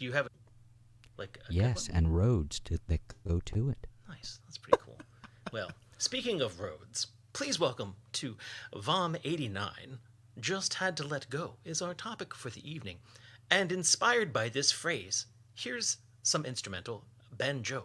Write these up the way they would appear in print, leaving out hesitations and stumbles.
Do you have like a good Yes, one? and roads that go to it. Nice. That's pretty cool. Well, speaking of roads, please welcome to VOM 89. Just had to let go is our topic for the evening. And inspired by this phrase, here's some instrumental banjo.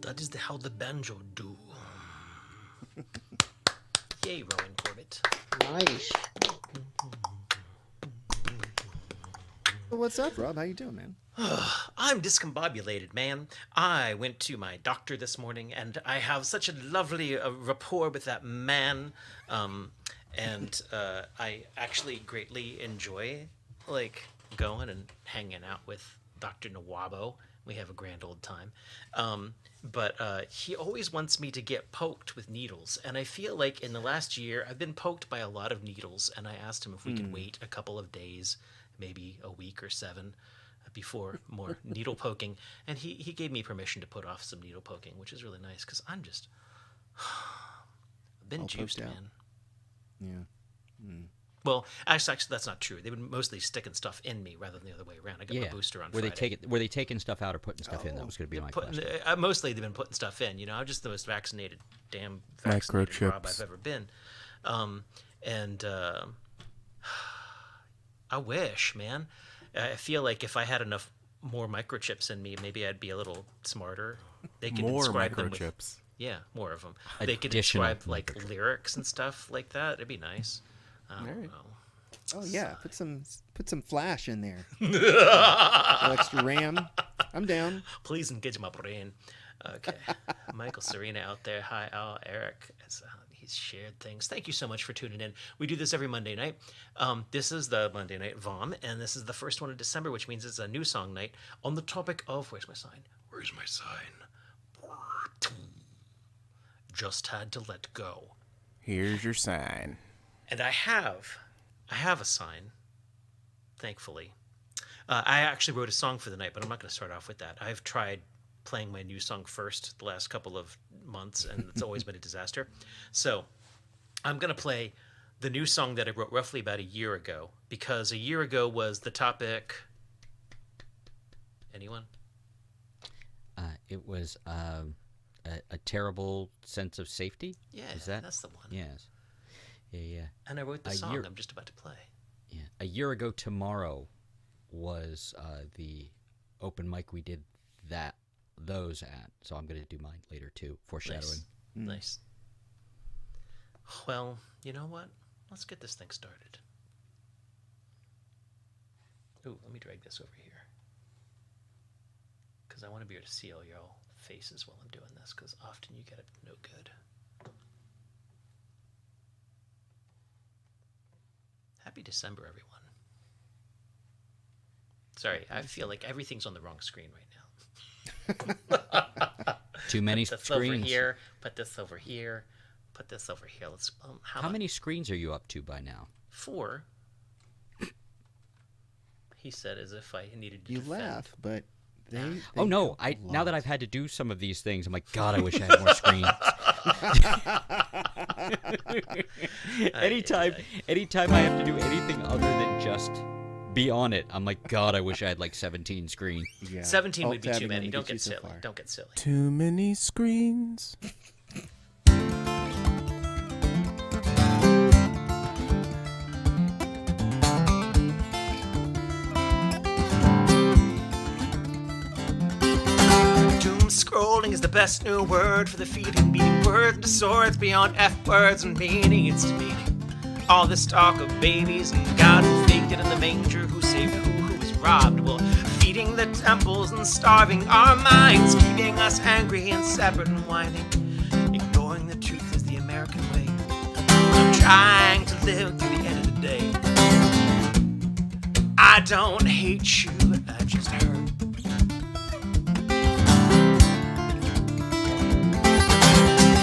That is how the banjo do. Yay, Rowan Corbett. Nice. What's up, Rob? How you doing, man? I'm discombobulated, man. I went to my doctor this morning, and I have such a lovely rapport with that man. I actually greatly enjoy, like, going and hanging out with Dr. Nawabo. We have a grand old time. But he always wants me to get poked with needles. And I feel like in the last year, I've been poked by a lot of needles. And I asked him if we could wait a couple of days, maybe a week or 7, before more needle poking. And he gave me permission to put off some needle poking, which is really nice because I'm just... I've been All juiced, poked out. man. Yeah. Well, actually, that's not true. They've been mostly sticking stuff in me rather than the other way around. I got my booster on Friday. Were they taking stuff out or putting stuff in? That was going to be my question. Mostly they've been putting stuff in. I'm just the most vaccinated Rob I've ever been. I wish, man. I feel like if I had enough more microchips in me, maybe I'd be a little smarter. They could more inscribe microchips. them with, more of them. They could inscribe like lyrics and stuff like that. It'd be nice. I don't know. Oh yeah, put some flash in there. Extra RAM. I'm down. Please engage my brain. Okay, Michael Serena out there. Hi, Eric. He's shared things. Thank you so much for tuning in. We do this every Monday night. This is the Monday night VOM, and this is the first one of December, which means it's a new song night on the topic of where's my sign? Where's my sign? Just had to let go. Here's your sign. And I have a sign, thankfully. I actually wrote a song for the night, but I'm not going to start off with that. I've tried playing my new song first the last couple of months, and it's always been a disaster. So I'm going to play the new song that I wrote roughly about a year ago, because a year ago was the topic... Anyone? It was a terrible sense of safety? Yeah, that's the one. Yes. Yeah. And I wrote the song I'm just about to play. Yeah. A year ago tomorrow was the open mic we did those at. So I'm going to do mine later too. Foreshadowing. Nice. Well, you know what? Let's get this thing started. Ooh, let me drag this over here. Because I want to be able to see all y'all faces while I'm doing this, because often you get it no good. Happy December, everyone. Sorry, I feel like everything's on the wrong screen right now. Too many put this screens. over here, put this over here, put this over here. Let's. How many screens are you up to by now? 4. He said, as if I needed to You defend. laugh, but they oh no! Now that I've had to do some of these things, I'm like, God, I wish I had more screens. Anytime I have to do anything other than just be on it, I'm like, God, I wish I had like 17 screens. Yeah. 17 would be Alt-tabbing too many. only Don't gets you get so silly. far. Don't get silly. Too many screens. Doom scrolling is the best new word for the feeding, beating words into swords beyond F words and meaning its meaning. All this talk of babies and God who faked it in the manger, who saved who was robbed. Well, feeding the temples and starving our minds, keeping us angry and separate and whining. Ignoring the truth is the American way. I'm trying to live to the end of the day. I don't hate you, I just hurt.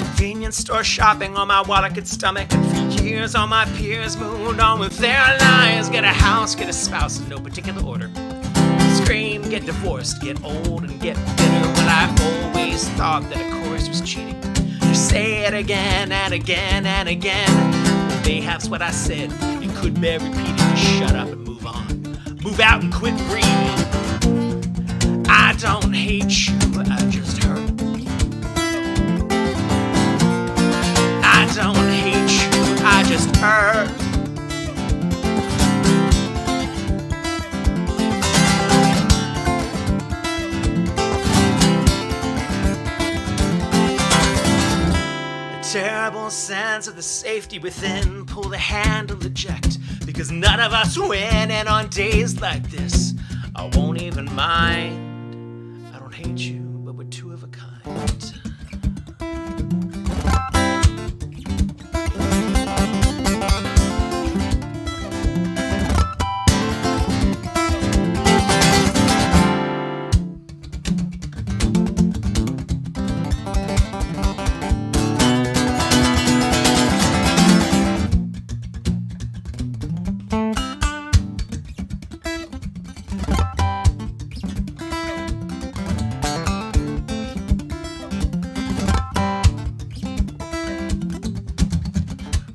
Convenience store shopping on my wallet could stomach, and for years all my peers moved on with their lives. Get a house, get a spouse in no particular order. Scream, get divorced, get old and get bitter. Well, I always thought that a chorus was cheating. Just say it again and again and again. Well, mayhaps what I said, it could bear repeating. Just shut up and move on. Move out and quit breathing. I don't hate you, I just hurt. I don't hate you, I just hurt. A terrible sense of the safety within. Pull the handle, eject, because none of us win. And on days like this, I won't even mind. I don't hate you, but we're two of a kind.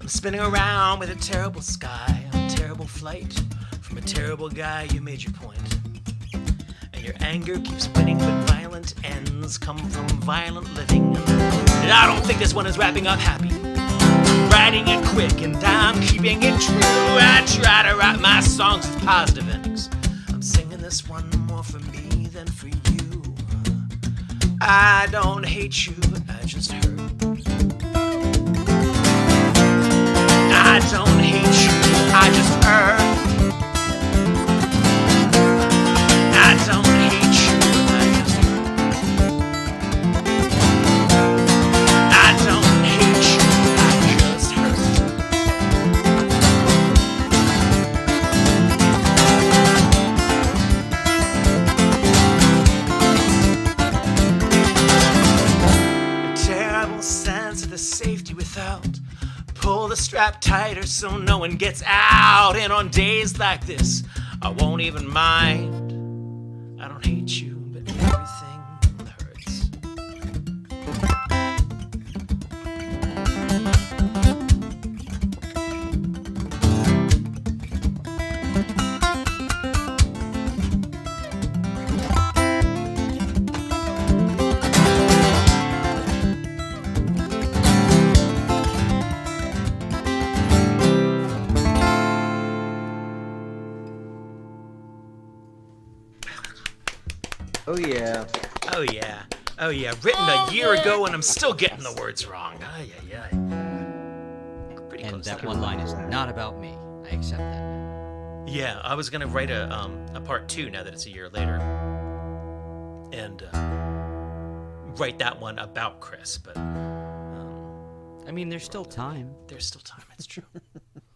Spinning around with a terrible sky. flight. From a terrible guy, you made your point. And your anger keeps winning, but violent ends come from violent living. And I don't think this one is wrapping up happy. Writing it quick and I'm keeping it true. I try to write my songs with positive endings. I'm singing this one more for me than for you. I don't hate you, I just hurt. I don't hate you, I just hurt. I don't hate you, I just hurt. I don't hate you, I just hurt. A terrible sense of the safety without. Pull the strap tighter so no one gets out. And on days like this, I won't even mind. I don't hate you, but everything hurts. Oh yeah. Oh yeah. Oh yeah. Written a year ago and I'm still getting the words wrong. Ay, ay, ay. Pretty And close that there. one line is not about me. I accept that. Yeah, I was gonna write a part 2 now that it's a year later, and write that one about Chris. But I mean, there's still time. there's still time. It's true.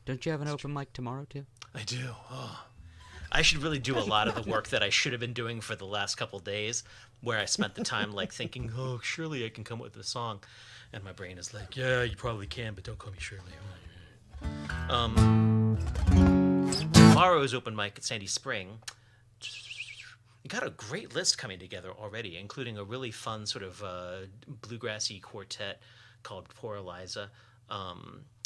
Don't you have an open mic tomorrow, too? I do. Oh. I should really do a lot of the work that I should have been doing for the last couple days, where I spent the time like thinking, oh, surely I can come up with a song, and my brain is like, yeah, you probably can, but don't call me Shirley. Tomorrow's open mic at Sandy Spring. We got a great list coming together already, including a really fun sort of bluegrassy quartet called Poor Eliza.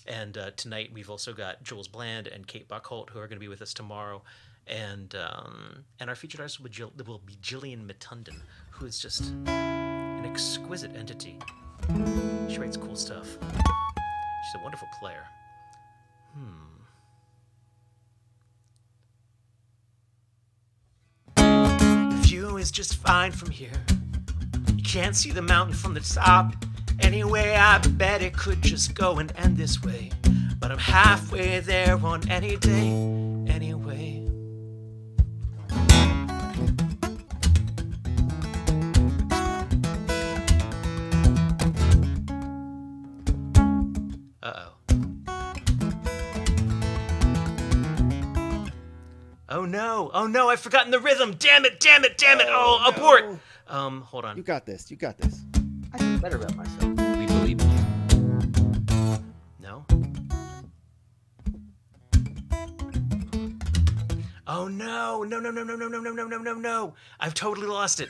And tonight we've also got Jules Bland and Kate Buckholt, who are going to be with us tomorrow. And our featured artist will be Jillian Mitundon, who is just an exquisite entity. She writes cool stuff. She's a wonderful player. The view is just fine from here. You can't see the mountain from the top. Anyway, I bet it could just go and end this way. But I'm halfway there on any day, anyway. Uh-oh. Oh no, I've forgotten the rhythm. Damn it. Oh, abort. Hold on. You got this. You got this. I feel better about myself. We believe in you. No? Oh no. No. I've totally lost it.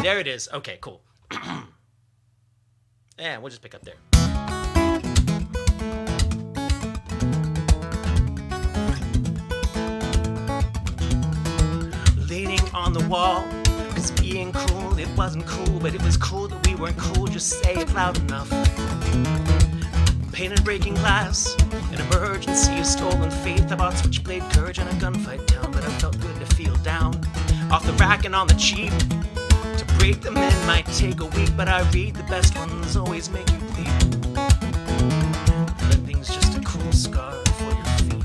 There it is. Okay, cool. Yeah, we'll just pick up there. Leaning on the wall, 'cause being cool, it wasn't cool, but it was cool that we weren't cool, just say it loud enough. Pain and breaking glass, an emergency of stolen faith. I bought switchblade courage in a gunfight town, but I felt good to feel down. Off the rack and on the cheap, to break them in might take a week, but I read the best ones always make you bleed. Limping's just a cool scar for your feet.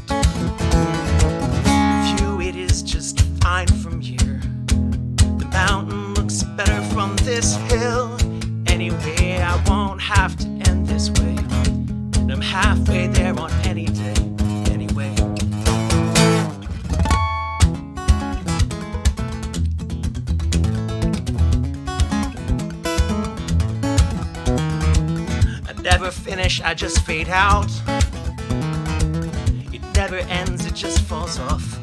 View, it is just fine from here. The mountain looks better from this hill. Anyway, I won't have to end this way. And I'm halfway there on any day, anyway. I never finish, I just fade out. It never ends, it just falls off.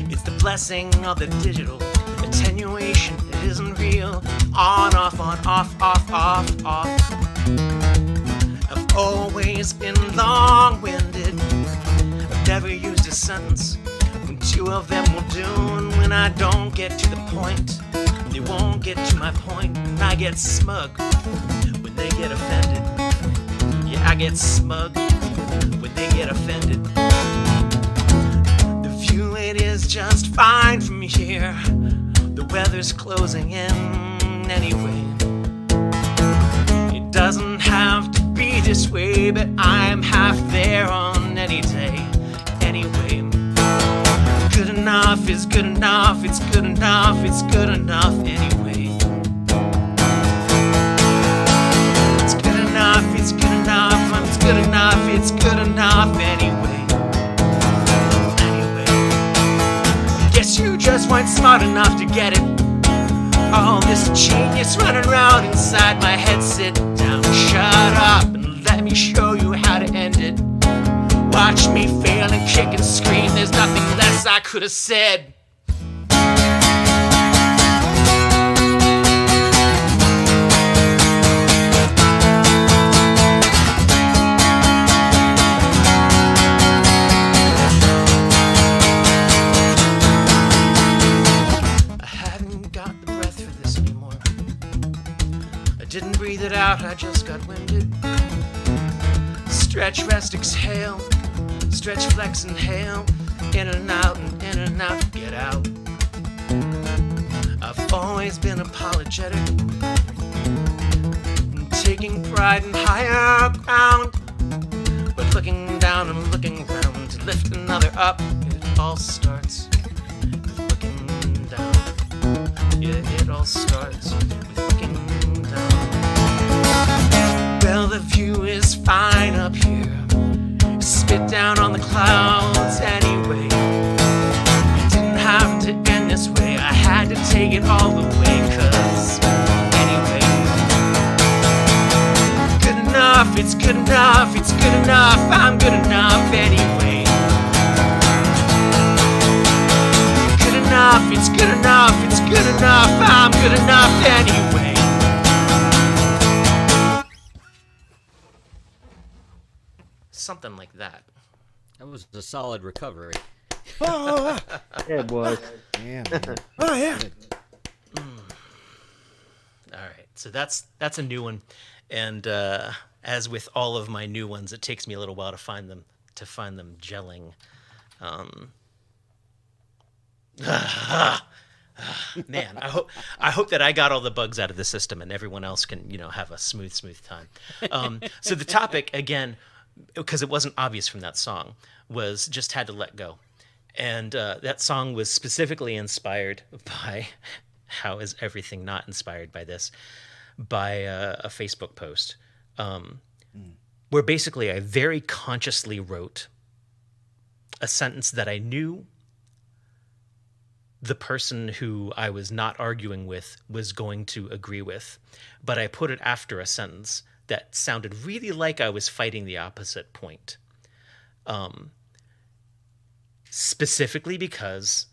It's the blessing of the digital. Attenuation, it isn't real. On, off, of always been long-winded. I've never used a sentence when two of them will do. And when I don't get to the point, they won't get to my point. And I get smug when they get offended. Yeah, I get smug when they get offended. The view, it is just fine from here. The weather's closing in anyway. It doesn't have to be this way, but I'm half there on any day anyway. Good enough is good enough, it's good enough, it's good enough anyway. It's good enough, it's good enough, it's good enough, it's good enough anyway. Anyway, guess you just weren't smart enough to get it. All this genius running around inside my head. Sit down, shut up, and let me show you how to end it. Watch me fail and kick and scream. There's nothing less I could have said. I haven't got the breath for this anymore. I didn't breathe it out, I just got winded. Stretch, rest, exhale. Stretch, flex, inhale. In and out, and in and out, get out. I've always been apologetic, taking pride in higher ground. But looking down and looking around to lift another up, it all starts with looking down. Yeah, it all starts with looking down. Well, the view is fine up here. Spit down on the clouds anyway. It didn't have to end this way. I had to take it all the way, 'cause anyway. Good enough, it's good enough, it's good enough, I'm good enough anyway. Good enough, it's good enough, it's good enough, I'm good enough anyway. Something like that. That was a solid recovery. Oh, It was. Yeah, man. oh yeah. All right, so that's a new one, and as with all of my new ones, it takes me a little while to find them gelling. Man, I hope that I got all the bugs out of the system, and everyone else can have a smooth time. So the topic again, because it wasn't obvious from that song, was Just Had to Let Go. And that song was specifically inspired by, how is everything not inspired by this, by a Facebook post where basically I very consciously wrote a sentence that I knew the person who I was not arguing with was going to agree with, but I put it after a sentence that sounded really like I was fighting the opposite point. Specifically because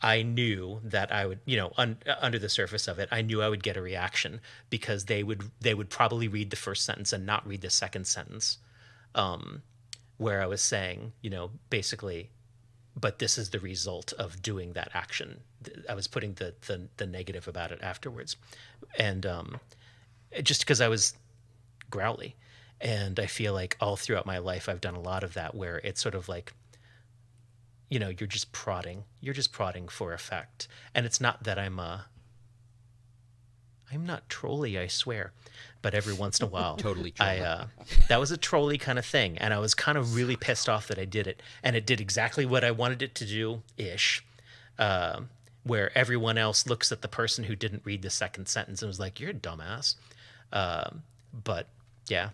I knew that I would, under the surface of it, I knew I would get a reaction because they would probably read the first sentence and not read the second sentence, where I was saying, basically, but this is the result of doing that action. I was putting the negative about it afterwards, and just because I was growly, and I feel like all throughout my life I've done a lot of that, where it's sort of like, you're just prodding for effect. And it's not that I'm not trolly, I swear, but every once in a while, Totally trolly. that was a trolly kind of thing. And I was kind of really pissed off that I did it, and it did exactly what I wanted it to do ish. Where everyone else looks at the person who didn't read the second sentence and was like, you're a dumbass. But yeah,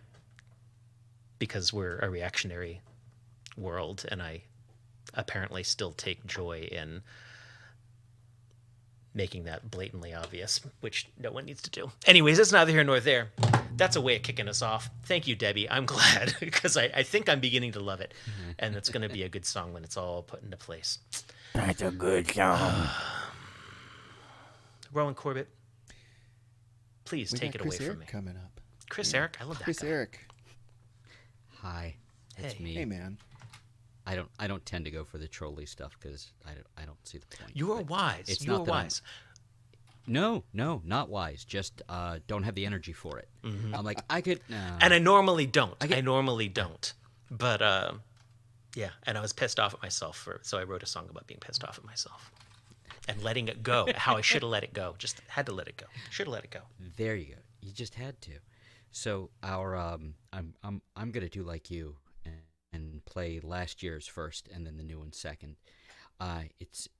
because we're a reactionary world, and I apparently still take joy in making that blatantly obvious, which no one needs to do. Anyways, it's neither here nor there. That's a way of kicking us off. Thank you, Debbie. I'm glad, because I think I'm beginning to love it. And it's going to be a good song when it's all put into place. That's a good song. Rowan Corbett, please We take got it away Chris from me. Eric coming up. Chris Eric, I love that Chris guy. Eric. Hi, it's Hey. me. Hey, man. I don't tend to go for the trolley stuff because I don't see the point. You are But wise. it's You are not that I'm- wise. No, not wise. Just don't have the energy for it. I'm like I could. And I normally don't. I get- I normally don't. But yeah, and I was pissed off at myself so I wrote a song about being pissed off at myself and letting it go. How I should have let it go. Just had to let it go. Should have let it go. There you go. You just had to. So our I'm gonna do like you and play last year's first and then the new one second.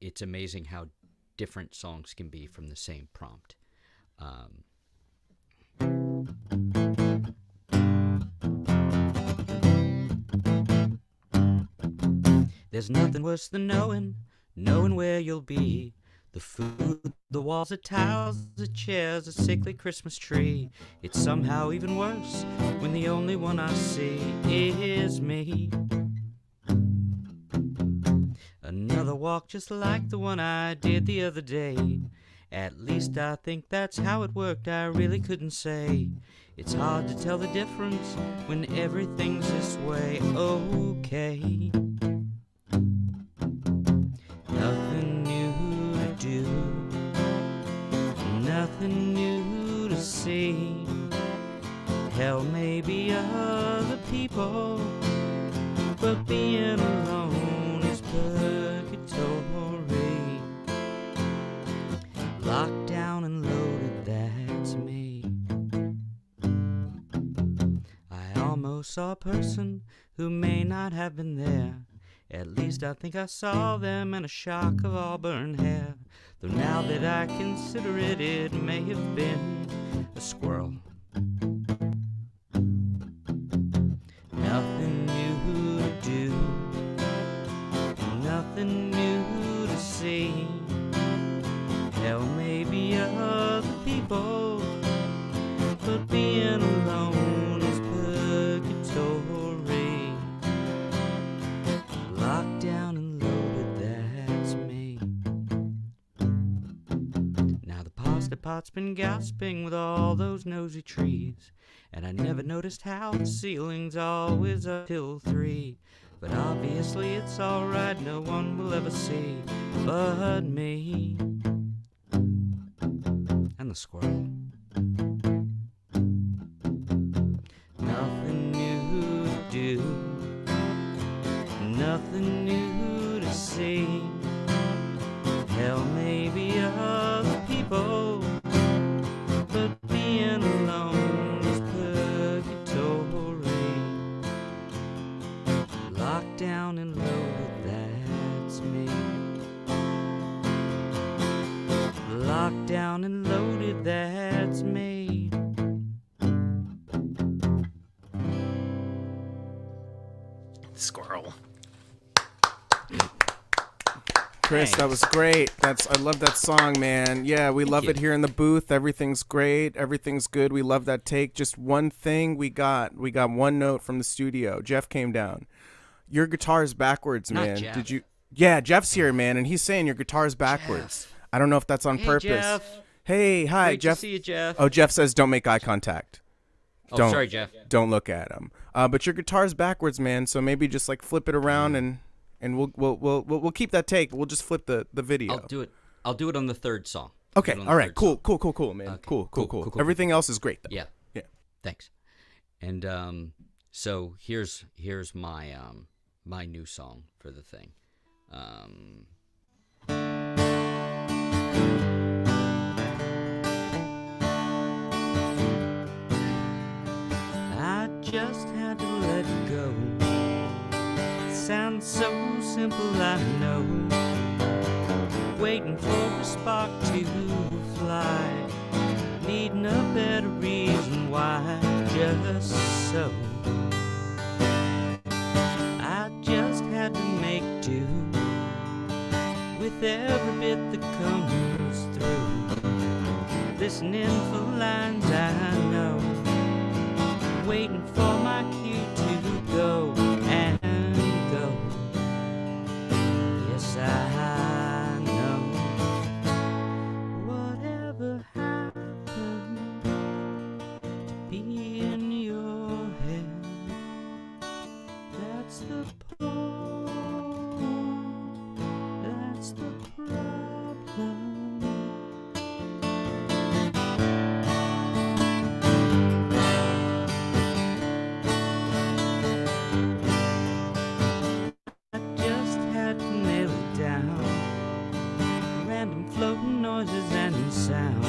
It's amazing how different songs can be from the same prompt. There's nothing worse than knowing where you'll be. The food, the walls, the tiles, the chairs, a sickly Christmas tree. It's somehow even worse when the only one I see is me. Another walk just like the one I did the other day. At least I think that's how it worked, I really couldn't say. It's hard to tell the difference when everything's this way. Okay. Nothing new to do, nothing new to see. Hell, maybe other people, but being alone is purgatory. Locked down and loaded, that's me. I almost saw a person who may not have been there. At least I think I saw them in a shock of auburn hair. Though now that I consider it, it may have been a squirrel. Nothing new to do, nothing new to see. Hell, maybe other people, but being alone is purgatory. Locked down and loaded, that's me. Now the pasta pot's been gasping with all those nosy trees, and I never noticed how the ceiling's always up till 3. But obviously it's alright, no one will ever see but me and the squirrel. Nothing new to do, nothing new to see. Hell, maybe other people, but being alone is purgatory. Locked down and loaded, that's me. Locked down and loaded, that's me. Squirrel. Chris, that was great. I love that song, man. Yeah, we love you. it here in the booth. Everything's great. Everything's good. We love that take. Just one thing we got one note from the studio. Jeff came down. Your guitar's backwards, Not man. Jeff. Did you? Yeah, Jeff's here, man, and he's saying your guitar's backwards. I don't know if that's on Hey, purpose. Jeff. Hey, hi, Great Jeff. to see you, Jeff. Oh, Jeff says don't make eye contact. Oh, don't- sorry, Jeff. Don't look at him. But your guitar's backwards, man. So maybe just like flip it around and we'll keep that take. We'll just flip the video. I'll do it. I'll do it on the third song. Okay. Do it on the All right. third Cool. song. Cool, man. Okay. Cool. Cool. Everything else is great, though. Yeah. Yeah. Thanks. And so here's my my new song for the thing. I just had to let go. It sounds so simple, I know. Waiting for a spark to fly, needing a better reason why. Just so I just had to make do with every bit that comes through. Listening for lines I know, waiting for my cue to go and go. Yes, I know whatever happened to be in your head the point. That's the problem. I just had to nail it down. Random floating noises and sound.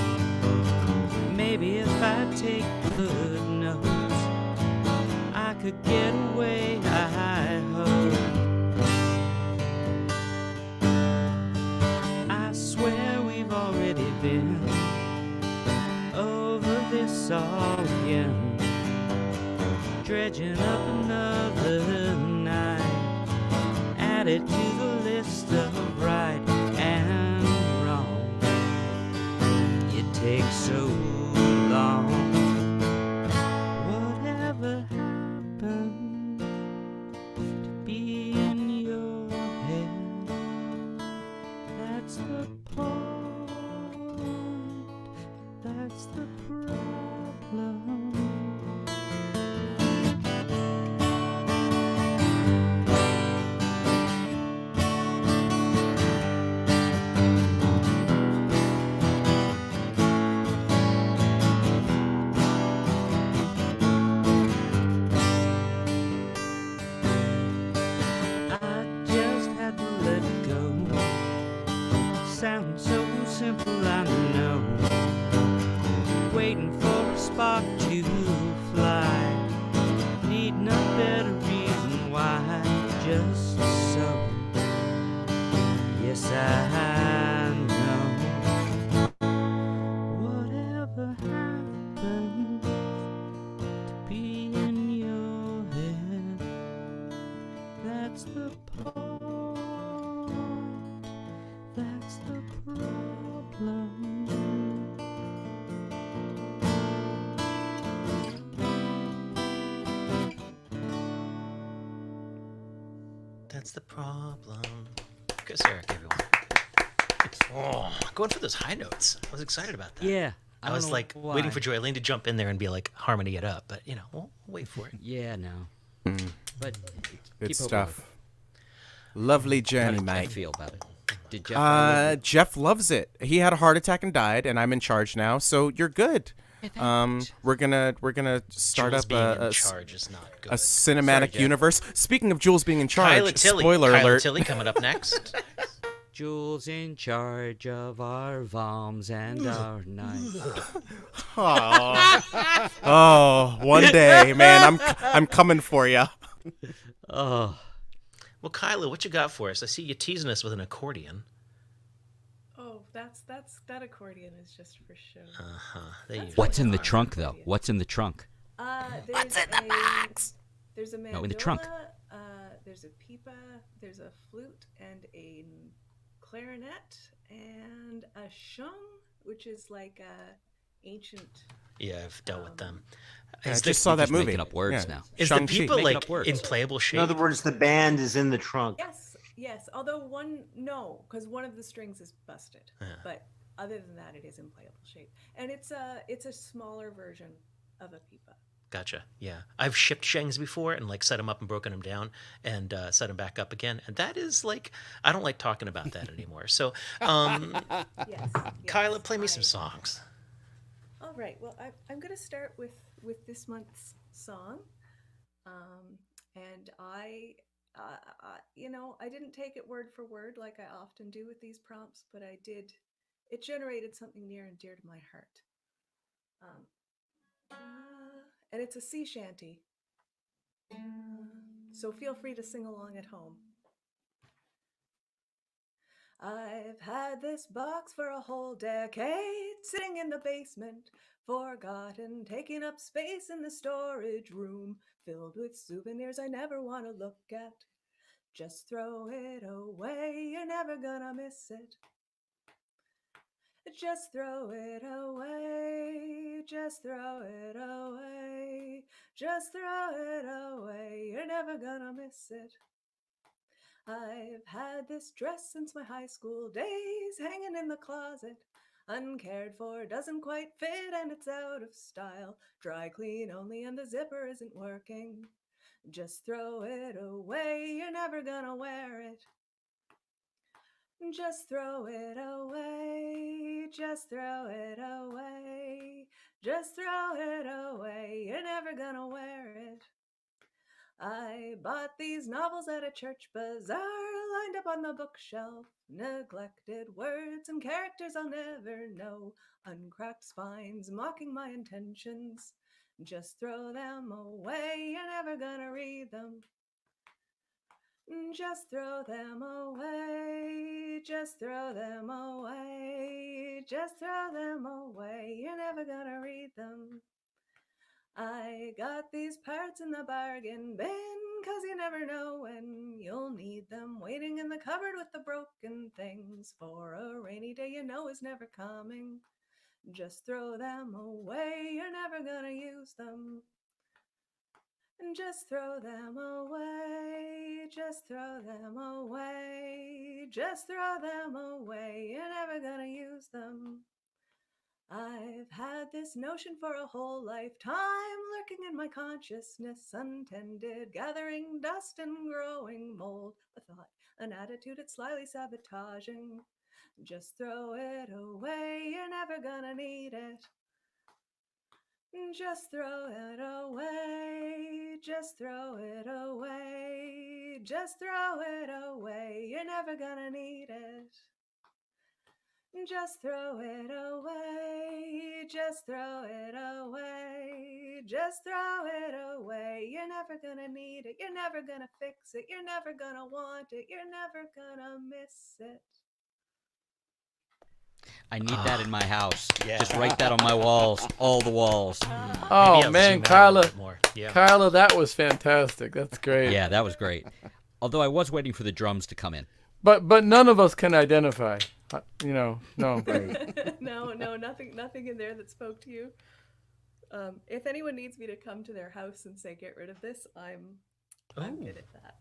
Maybe if I take good notes, I could get away, I hope. I swear we've already been over this all again, dredging up another night, added to the list of right and wrong. It takes so long. Whatever happened to be in your head? That's the point. That's the problem. I just had to let it go. Sounds so simple, I know. Waiting for a spark to fly. Needing a better reason why. Just so. Yes, I know. Whatever happens to be in your head, that's the point. That's the problem. That's the problem. Good, Eric, everyone. Oh, going for those high notes. I was excited about that. Yeah. I was like waiting for Joylene to jump in there and be like harmony it up, but you know, we'll wait for it. Yeah, no. But Good keep stuff. Lovely How journey, did Jeff mate. feel about it? Did Jeff like it? Jeff loves it. He had a heart attack and died, and I'm in charge now, so you're good. We're gonna start Jules up being in a charge is not good. a cinematic Jeff. universe. Speaking of Jules being in charge, Kyla Tilly. spoiler Kyla alert. Tilly coming up next. Jules in charge of our VOMs and our nights. Oh, one day, man, I'm coming for you. Oh, Well, Kyla, what you got for us? I see you teasing us with an accordion. Oh, that accordion is just for show. They That's usually what's in the are. trunk though? What's in the trunk? What's in the box? There's a mandola. No, in the trunk. There's a pipa. There's a flute and a clarinet and a shum, which is like a ancient. Yeah, I've dealt with them. I Is just the, saw that just movie. making up words Yeah. now. is Shang-Chi. the pipa Making like up words. in playable shape? In other words, the band is in the trunk. Yes. Although because one of the strings is busted. But other than that, it is in playable shape, and it's a smaller version of a pipa. Gotcha. Yeah, I've shipped shangs before and like set them up and broken them down and set them back up again, and that is like I don't like talking about that anymore. So, Yes. Kyla, play me I- some songs. All right. Well, I'm going to start with this month's song, and I didn't take it word for word like I often do with these prompts, but I did. It generated something near and dear to my heart, and it's a sea shanty. So feel free to sing along at home. I've had this box for a whole decade, sitting in the basement, forgotten, taking up space in the storage room, filled with souvenirs I never want to look at. Just throw it away, you're never gonna miss it. Just throw it away, just throw it away, just throw it away, you're never gonna miss it. I've had this dress since my high school days, hanging in the closet, uncared for, doesn't quite fit and it's out of style, dry clean only and the zipper isn't working. Just throw it away, you're never gonna wear it. Just throw it away, just throw it away, just throw it away, you're never gonna wear it. I bought these novels at a church bazaar, lined up on the bookshelf, neglected words and characters I'll never know, uncracked spines mocking my intentions. Just throw them away, you're never gonna read them. Just throw them away, just throw them away, just throw them away, you're never gonna read them. I got these parts in the bargain bin, 'cause you never know when you'll need them, waiting in the cupboard with the broken things, for a rainy day you know is never coming. Just throw them away, you're never gonna use them. Just throw them away, just throw them away, just throw them away, you're never gonna use them. I've had this notion for a whole lifetime, lurking in my consciousness untended, gathering dust and growing mold, a thought, an attitude it's slyly sabotaging. Just throw it away, you're never gonna need it. Just throw it away, just throw it away, just throw it away, you're never gonna need it. Just throw it away, just throw it away, just throw it away, you're never gonna need it, you're never gonna fix it, you're never gonna want it, you're never gonna miss it. I need that in my house. Yeah. Just write that on my walls, all the walls. Maybe Oh I'll man, zoom out a Carla, little bit more. Yeah. Carla, that was fantastic. That's great. Yeah, that was great. Although I was waiting for the drums to come in. But none of us can identify. No. No, nothing in there that spoke to you. If anyone needs me to come to their house and say get rid of this, I'm good at that.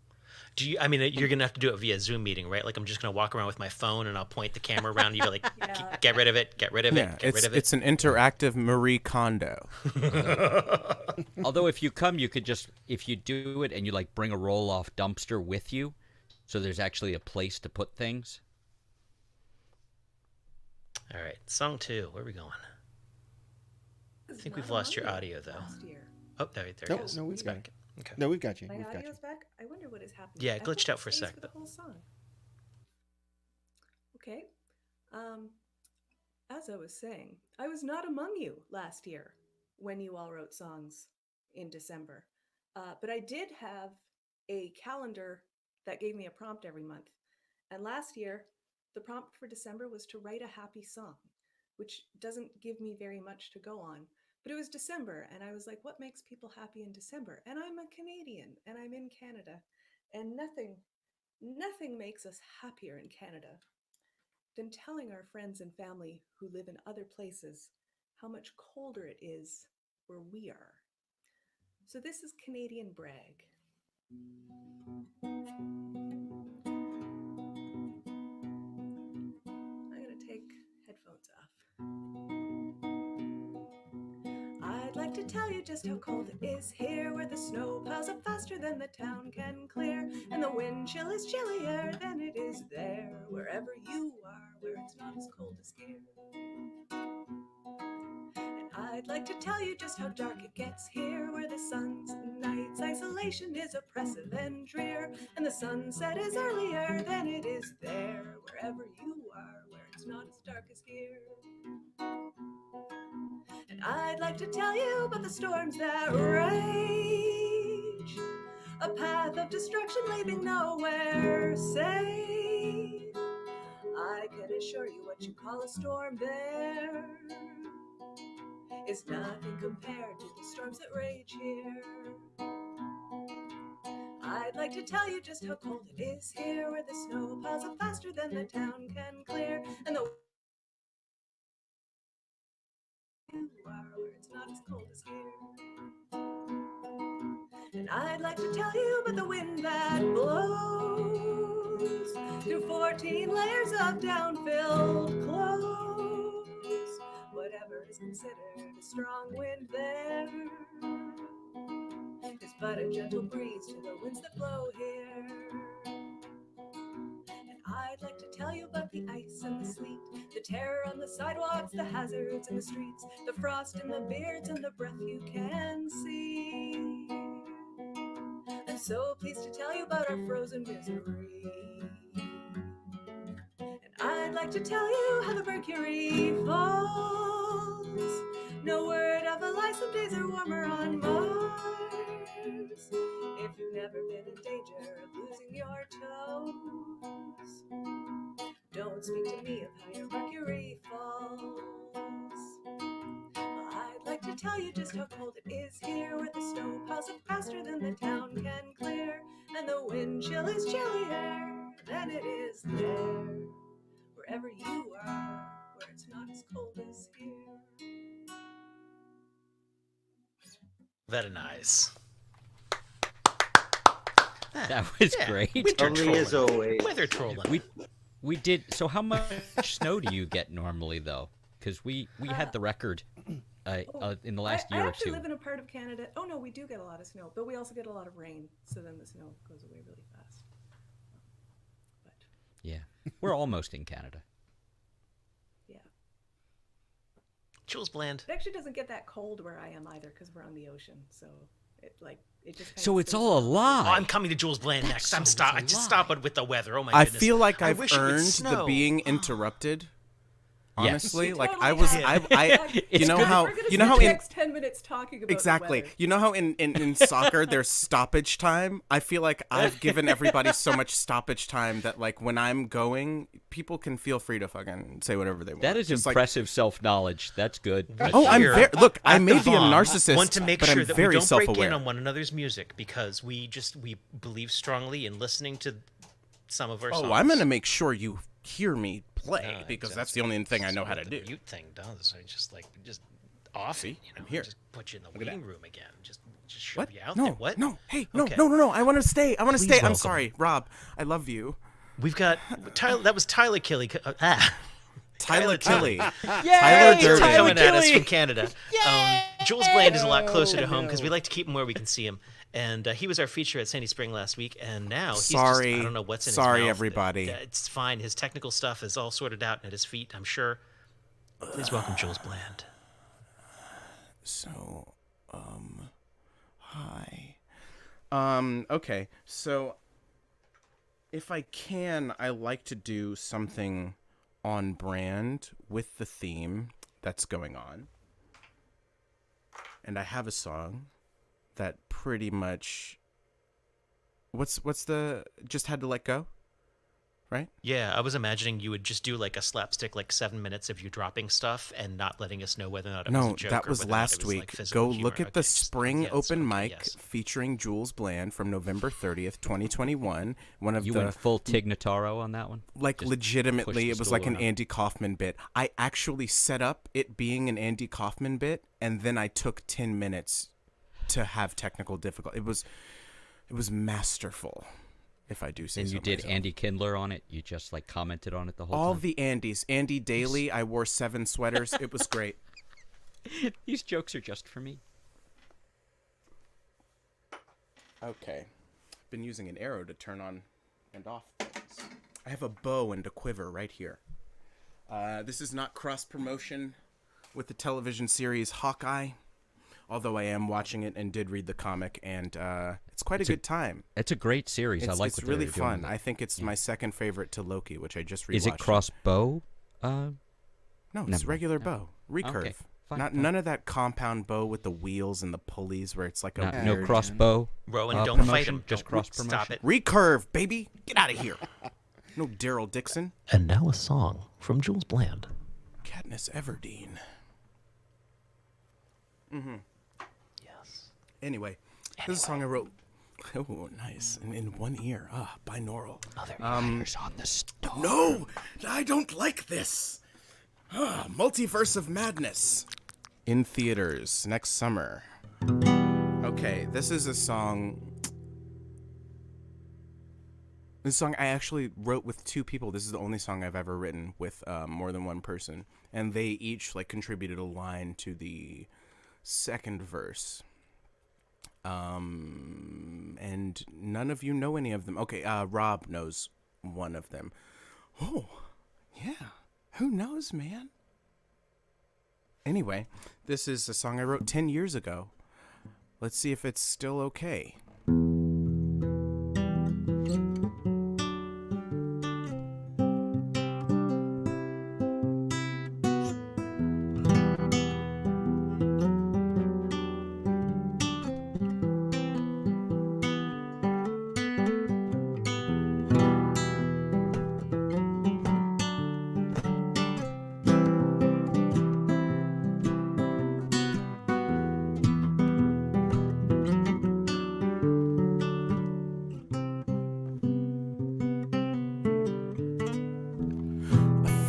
Do you? I mean, you're gonna have to do it via Zoom meeting, right? Like I'm just gonna walk around with my phone and I'll point the camera around and you be like, Yeah. get rid of it, get rid of it, Yeah, get rid of it. it's an interactive Marie Kondo. Although if you come, you could just, if you do it and you like bring a roll-off dumpster with you, so there's actually a place to put things. All right, song 2. Where are we going? I think we've lost your audio though. Oh, there it Nope, is. no, we've It's got back. Okay. No, we've got you. My We've got you. audio's back. I wonder what is happening. Yeah, it I hope glitched out for a stays sec, for but- the whole song. Okay. As I was saying, I was not among you last year when you all wrote songs in December, but I did have a calendar that gave me a prompt every month. And last year, the prompt for December was to write a happy song, which doesn't give me very much to go on. But it was December, and I was like, what makes people happy in December? And I'm a Canadian, and I'm in Canada, and nothing makes us happier in Canada than telling our friends and family who live in other places how much colder it is where we are. So this is Canadian Brag. I'm gonna take headphones off. I'd like to tell you just how cold it is here, where the snow piles up faster than the town can clear, and the wind chill is chillier than it is there, wherever you are, where it's not as cold as here. And I'd like to tell you just how dark it gets here, where the sun's night's isolation is oppressive and drear, and the sunset is earlier than it is there, wherever you are, where it's not as dark as here. And I'd like to tell you about the storms that rage, a path of destruction leaving nowhere safe. I can assure you what you call a storm there is nothing compared to the storms that rage here. I'd like to tell you just how cold it is here, where the snow piles up faster than the town can clear, and the you are, where it's not as cold as here. And I'd like to tell you about the wind that blows through 14 layers of down-filled clothes. Whatever is considered a strong wind there is but a gentle breeze to the winds that blow here. And I'd like to tell you about the ice and the sleet, the terror on the sidewalks, the hazards in the streets, the frost in the beards and the breath you can see. I'm so pleased to tell you about our frozen misery. And I'd like to tell you how the mercury falls. No word of a lie, some days are warmer on Mars. If you've never been in danger of losing your toes, don't speak to me of how your mercury falls. Well, I'd like to tell you just how cold it is here, where the snow piles up faster than the town can clear, and the wind chill is chillier than it is there. Wherever you are, where it's not as cold as here. Very nice. That was Yeah, great. winter Lovely as trolling. always. Weather trolling. We did. So how much snow do you get normally, though? Because we had the record in the last year I or actually two. live in a part of Canada. Oh no, we do get a lot of snow, but we also get a lot of rain. So then the snow goes away really fast. But Yeah, we're almost in Canada. yeah, Jules Bland. it actually doesn't get that cold where I am either, because we're on the ocean. So it just. So it's all a Oh, lie. I'm coming to Jules Bland next. I'm sounds I a just lie. stop it with the weather. Oh my I goodness. feel like I've wish it would earned the snow. being interrupted. Yes. Honestly, You like totally I was, have. I It's you know good. how We're gonna you know spend how the in next 10 minutes talking about exactly the weather. you know how in soccer there's stoppage time. I feel like I've given everybody so much stoppage time that like when I'm going, people can feel free to fucking say whatever they want. That is Just like, impressive self-knowledge. That's good. That's oh, I'm Here very look. I at may the be a VOM, narcissist, want to make but sure I'm that very we don't break in self-aware. on one another's music because we believe strongly in listening to some of our songs. Oh, I'm gonna make sure you hear me play No, because that's the only thing I know how to do. The mute thing does. I just off it. I'm here. Just put you in the Look at waiting that. room again. Just shove What? you out No, there. What? no, hey, no, Okay. no. I want to stay. I want to Please stay. I'm welcome. sorry, Rob. I love you. We've got Tyler. That was Tyler Killy. Tyler Tilly. Yay! Tyler Durden. Tyler coming at us Killy! from Canada. Jules Bland is a lot closer to home because we like to keep him where we can see him. And he was our feature at Sandy Spring last week, and now he's Sorry. just, I don't know what's in Sorry, his mouth. everybody. It's fine. His technical stuff is all sorted out at his feet, I'm sure. Please welcome Jules Bland. So, hi. Okay. So, if I can, I like to do something on brand with the theme that's going on. And I have a song that pretty much what's the just had to let go? Right? Yeah, I was imagining you would just do like a slapstick, like 7 minutes of you dropping stuff and not letting us know whether or not it was a No, joke that or was whether or not last it was, week. like, physical Go humor. look at Okay, the just- spring yes, open okay, mic yes. featuring Jules Bland from November 30th, 2021. One of You the went full Tig Notaro on that one? like Just legitimately push the it was stool like an around. Andy Kaufman bit. I actually set up it being an Andy Kaufman bit and then I took 10 minutes to have technical difficulty. It was masterful, if I do say And so you did myself. Andy Kindler on it? You just like commented on it the whole All time? the Andys. Andy Daly, I wore 7 sweaters. It was great. These jokes are just for me. Okay. Been using an arrow to turn on and off things. I have a bow and a quiver right here. This is not cross promotion with the television series Hawkeye, although I am watching it and did read the comic, and it's quite a good time. It's a great series. I like It's what really they're doing fun. with it. I think it's my second favorite to Loki, which I just rewatched. Is it crossbow? No, it's Never regular mind. bow. Recurve. Okay, fine, Not fine. none of that compound bow with the wheels and the pulleys where it's like a No weird- crossbow. Rowan, don't promotion? fight him. Just Don't- cross Stop promotion? it. Recurve, baby. Get out of here. No Daryl Dixon. And now a song from Jules Bland. Katniss Everdeen. Yes. Anyway, this is a song I wrote. Oh, nice. In one ear. Binaural. Other Ears on the stone. No, I don't like this. Multiverse of Madness. In theaters next summer. Okay, this is a song. This song I actually wrote with 2 people. This is the only song I've ever written with more than one person, and they each like contributed a line to the second verse. And none of you know any of them. Okay, Rob knows one of them. Oh, yeah. Who knows, man? Anyway, this is a song I wrote 10 years ago. Let's see if it's still okay.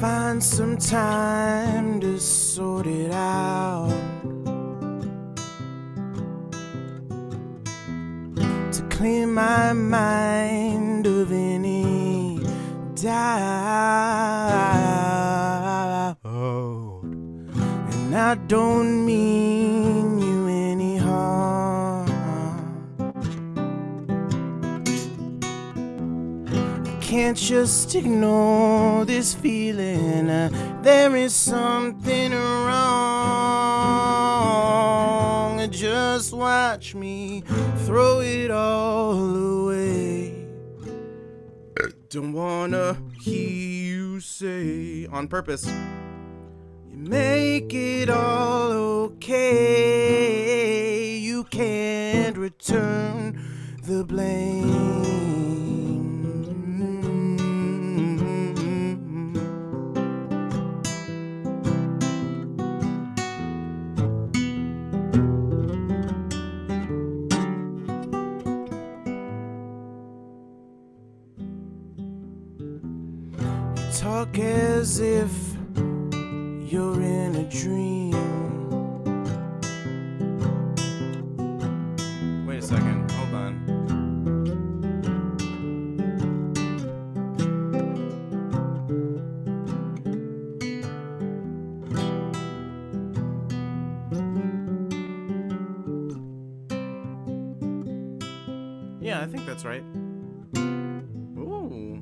Find some time to sort it out, to clear my mind of any doubt. And I don't mean you any harm. Can't just ignore this feeling. There is something wrong. Just watch me throw it all away. Don't wanna hear you say on purpose, you make it all okay. You can't return the blame. Talk as if you're in a dream. Wait a second, hold on. Yeah, I think that's right. Ooh.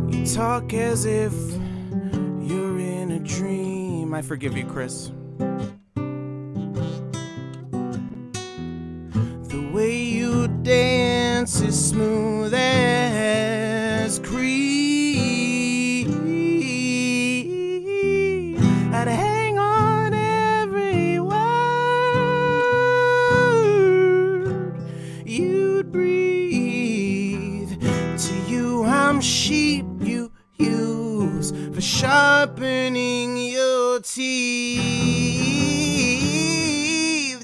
You talk as if you're in a dream. I forgive you, Chris. The way you dance is smooth as cream. I'd hang on every word you'd breathe. To you, I'm sheep you use for sharpening your teeth.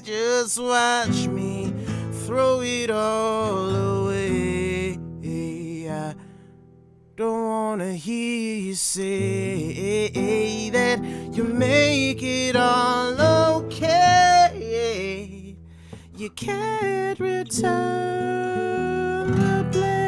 Just watch me throw it all away. I don't wanna hear you say that you make it all okay. You can't return the blame.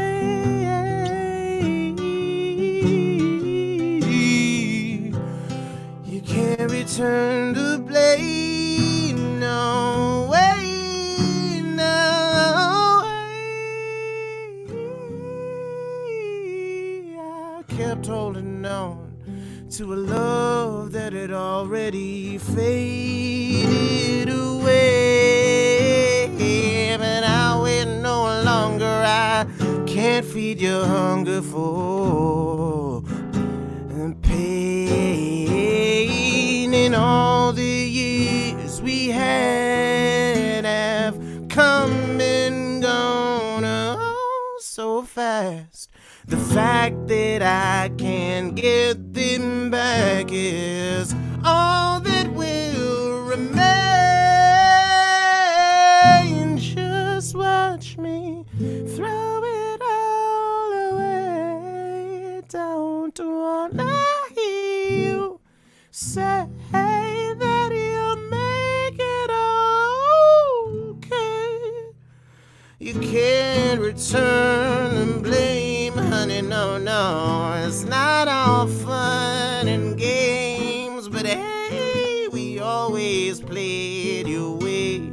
You can't return the blame. No way, no way. I kept holding on to a love that had already faded away. But now we're no longer. I can't feed your hunger for pain. In all the years we had have come and gone oh so fast. The fact that I can't get them back is all that will remain. Just watch me throw it all away. Don't wanna hear you say that you'll make it okay. You can't return the blame, honey, no, no. It's not all but hey, we always played your way.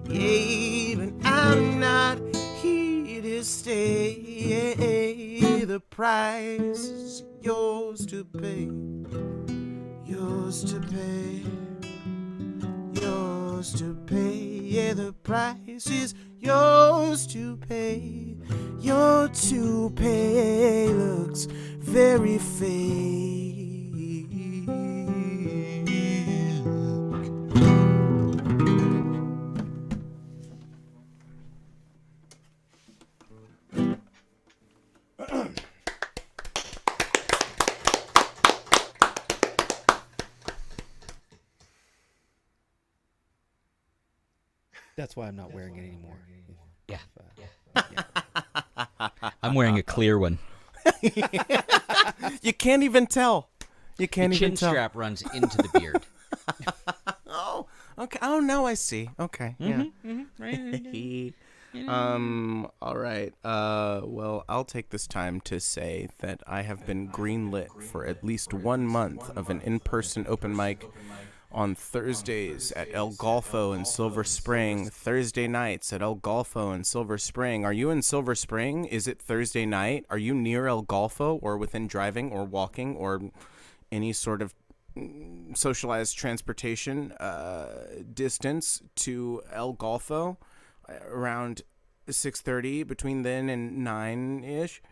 Yeah, but I'm not here to stay. The price is yours to pay. Yours to pay. Yours to pay. Yeah, the price is yours to pay. Your to pay looks very fake. That's why I'm not wearing it anymore. Yeah. I'm wearing a clear one. You can't even tell. You can't The even chin tell. strap runs into the beard. Oh, okay. Oh, now I see. Okay. Yeah. All right. Well, I'll take this time to say that I have been greenlit for at least 1 month of an in-person open mic on Thursdays at El Golfo in Silver Spring, Thursday nights at El Golfo in Silver Spring. Are you in Silver Spring? Is it Thursday night? Are you near El Golfo or within driving or walking or any sort of socialized transportation distance to El Golfo around 6:30 between then and 9-ish?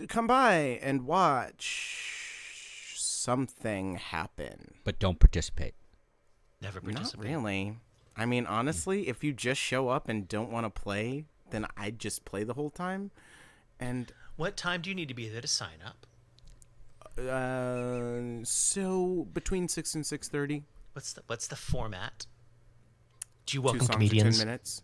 Come by and watch something happen. But don't participate. Never Not participate. really. I mean, honestly, if you just show up and don't want to play, then I'd just play the whole time. And What time do you need to be there to sign up? so between 6 and 6:30. What's the format? Do you 2 welcome songs comedians? or 10 minutes.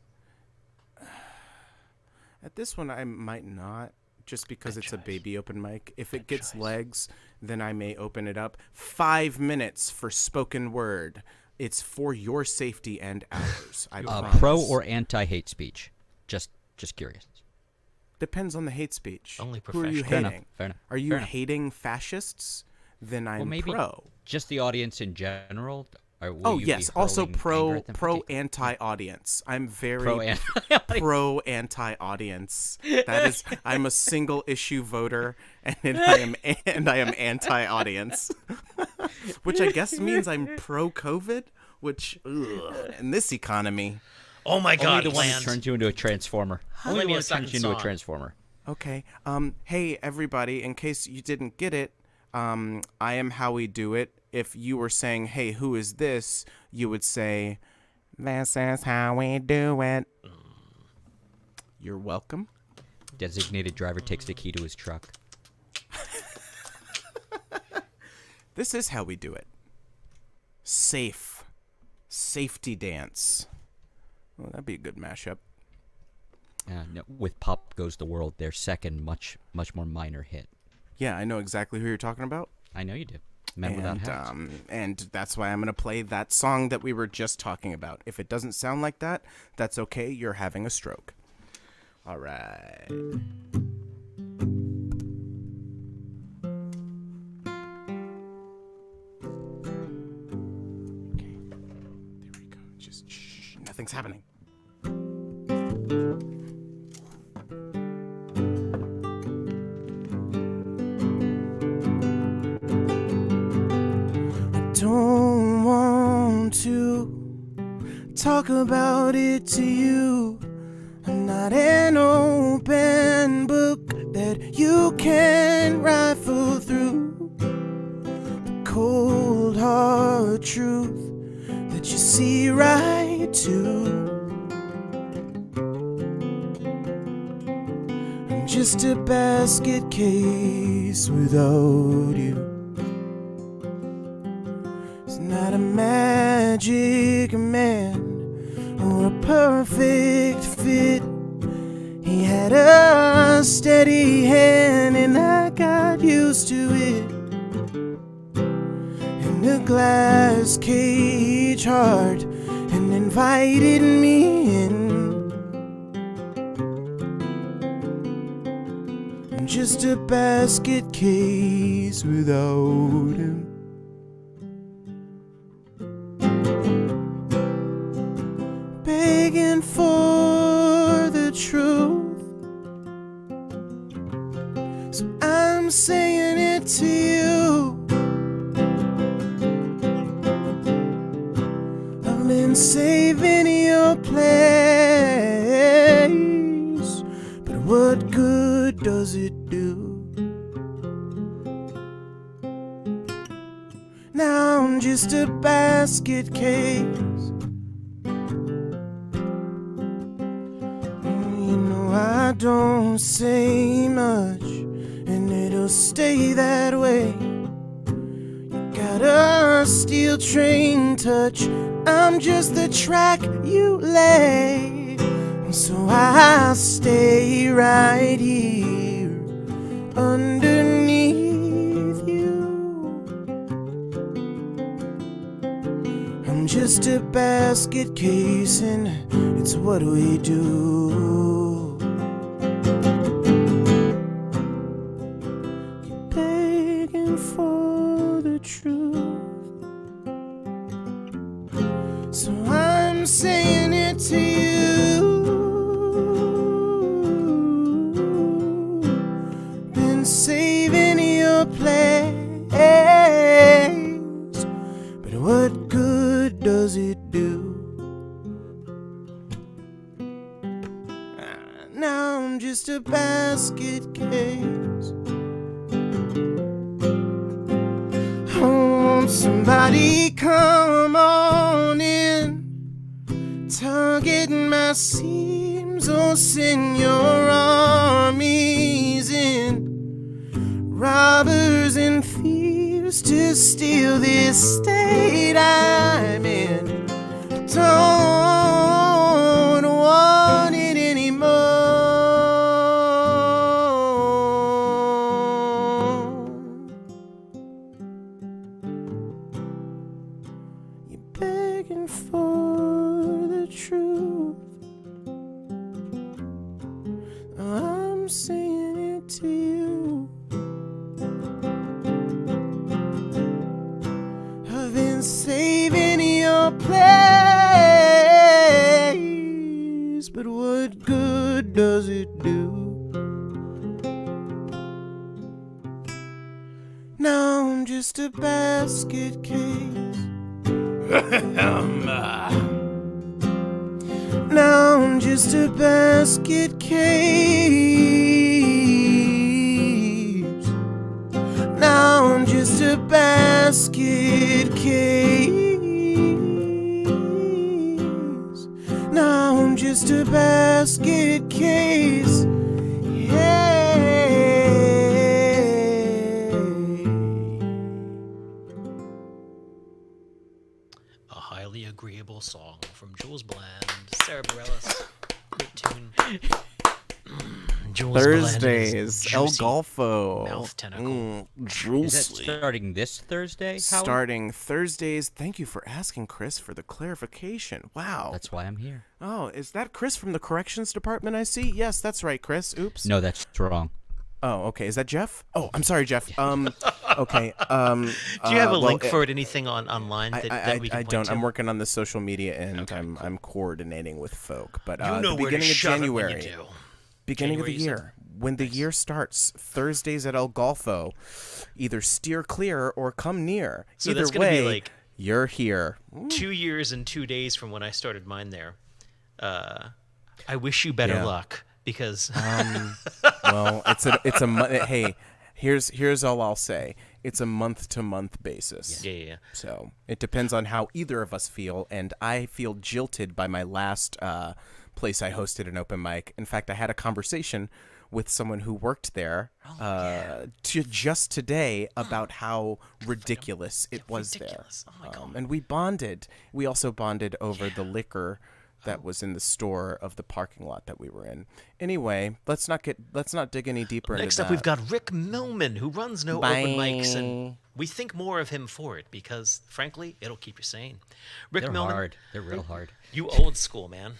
At this one, I might not, just because Good it's a choice. baby open mic. If it Good gets choice. legs, then I may open it up. 5 minutes for spoken word. It's for your safety and ours. I promise. Pro or anti-hate speech? Just curious. Depends on the hate speech. Only Who are you professional. hating? Fair enough. Are you Fair enough. hating fascists? Then I'm Well, maybe pro. just the audience in general. Or will Oh you yes, be also hurling anger pro at them? anti audience. I'm very Pro pro anti audience. That is, I'm a single issue voter, and I am anti audience, which I guess means I'm pro COVID. Which in this economy, Oh my Only God, the one that land. turns you into a transformer. Play Only the me a one that turns second you into a song. transformer. okay. Hey everybody, in case you didn't get it, I am how we do it. If you were saying, "Hey, who is this?" you would say, "This is how we do it." You're welcome. Designated driver takes the key to his truck. This is how we do it. Safety dance. Well, that'd be a good mashup. No, with Pop Goes the World, their second, much more minor hit. Yeah, I know exactly who you're talking about. I know you do. Men Without Hats. And that's why I'm going to play that song that we were just talking about. If it doesn't sound like that, that's okay. You're having a stroke. All right. Okay. There we go. Just shh. Nothing's happening. Don't want to talk about it to you. I'm not an open book that you can rifle through. The cold hard truth that you see right to. I'm just a basket case without you. Not a magic man or a perfect fit. He had a steady hand and I got used to it. In a glass cage heart and invited me in. I'm just a basket case without him. begging for the truth, so I'm saying it to you. I've been saving your place, but what good does it do? Now I'm just a basket case. You know I don't say much, and it'll stay that way. You got a steel train touch, I'm just the track you lay. So I stay right here underneath you. I'm just a basket case, and it's what we do. You're begging for the truth, so I'm saying it to you. Been saving your place, but what good does it do? Now I'm just a basket case. Oh, somebody come on in, target my seams, or send your armies in, robbers and thieves to steal this state I'm in. Don't want it anymore. You're begging for the truth, I'm saying it to you. I've been saving your place, but what good does it do? Now I'm just a basket case. Now I'm just a basket case. Now I'm just a basket case. Now I'm just a basket case. A highly agreeable song from Jules Bland, Sarah Bareilles. Great tune. Jules Thursdays, Bland is El juicy Golfo. mouth tentacle. Is that starting this Thursday, Howard? Starting Thursdays. Thank you for asking, Chris, for the clarification. Wow. That's why I'm here. Oh, is that Chris from the corrections department I see? Yes, that's right, Chris. Oops. No, that's wrong. Oh, okay. Is that Jeff? Oh, I'm sorry, Jeff. Okay. Do you have a link for it? Anything online that we can I point don't. to? I'm working on the social media end. Okay, I'm coordinating with folk. But You know the where to beginning of shove January, it when you do. beginning of the January, you said? year, when the year starts, Thursdays at El Golfo, either steer clear or come near. So Either that's gonna way, be like you're here. 2 years and 2 days from when I started mine there. I wish you better Yeah. luck because Well, it's a hey, here's all I'll say. It's a month-to-month basis. yeah. So it depends on how either of us feel, and I feel jilted by my last place I hosted an open mic. In fact, I had a conversation with someone who worked there just today about how ridiculous it was ridiculous. there. Oh my God. And we bonded. We also bonded over the liquor that was in the store of the parking lot that we were in. Anyway, let's not dig any deeper Next into up, that. we've got Rick Millman, who runs no Bye. open mics, and we think more of him for it because, frankly, it'll keep you sane. Rick They're Millman, hard. They're real hard. you old school, man.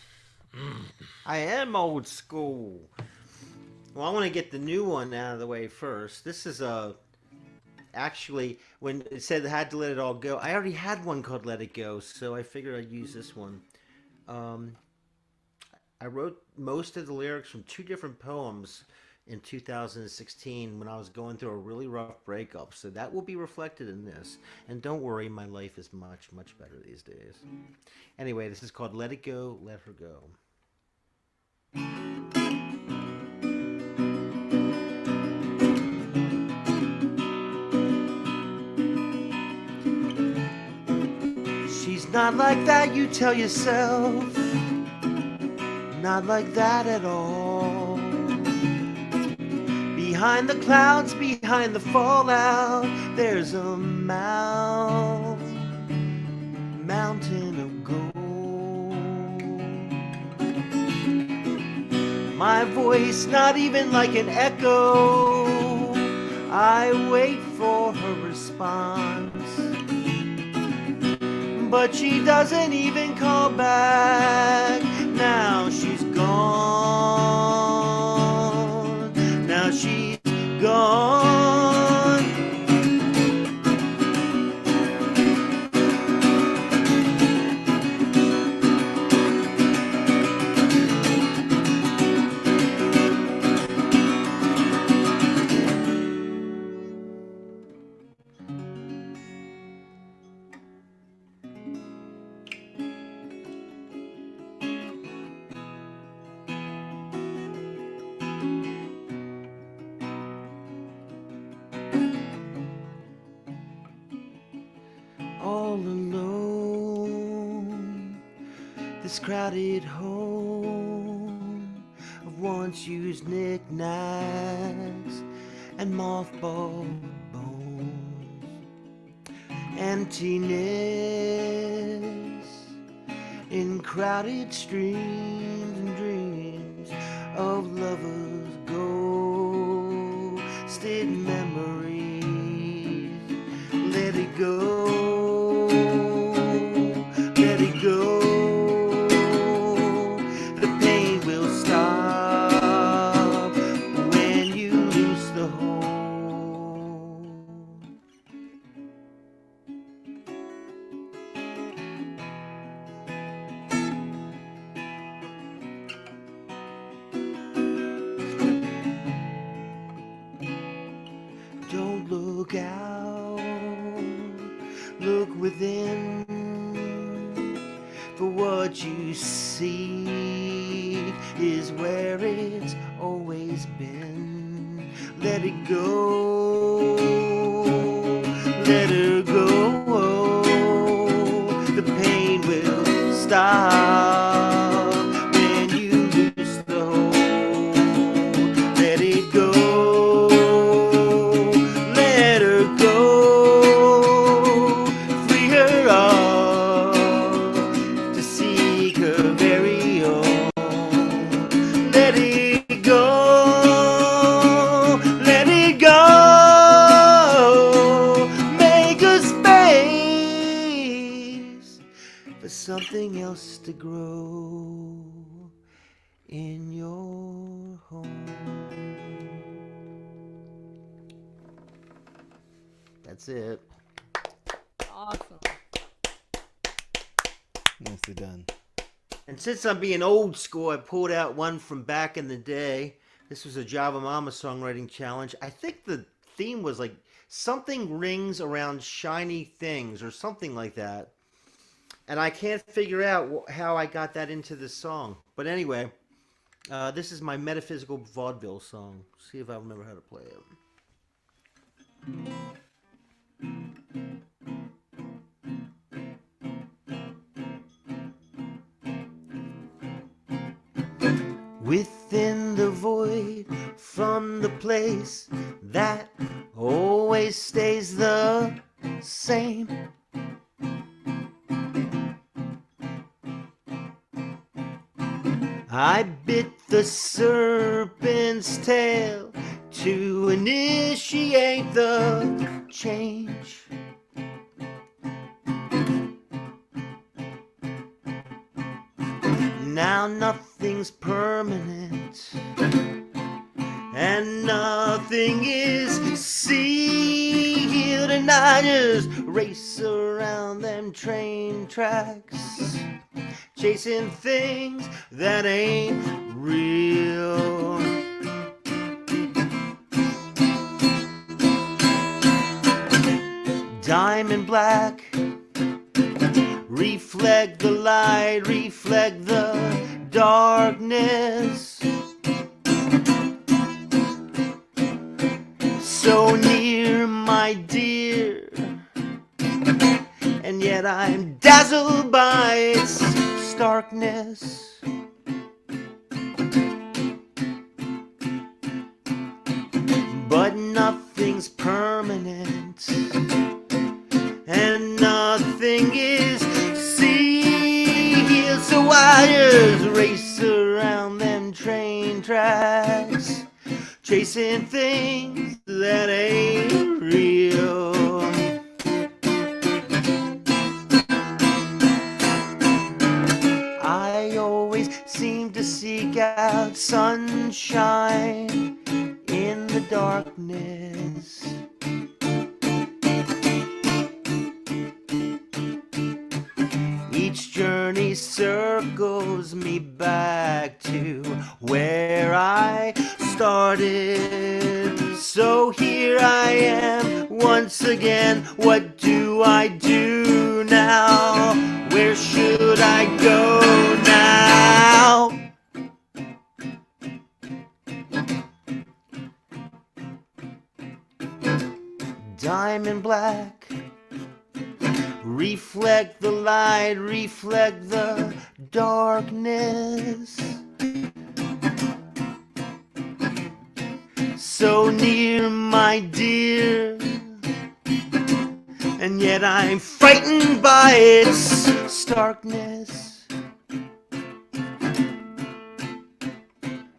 I am old school. Well, I want to get the new one out of the way first. This is actually, when it said I had to let it all go, I already had one called Let It Go, so I figured I'd use this one. I wrote most of the lyrics from two different poems in 2016 when I was going through a really rough breakup. So that will be reflected in this. And don't worry, my life is much, much better these days. Anyway, this is called Let It Go, Let Her Go. She's not like that, you tell yourself. Not like that at all. Behind the clouds, behind the fallout, there's a mountain of gold. My voice, not even like an echo. I wait for her response, but she doesn't even call back. Now she's gone. Now she's gone. All alone, this crowded home of once used knickknacks and mothballed bones. Emptiness in crowded streams and dreams of lovers' ghosted memories. Let it go. Let it go. The pain will stop when you lose the hold. Don't look out, look within. For what you see is where it's always been. Let it go, let her go. The pain will stop when you lose the hold. Let it go, let her go. Free her up to seek her very own. Let it go, let it go. Make a space for something else to grow in your home. That's it. Awesome. Nicely done. And since I'm being old school, I pulled out one from back in the day. This was a Java Mama songwriting challenge. I think the theme was like something rings around shiny things or something like that. And I can't figure out how I got that into this song. But anyway, this is my metaphysical vaudeville song. See if I remember how to play it. Within the void, from the place that always stays the same. I bit the serpent's tail to initiate the change. Now nothing's permanent, and nothing is sealed, and I just race around them train tracks, chasing things that ain't real. Diamond black, reflect the light, reflect the darkness. So near, my dear, and yet I'm dazzled by its starkness. But nothing's permanent, and nothing is sealed. So I just race around them train tracks, chasing things that ain't real. I always seem to seek out sunshine in the darkness. Each journey circles me back to where I started. So here I am once again. What do I do now? Where should I go now? Diamond black, reflect the light, reflect the darkness. So near, my dear, and yet I'm frightened by its starkness.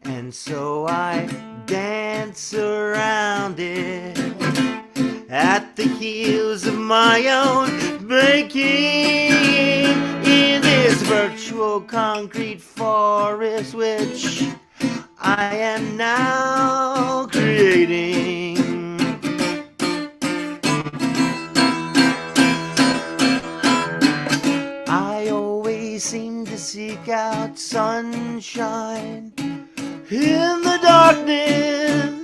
And so I dance around it at the heels of my own making, in this virtual concrete forest which I am now creating. I always seem to seek out sunshine in the darkness.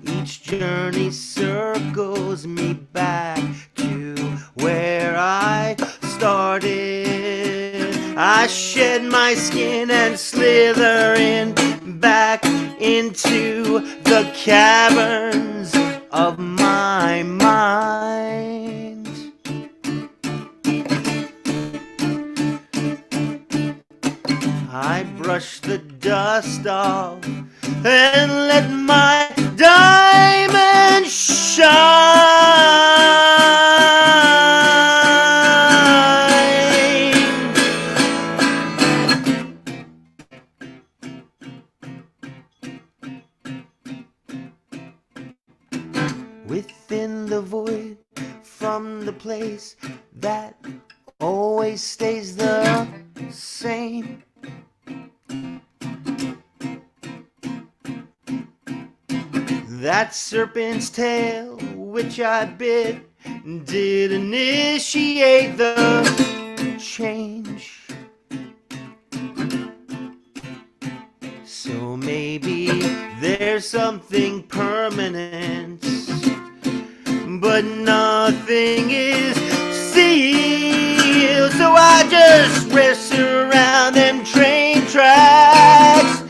Each journey circles me back to where I started. I shed my skin and slither in back into the caverns of my mind. I brush the dust off and let my diamond shine. Within the void, from the place that always stays the same. That serpent's tail, which I bit, did initiate the change. So maybe there's something permanent, but nothing is sealed. So I just race around them train tracks,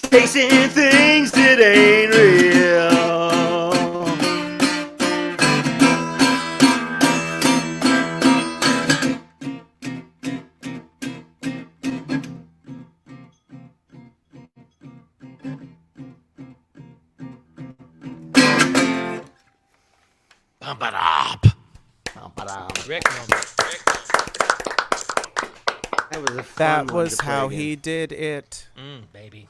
chasing things that ain't real. Bum-ba-dop. Rick moment. That was a fun That one was to play how again. he did it. Baby.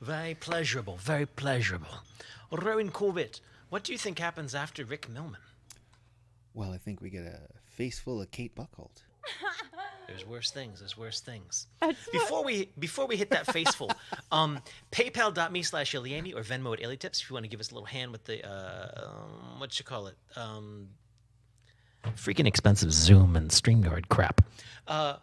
Very pleasurable, very pleasurable. Rowan Corbett, what do you think happens after Rick Millman? Well, I think we get a face full of Kate Buckholt. There's worse things. There's worse things. That's Before we hit that faceful, PayPal.me/Iliami or Venmo at IliTips if you want to give us a little hand with the what you call it, freaking expensive Zoom and StreamYard crap.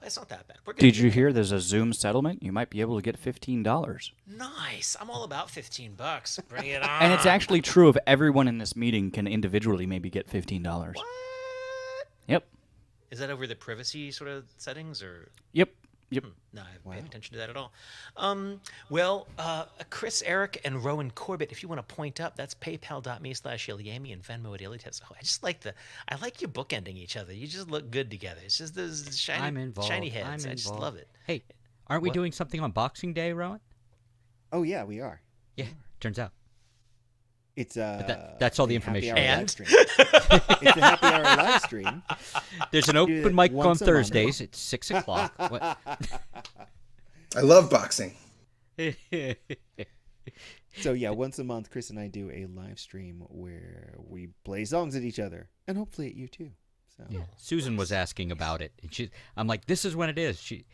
It's not that bad. Did you hear there's a Zoom settlement? You might be able to get $15. Nice. I'm all about $15. Bring it on. And it's actually true of everyone in this meeting can individually maybe get $15. What? Yep. Is that over the privacy sort of settings or? Yep. Yep. No, I haven't paid attention to that at all. Well, Chris, Eric, and Rowan Corbett, if you want to point up, that's paypal.me/Iliami and Venmo at Ilitips. Oh, I like you bookending each other. You just look good together. It's just those shiny heads. I just love it. Hey, aren't we doing something on Boxing Day, Rowan? Oh yeah, we are. Yeah, turns out. It's But that's all the happy information. hour And? live stream. It's a happy hour live stream. There's an do open that mic on once a month. Thursdays. It's 6 o'clock. What? I love boxing. So yeah, once a month, Chris and I do a live stream where we play songs at each other, and hopefully at you too. So Yeah. Susan was asking about it, and I'm like, "This is when it is." She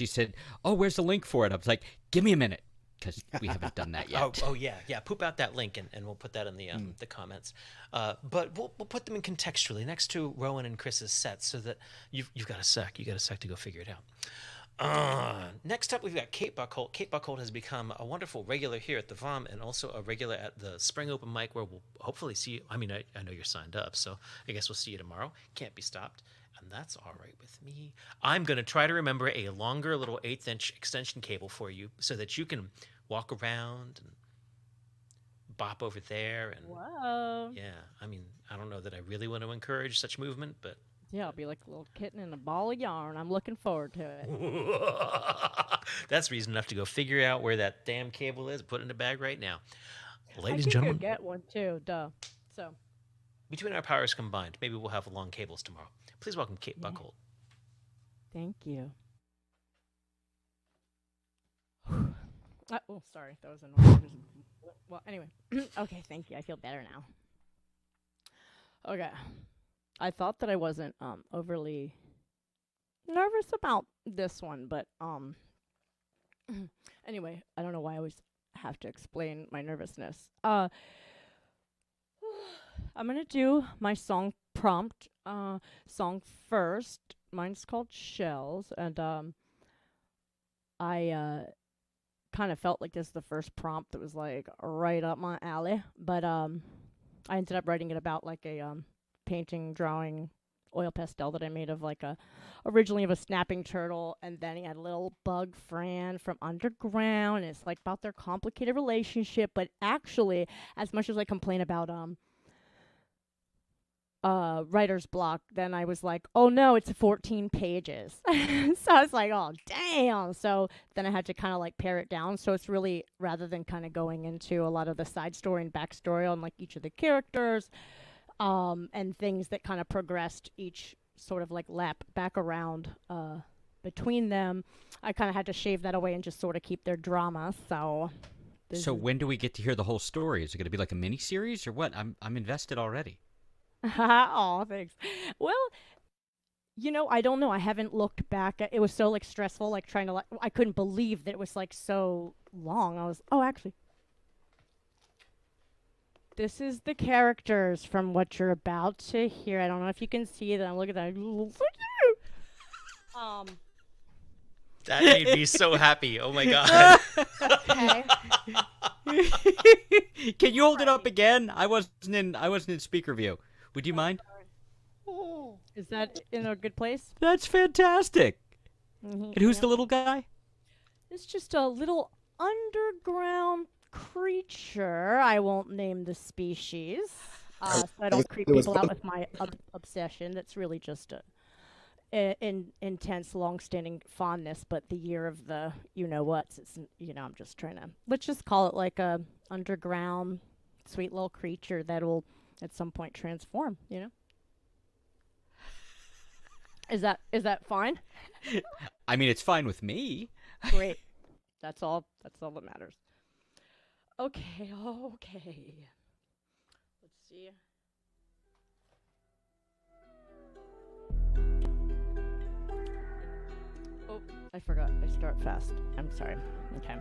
said, "Oh, where's the link for it?" I was like, "Give me a minute, because we haven't done that yet." Oh yeah. Poop out that link and we'll put that in the comments. But we'll put them in contextually next to Rowan and Chris's sets so that you've got a sec. You got a sec to go figure it out. Next up, we've got Kate Buckholt. Kate Buckholt has become a wonderful regular here at the VOM and also a regular at the Spring Open Mic, where we'll hopefully see you. I mean, I know you're signed up, so I guess we'll see you tomorrow. Can't be stopped, and that's all right with me. I'm going to try to remember a longer little 1/8-inch extension cable for you so that you can walk around and bop over there. And Whoa. yeah, I mean, I don't know that I really want to encourage such movement, but Yeah, I'll be like a little kitten in a ball of yarn. I'm looking forward to it. that's reason enough to go figure out where that damn cable is. Put it in a bag right now. I Ladies and could go gentlemen, get one too. Duh. So between our powers combined, maybe we'll have long cables tomorrow. Please welcome Kate Buckholt. thank you. Oh, sorry, that was annoying. Well, anyway, okay, thank you. I feel better now. Okay, I thought that I wasn't overly nervous about this one, but anyway, I don't know why I always have to explain my nervousness. I'm gonna do my song prompt song first. Mine's called Shells, and I kind of felt like this is the first prompt that was like right up my alley, but I ended up writing it about like a painting, drawing, oil pastel that I made of like originally of a snapping turtle, and then he had a little bug Fran from underground, and it's like about their complicated relationship. But actually, as much as I complain about writer's block, then I was like, oh no, it's 14 pages. So I was like, oh damn. So then I had to kind of like pare it down. So it's really, rather than kind of going into a lot of the side story and backstory on like each of the characters, and things that kind of progressed each sort of like lap back around between them, I kind of had to shave that away and just sort of keep their drama. So So when do we get to hear the whole story? Is it going to be like a mini series or what? I'm invested already. Oh, thanks. Well, I don't know. I haven't looked back. It was so like stressful, like trying to I couldn't believe that it was like so long. Actually, this is the characters from what you're about to hear. I don't know if you can see them. Look at that. That made me so happy. Oh my god. Okay. Can you hold it up again? I wasn't in speaker view. Would you mind? Is that in a good place? That's fantastic. Mm-hmm. And who's the little guy? It's just a little underground creature. I won't name the species, so I don't creep people out with my obsession. That's really just an intense, long-standing fondness. But the year of the you-know-whats, it's I'm just trying to, let's just call it like a underground, sweet little creature that'll at some point transform. Is that fine? I mean, it's fine with me. Great. That's all that matters. Okay. Let's see. I forgot. I start fast. I'm sorry. Okay.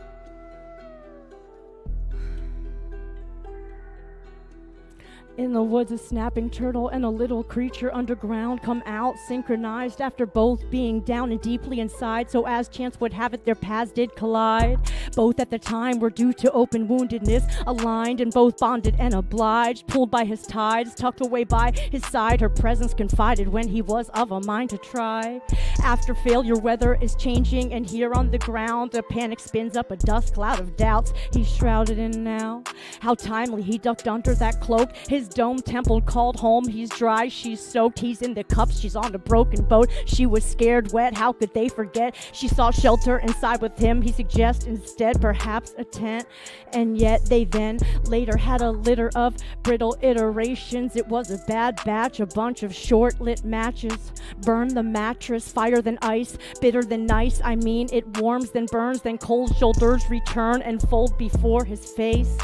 In the woods, a snapping turtle and a little creature underground come out, synchronized after both being down and deeply inside. So as chance would have it, their paths did collide. Both at the time were due to open woundedness, aligned and both bonded and obliged, pulled by his tides, tucked away by his side. Her presence confided when he was of a mind to try. After failure, weather is changing, and here on the ground, the panic spins up a dust cloud of doubts. He's shrouded in now. How timely he ducked under that cloak. His dome temple called home. He's dry, she's soaked. He's in the cups, she's on a broken boat. She was scared, wet. How could they forget? She sought shelter inside with him. He suggests instead perhaps a tent. And yet they then later had a litter of brittle iterations. It was a bad batch, a bunch of short-lit matches. Burn the mattress, fire than ice, bitter than nice. I mean, it warms, then burns, then cold shoulders return and fold before his face.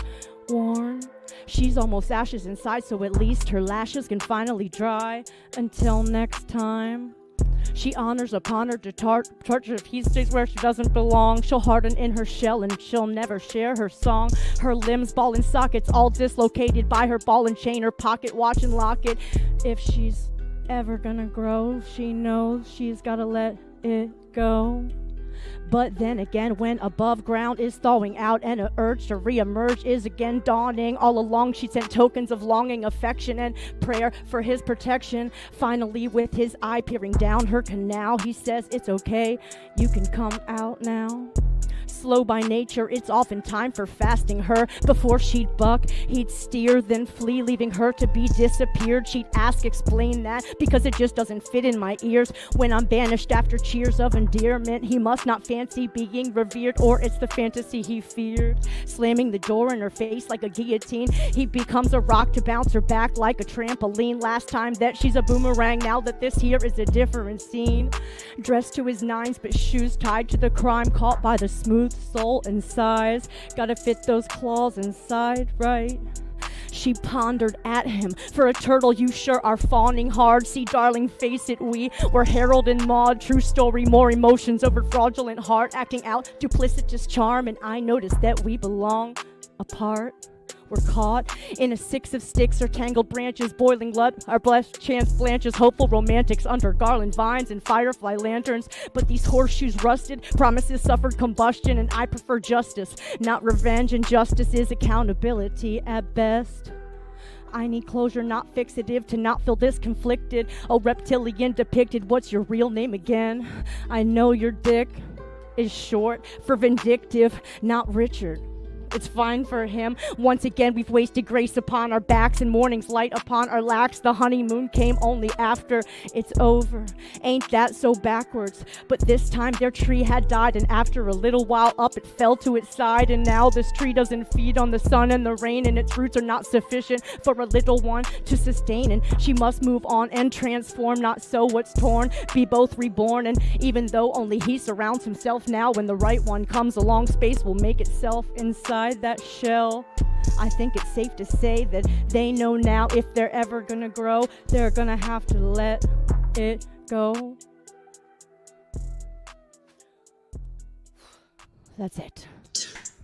Worn. She's almost ashes inside, so at least her lashes can finally dry. Until next time. She honors upon her to torture if he stays where she doesn't belong. She'll harden in her shell and she'll never share her song. Her limbs ball in sockets, all dislocated by her ball and chain, her pocket watch and locket. If she's ever gonna grow, she knows she's gotta let it go. But then again, when above ground is thawing out and an urge to reemerge is again dawning, all along she sent tokens of longing, affection, and prayer for his protection. Finally, with his eye peering down her canal, he says, it's okay, you can come out now. Slow by nature, it's often time for fasting her. Before she'd buck, he'd steer, then flee, leaving her to be disappeared. She'd ask, explain that, because it just doesn't fit in my ears. When I'm banished after cheers of endearment, he must not fancy being revered, or it's the fantasy he feared. Slamming the door in her face like a guillotine, he becomes a rock to bounce her back like a trampoline. Last time that she's a boomerang, now that this here is a different scene. Dressed to his nines, but shoes tied to the crime, caught by the smooth soul and size. Gotta fit those claws inside, right? She pondered at him. For a turtle, you sure are fawning hard. See, darling, face it, we were Harold and Maude. True story, more emotions over fraudulent heart. Acting out duplicitous charm, and I noticed that we belong apart. We're caught in a six of sticks or tangled branches, boiling blood, our blessed chance blanches, hopeful romantics under garland vines and firefly lanterns. But these horseshoes rusted, promises suffered combustion, and I prefer justice, not revenge, and justice is accountability at best. I need closure, not fixative, to not feel disconflicted. Oh, reptilian depicted, what's your real name again? I know your dick is short for vindictive, not Richard. It's fine for him. Once again, we've wasted grace upon our backs and morning's light upon our lacks. The honeymoon came only after it's over. Ain't that so backwards? But this time their tree had died, and after a little while up it fell to its side. And now this tree doesn't feed on the sun and the rain, and its roots are not sufficient for a little one to sustain. And she must move on and transform, not so what's torn, be both reborn. And even though only he surrounds himself now, when the right one comes along, space will make itself inside that shell. I think it's safe to say that they know now if they're ever gonna grow, they're gonna have to let it go. That's it.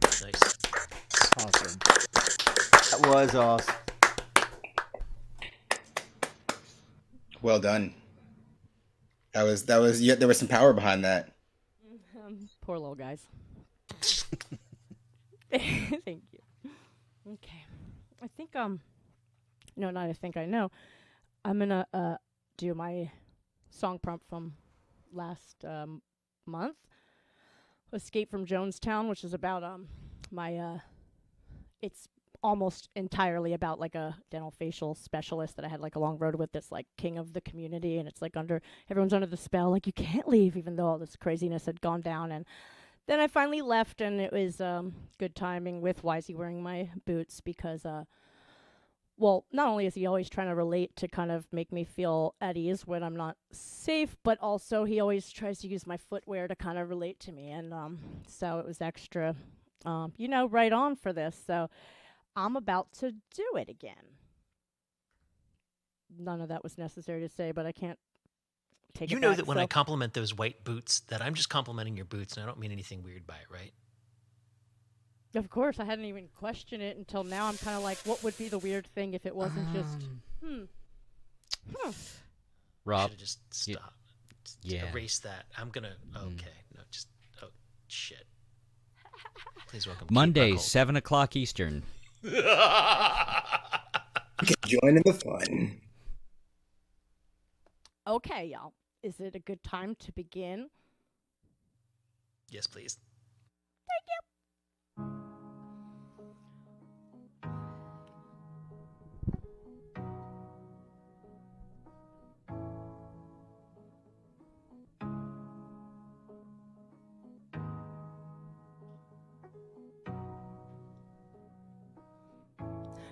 Nice. Awesome. That was awesome. Well done. That was yeah, there was some power behind that. Poor little guys. Thank you. Okay. I think no, not I think I know. I'm gonna do my song prompt from last month. Escape from Jonestown, which is about my it's almost entirely about like a dental facial specialist that I had like a long road with, that's like king of the community, and it's like everyone's under the spell, like you can't leave even though all this craziness had gone down. And then I finally left, and it was good timing with Wisey wearing my boots because, well, not only is he always trying to relate to kind of make me feel at ease when I'm not safe, but also he always tries to use my footwear to kind of relate to me. And so it was extra, right on for this. So I'm about to do it again. None of that was necessary to say, but I can't take You it know back. that when So, I compliment those white boots, that I'm just complimenting your boots, and I don't mean anything weird by it, right? of course, I hadn't even questioned it until now. I'm kind of like, what would be the weird thing if it wasn't just, hmm. Rob, Should have just you- stopped. yeah. Erase that. I'm gonna. Okay. No, just. Oh, shit. Please welcome. Monday, Kate 7 o'clock Eastern. Join in the fun. Okay, y'all. Is it a good time to begin? Yes, please.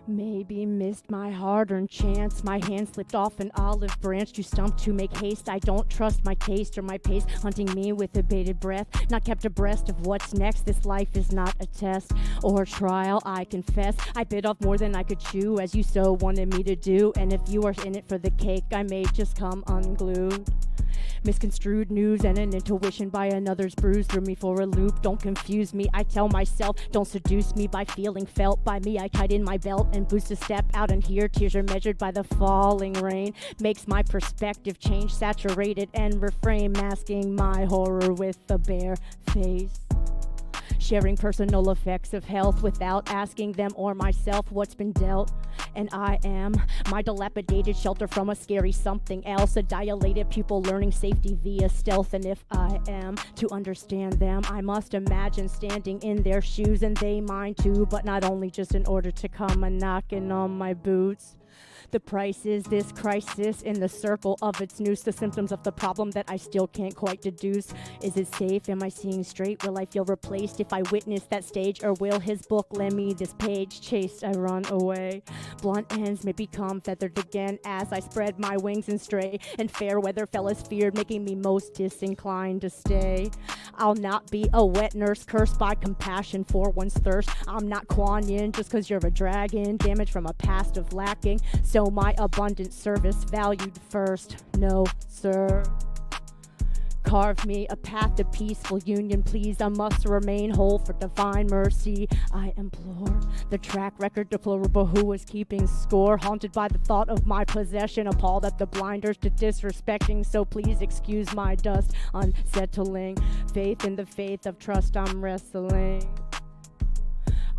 Maybe missed my hard-earned chance. My hand slipped off an olive branch. Too stumped to make haste. I don't trust my taste or my pace, hunting me with a bated breath. Not kept abreast of what's next. This life is not a test or a trial, I confess. I bit off more than I could chew, as you so wanted me to do. And if you are in it for the cake, I may just come unglued. Misconstrued news and an intuition by another's bruise threw me for a loop. Don't confuse me, I tell myself. Don't seduce me by feeling felt by me. I tighten my belt and boost a step out, and here tears are measured by the falling rain. Makes my perspective change, saturated and refrain, masking my horror with a bare face. Sharing personal effects of health without asking them or myself what's been dealt. And I am my dilapidated shelter from a scary something else, a dilated pupil learning safety via stealth. And if I am to understand them, I must imagine standing in their shoes, and they mine too, but not only just in order to come a knocking on my boots. The price is this crisis in the circle of its noose, the symptoms of the problem that I still can't quite deduce. Is it safe? Am I seeing straight? Will I feel replaced if I witness that stage? Or will his book lend me this page? Chased, I run away. Blunt ends may become feathered again as I spread my wings and stray. And fair weather fellas feared, making me most disinclined to stay. I'll not be a wet nurse cursed by compassion for one's thirst. I'm not Kuan Yin just cause you're a dragon, damaged from a past of lacking. So my abundant service valued first. No, sir. Carve me a path to peaceful union, please. I must remain whole for divine mercy. I implore the track record deplorable who was keeping score. Haunted by the thought of my possession, appalled at the blinders to disrespecting. So please excuse my dust, unsettling. Faith in the faith of trust I'm wrestling.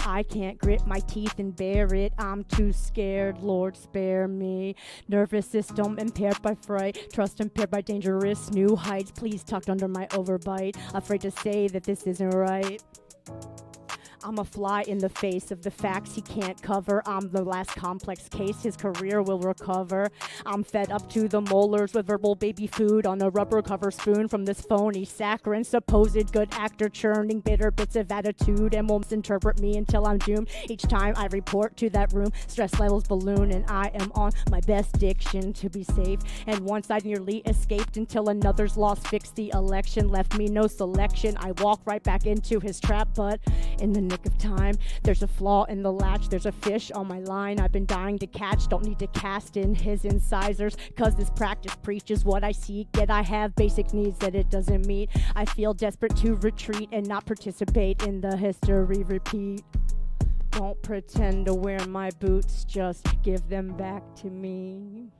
I can't grit my teeth and bear it. I'm too scared, Lord spare me. Nervous system impaired by fright. Trust impaired by dangerous new heights. Please tucked under my overbite. Afraid to say that this isn't right. I'm a fly in the face of the facts he can't cover. I'm the last complex case his career will recover. I'm fed up to the molars with verbal baby food on a rubber cover spoon from this phony saccharine. Supposed good actor churning bitter bits of attitude and won't misinterpret me until I'm doomed. Each time I report to that room, stress levels balloon and I am on my best diction to be safe. And once I nearly escaped until another's loss fixed the election, left me no selection. I walk right back into his trap, but in the nick of time, there's a flaw in the latch. There's a fish on my line I've been dying to catch. Don't need to cast in his incisors, cause this practice preaches what I seek. Yet I have basic needs that it doesn't meet. I feel desperate to retreat and not participate in the history repeat. Don't pretend to wear my boots, just give them back to me.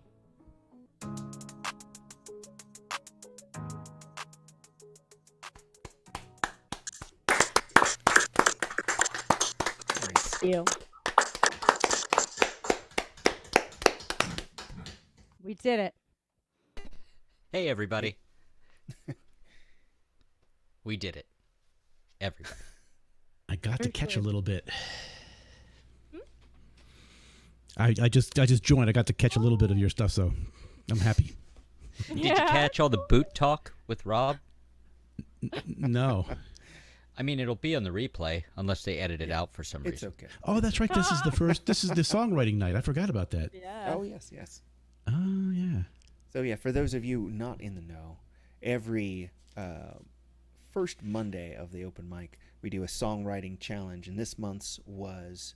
You. We did it. Hey, everybody. We did it. Everybody. I got to Very catch a good. little bit. I just joined. I got to catch a little bit of your stuff, so I'm happy. Did you catch all the boot talk with Rob? No. I mean, it'll be on the replay unless they edit it out for some It's reason. okay. Oh, that's right. This is the first. This is the songwriting night. I forgot about that. Yeah. Oh, yes, yes. Oh, yeah. So, yeah, for those of you not in the know, every first Monday of the open mic, we do a songwriting challenge. And this month's was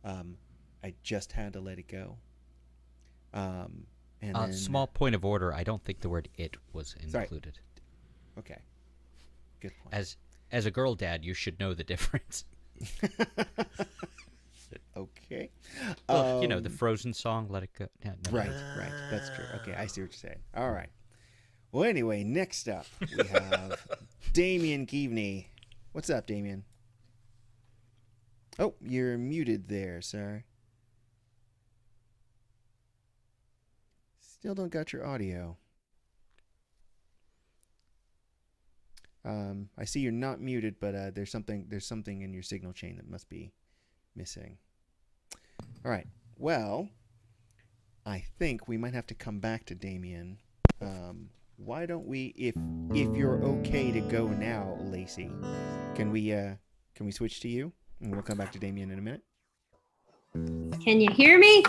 I Just Had to Let It Go. And then, Small point of order. I don't think the word "it" was Sorry. included. Okay. Good point. As a girl dad, you should know the difference. Okay. Well, the Frozen song, "Let It Go." Yeah, no, Right. That's true. Okay, I see what you're saying. All right. Well, anyway, next up we have Damien Keaveney. What's up, Damien? Oh, you're muted there, sir. Still don't got your audio. I see you're not muted, but there's something in your signal chain that must be missing. All right. Well, I think we might have to come back to Damien. Why don't we, if you're okay to go now, Lacey, can we switch to you, and we'll come back to Damien in a minute. Can you hear me?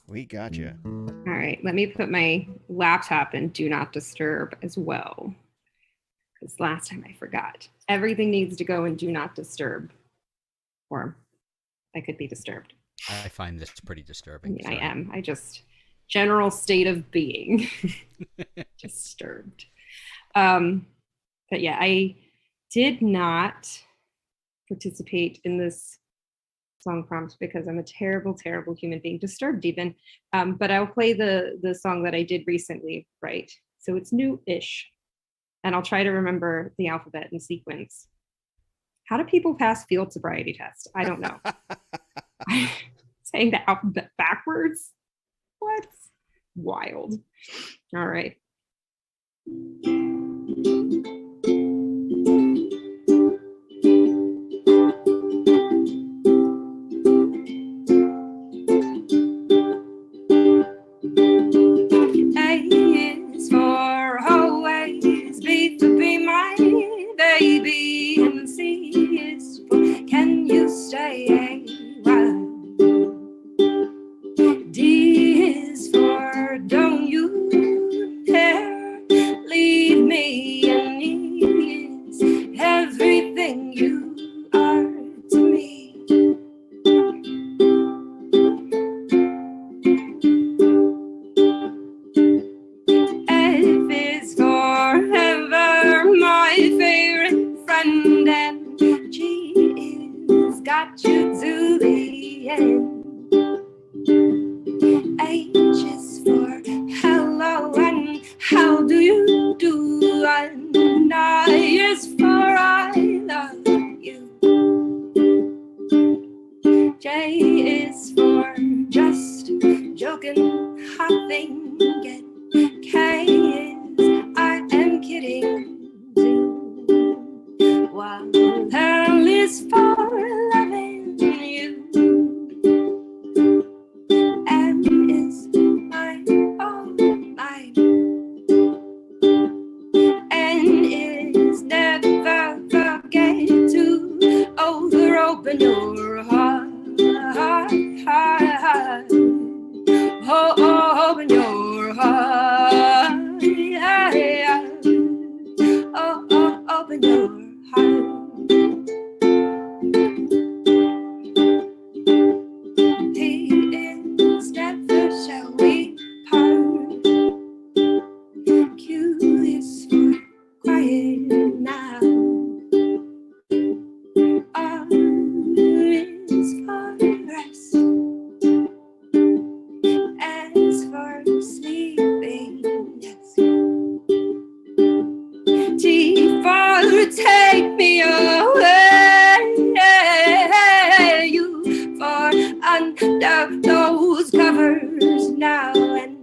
We got you. All right, let me put my laptop in Do Not Disturb as well. Because last time I forgot. Everything needs to go in Do Not Disturb, or I could be disturbed. I find this pretty disturbing. I mean, I am. I just, general state of being, disturbed. But yeah, I did not participate in this song prompt because I'm a terrible, terrible human being, disturbed even. But I'll play the song that I did recently, right? So it's new-ish. And I'll try to remember the alphabet and sequence. How do people pass field sobriety tests? I don't know. Saying the alphabet backwards? What? Wild. All right. A is for always, B for be my baby, and C is for can you stay a while? D is for don't you dare leave me, and E is everything you are to me. F is forever my favorite friend, and G is got you to the end. H is for hello and how do you do, and I is for I love you. J is for just joking, I think it. K is I am kidding too. While L is for loving you. M is mine, oh mine. N is never forget to open your heart. Oh, open your heart. Yeah. Oh, open your heart. P is never shall we part. Q is for quiet now. R is for rest. S for sleeping, yes. T for take me away. U for under those covers now. And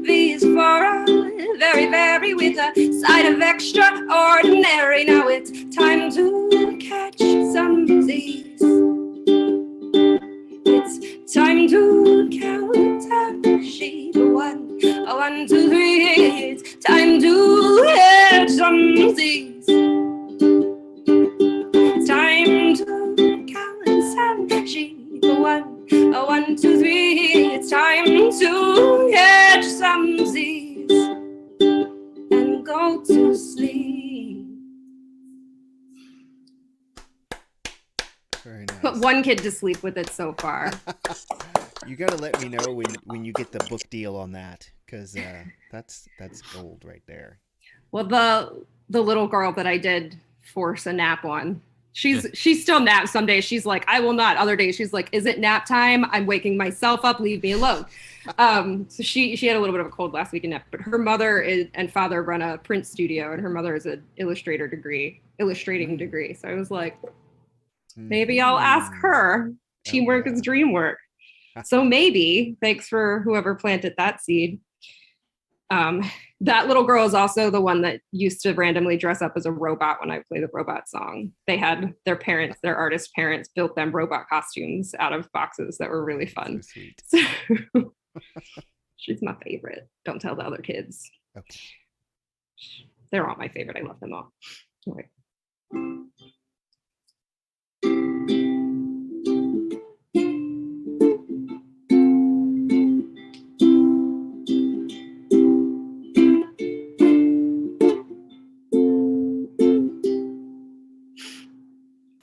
V is for very, very with a side of extraordinary. Now it's time to catch some Z's. It's time to count up sheep. 1, 1, 2, 3. It's time to catch some Z's. It's time to count some sheep. 1, 1, 2, 3. It's time to catch some Z's and go to sleep. Very nice. Put one kid to sleep with it so far. You got to let me know when you get the book deal on that, because that's gold right there. Well, the little girl that I did force a nap on, she still naps some days. She's like, I will not. Other days she's like, is it nap time? I'm waking myself up. Leave me alone. So she had a little bit of a cold last week and nap, but her mother and father run a print studio, and her mother is an illustrating degree. So I was like, maybe I'll ask her. Teamwork is dream work. So maybe, thanks for whoever planted that seed. That little girl is also the one that used to randomly dress up as a robot when I play the robot song. They had their artist parents built them robot costumes out of boxes that were really fun. So sweet. So, she's my favorite. Don't tell the other kids. Okay. They're all my favorite. I love them all. All right.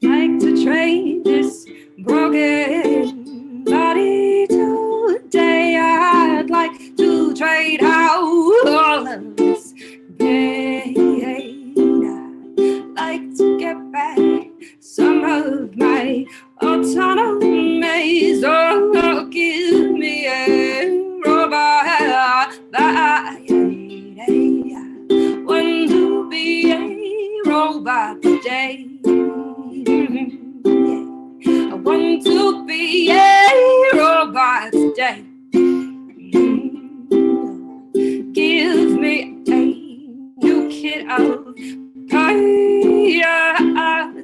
Like to trade this broken body today. I'd like to trade out all of this pain. I'd like to get back some of my autonomy. So give me a robot. Want to be a robot today. I want to be a robot today. Give me a new kit of parts.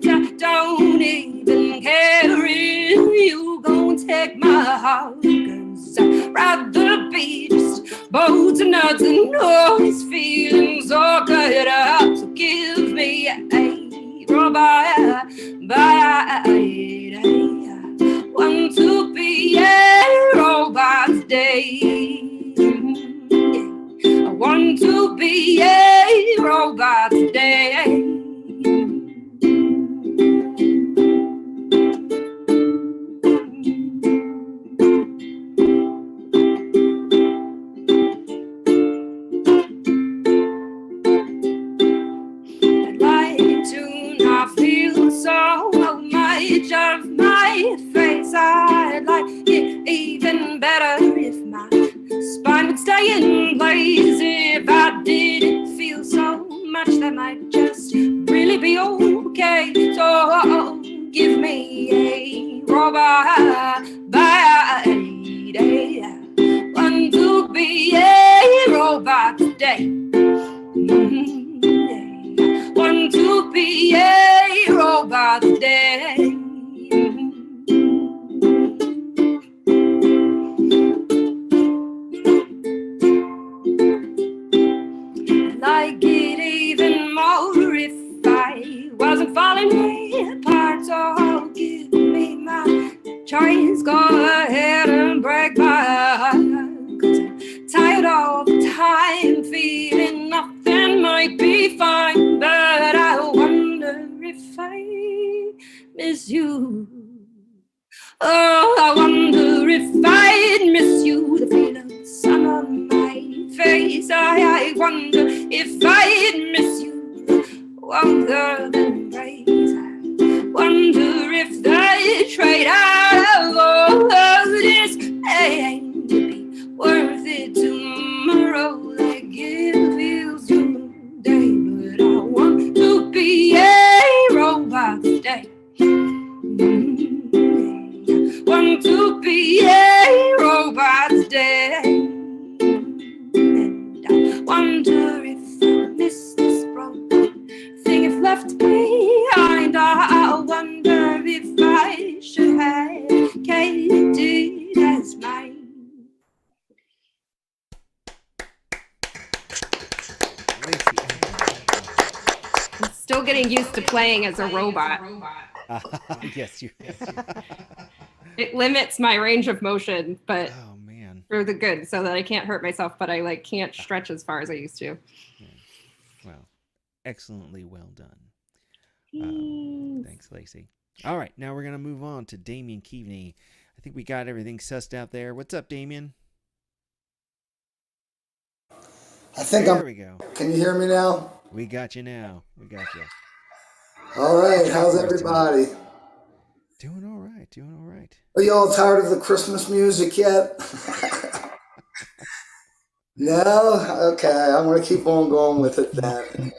I don't even care if you gon' take my heart, 'cause I'd rather be just bolts and nuts and always feeling so good up. So give me a robot. Want to be a robot today. I want to be a robot today. I'd like to not feel so much of my face. I'd like it even better if my spine would stay in place. If I didn't feel so much, that might just really be okay. So give me a robot body. Want to be a robot today. Want to be a robot today. I'd like it even more if I wasn't falling apart. So give me my choice. Go ahead and break my heart. 'Cause I'm tired all the time, feeling nothing might be fine. But I wonder if I miss you. Oh, I wonder if I'd miss you. The feel of the sun on my face. I wonder if I'd miss you. Wonder the embrace. I wonder if they'd trade out of all of this pain to be worth it tomorrow. Like it feels today. But I want to be a robot today. Want to be a robot today. And I wonder if I miss this broken thing if left behind. I wonder if I should have kept it as mine. I'm still getting used to playing as a robot. Yes, you. It limits my range of motion, but Oh man. for the good, so that I can't hurt myself, but I can't stretch as far as I used to. Well, excellently well done. Thanks, Lacey. All right, now we're gonna move on to Damien Keaveney. I think we got everything sussed out there. What's up, Damien? I think There we go. Can you hear me now? We got you now. We got you. All right. How's everybody? Doing all right. Doing all right. Are y'all tired of the Christmas music yet? No? Okay. I'm going to keep on going with it then.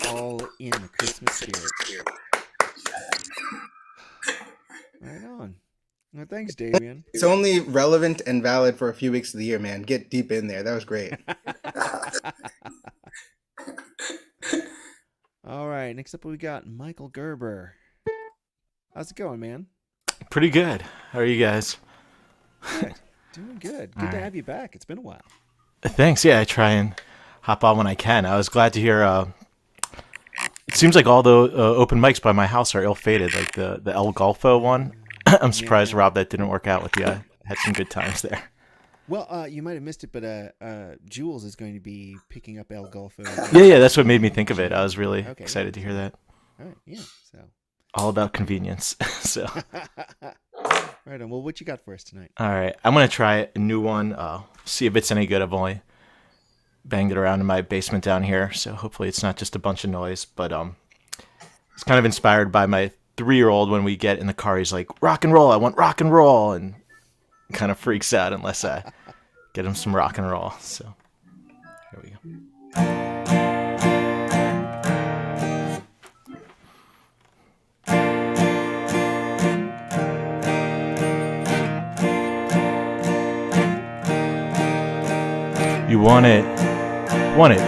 all in the Christmas spirit. Right on. Well, thanks, Damien. It's only relevant and valid for a few weeks of the year, man. Get deep in there. That was great. All right, next up we got Michael Gerber. How's it going, man? Pretty good. How are you guys? Good. Doing good. Good to have you back. It's been a while. Thanks. Yeah, I try and hop on when I can. I was glad to hear. It seems like all the open mics by my house are ill-fated, like the El Golfo one. I'm surprised, Rob, that didn't work out with you. I had some good times there. Well, you might have missed it, but Jules is going to be picking up El Golfo. Yeah, that's what made me think of it. I was really excited to hear that. All right, yeah. So all about convenience. So. Right on. Well, what you got for us tonight? All right, I'm gonna try a new one. See if it's any good. I've only banged it around in my basement down here, so hopefully it's not just a bunch of noise. But it's kind of inspired by my 3-year-old. When we get in the car, he's like, "Rock and roll! I want rock and roll!" and kind of freaks out unless I get him some rock and roll. So here we go. You want it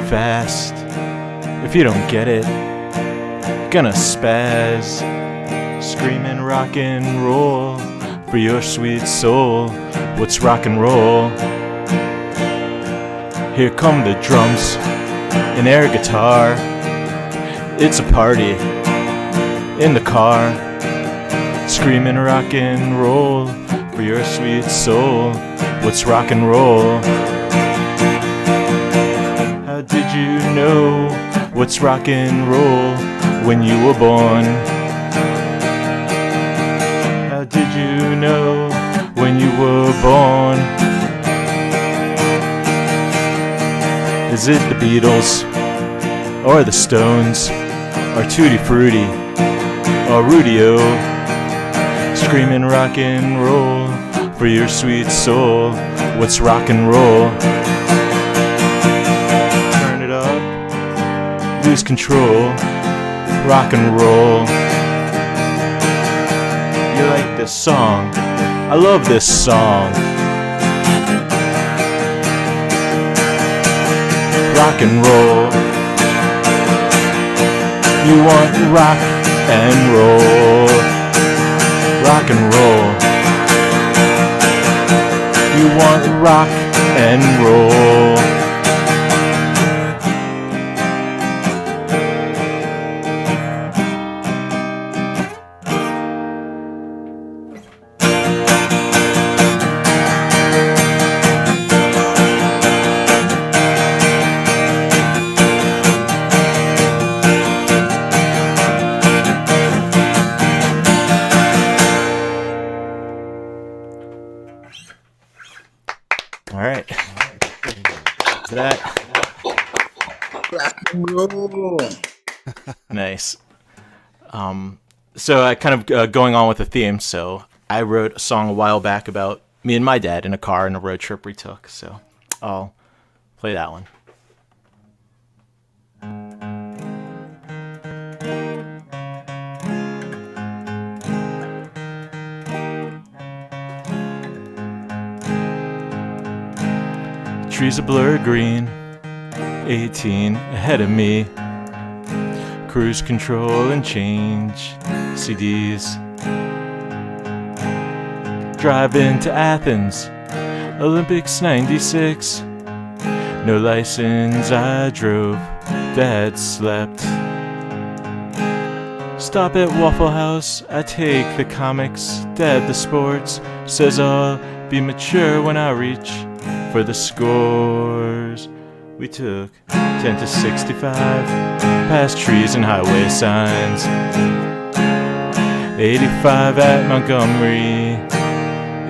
fast. If you don't get it, gonna spaz. Screaming rock and roll for your sweet soul. What's rock and roll? Here come the drums, an air guitar. It's a party in the car. Screaming rock and roll for your sweet soul. What's rock and roll? How did you know what's rock and roll when you were born? How did you know when you were born? Is it the Beatles or the Stones or Tutti Frutti or Rudy-O? Screaming rock and roll for your sweet soul. What's rock and roll? Turn it up, lose control, rock and roll. You like this song? I love this song. Rock and roll. You want rock and roll. Rock and roll. You want rock and roll. All right. That. Nice. So I kind of going on with the theme. So I wrote a song a while back about me and my dad in a car in a road trip we took. So I'll play that one. Trees a blur green, 18 ahead of me. Cruise control and change CDs. Drive into Athens, Olympics 96. No license, I drove, Dad slept. Stop at Waffle House, I take the comics, Dad the sports. Says I'll be mature when I reach for the scores. We took 10 to 65, past trees and highway signs. 85 at Montgomery.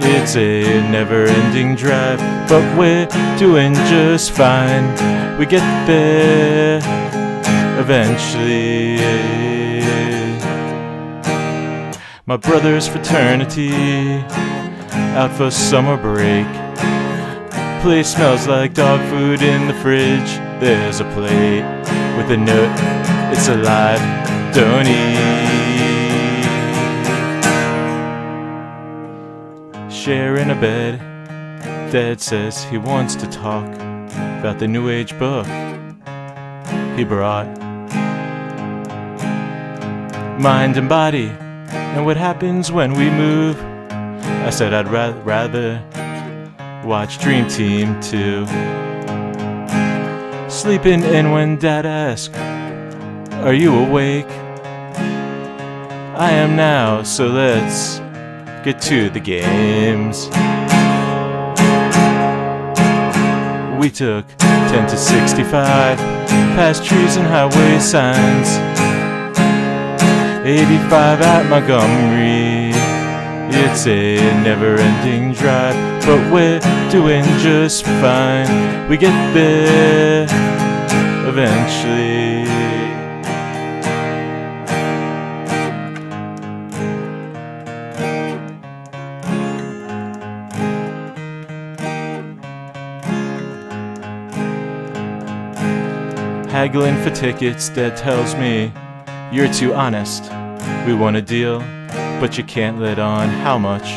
It's a never-ending drive, but we're doing just fine. We get there eventually. My brother's fraternity out for summer break. Place smells like dog food in the fridge. There's a plate with a note. It gets alive, don't he? Sharing a bed, Dad says he wants to talk about the New Age book he brought. Mind and body, and what happens when we move. I said I'd rather watch Dream Team 2. Sleeping in when Dad asked, are you awake? I am now, so let's get to the games. We took 10 to 65, past trees and highway signs. 85 at Montgomery. It's a never-ending drive, but we're doing just fine. We get there eventually. Haggling for tickets, Dad tells me, you're too honest. We want a deal, but you can't let on how much.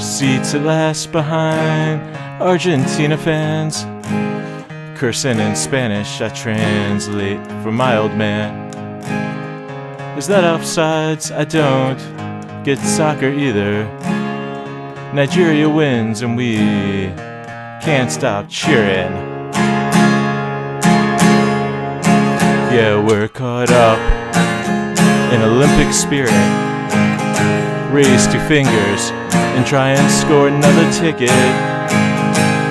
Seats at last behind Argentina fans. Cursing in Spanish, I translate for my old man. Is that offsides? I don't get soccer either. Nigeria wins and we can't stop cheering. Yeah, we're caught up in Olympic spirit. Raise 2 fingers and try and score another ticket.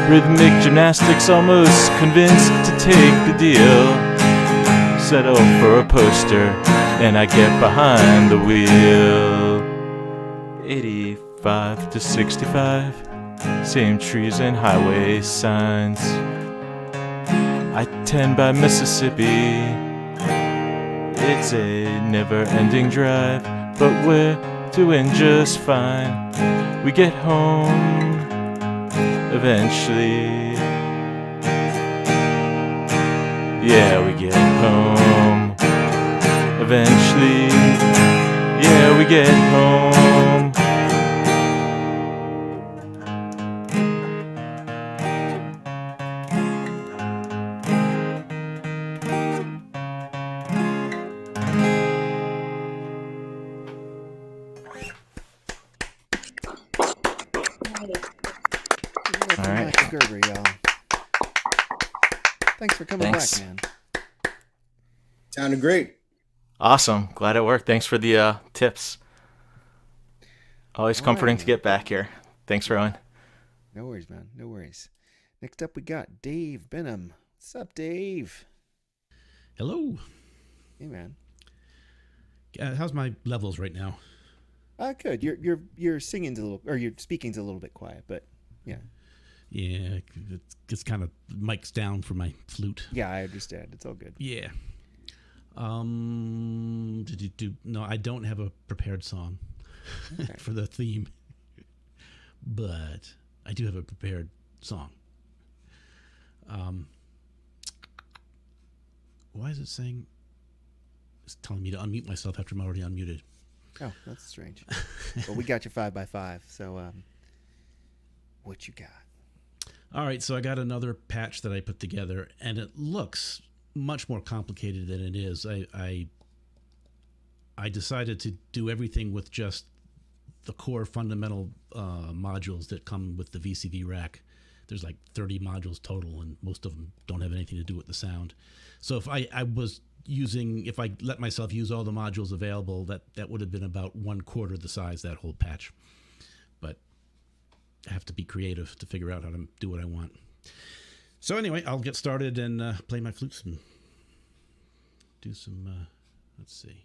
Rhythmic gymnastics, almost convinced to take the deal. Settle for a poster and I get behind the wheel. 85 to 65, same trees and highway signs. I-10 by Mississippi. It's a never-ending drive, but we're doing just fine. We get home eventually. Yeah, we get home eventually. Yeah, we get home. Gerber, y'all. Thanks for coming back, man. Sounded great. Awesome. Glad it worked. Thanks for the tips. Always comforting to get back here. Thanks, Rowan. No worries, man. No worries. Next up, we got Dave Benham. What's up, Dave? Hello. Hey, man. How's my levels right now? Good. Your singing's a little, or your speaking's a little bit quiet, but yeah. Yeah, it's kind of mics down for my flute. Yeah, I understand. It's all good. Yeah. No, I don't have a prepared song for the theme, but I do have a prepared song. Why is it saying? It's telling me to unmute myself after I'm already unmuted. Oh, that's strange. Well, we got your 5x5. So, what you got? All right, so I got another patch that I put together, and it looks much more complicated than it is. I decided to do everything with just the core fundamental modules that come with the VCV rack. There's like 30 modules total, and most of them don't have anything to do with the sound. So if I let myself use all the modules available, that would have been about 1/4 the size, that whole patch. But I have to be creative to figure out how to do what I want. So anyway, I'll get started and play my flutes and do some, let's see.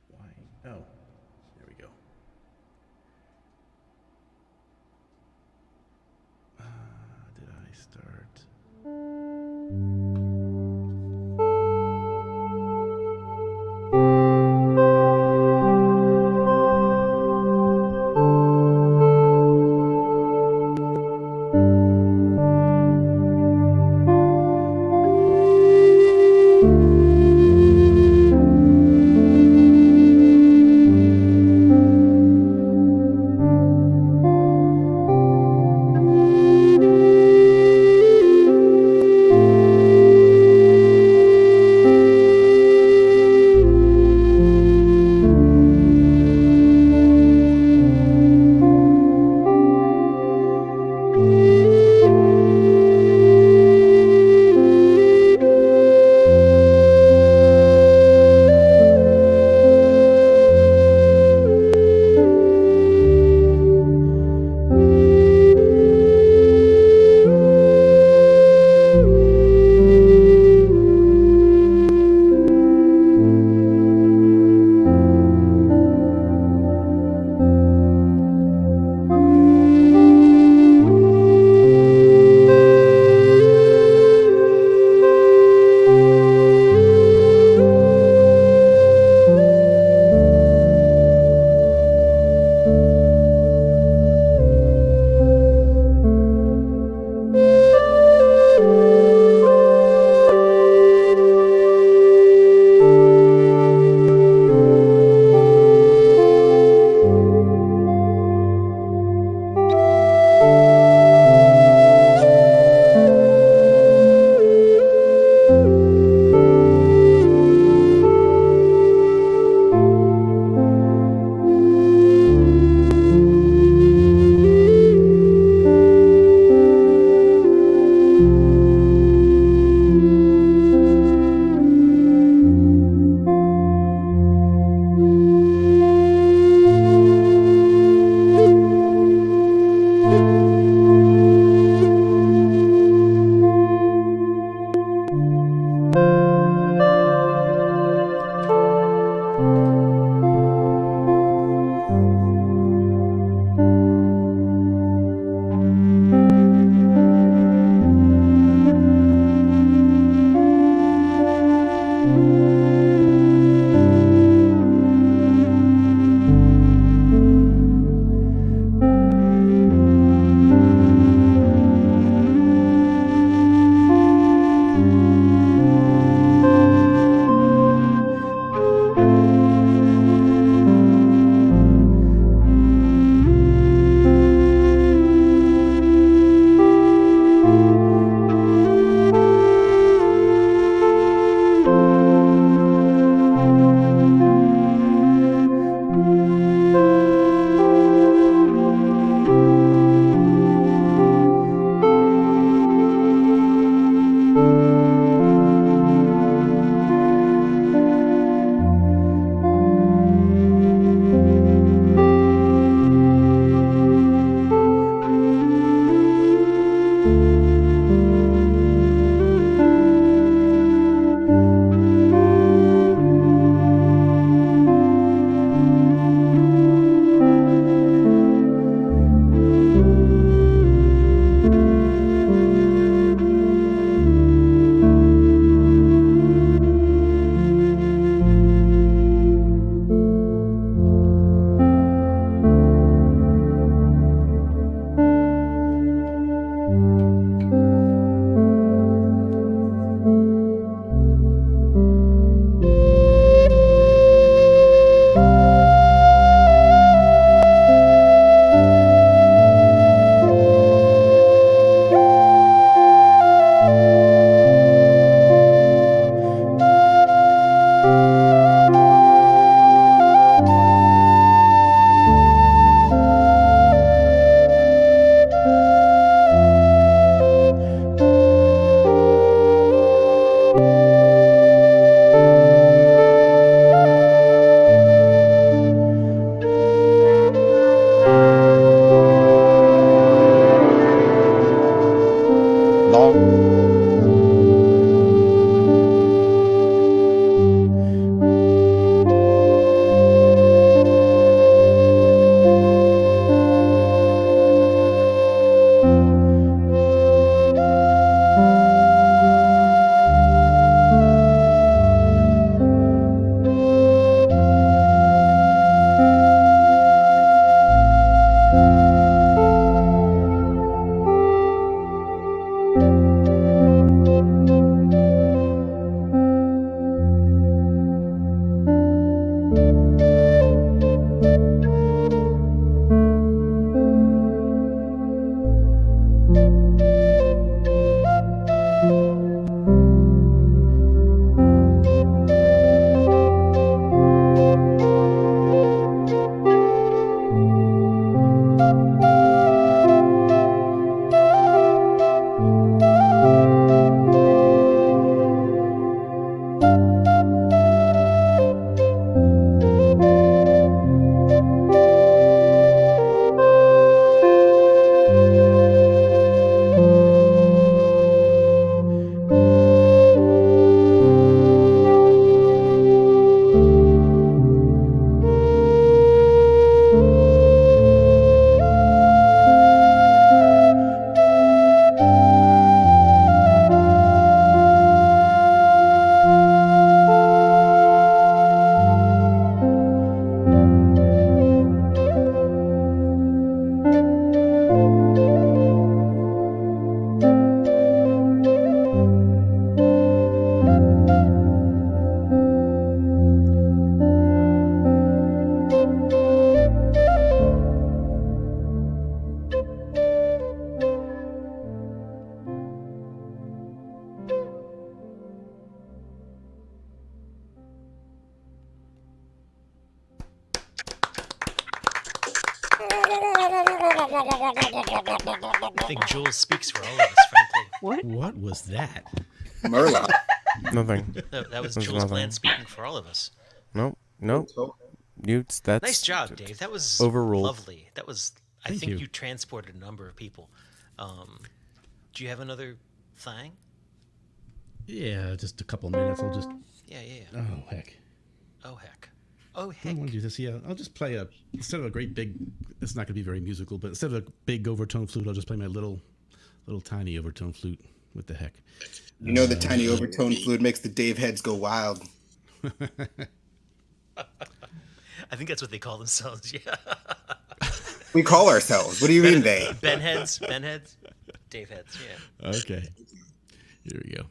Why? Oh, there we go. Did I start? I think Jules speaks for all of us, frankly. What was that? Merlot. Nothing. That was There's Jules nothing. Bland speaking for all of us. Nope. That's Nice job, Dave. That was overruled. lovely. That was. I Thank think you. you transported a number of people. Do you have another thing? Yeah, just a couple minutes. I'll just. Yeah. Oh heck. Oh heck. Oh I heck. want to do this. Yeah, I'll just play instead of a great big. It's not going to be very musical, but instead of a big overtone flute, I'll just play my little tiny overtone flute. What the heck? You know the tiny overtone flute makes the Dave heads go wild. I think that's what they call themselves. Yeah. We call ourselves. What do you mean they? Ben heads. Dave heads. Yeah. Okay. Here we go.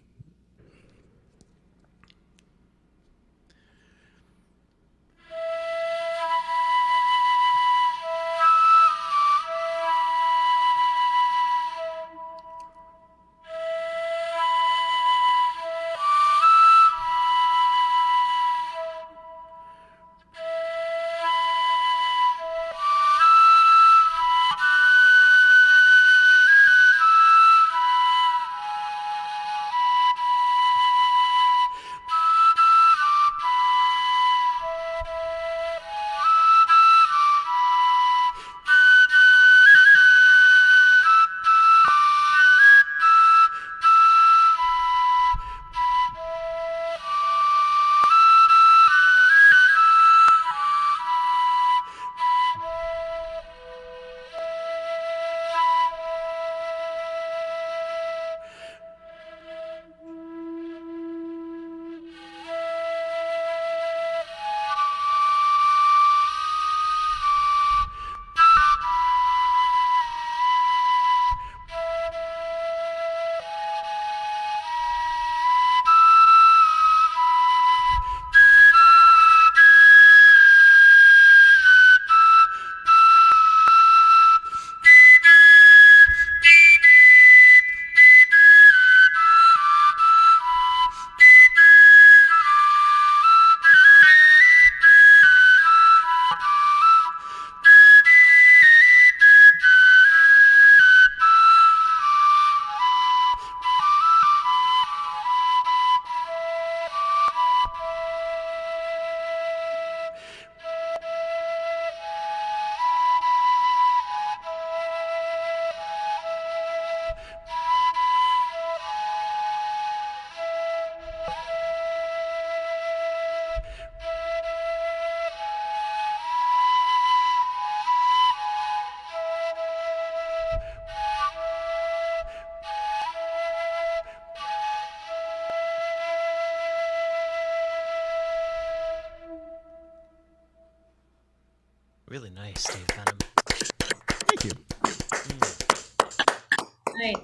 Really nice, Dave Venom. Thank you. Right.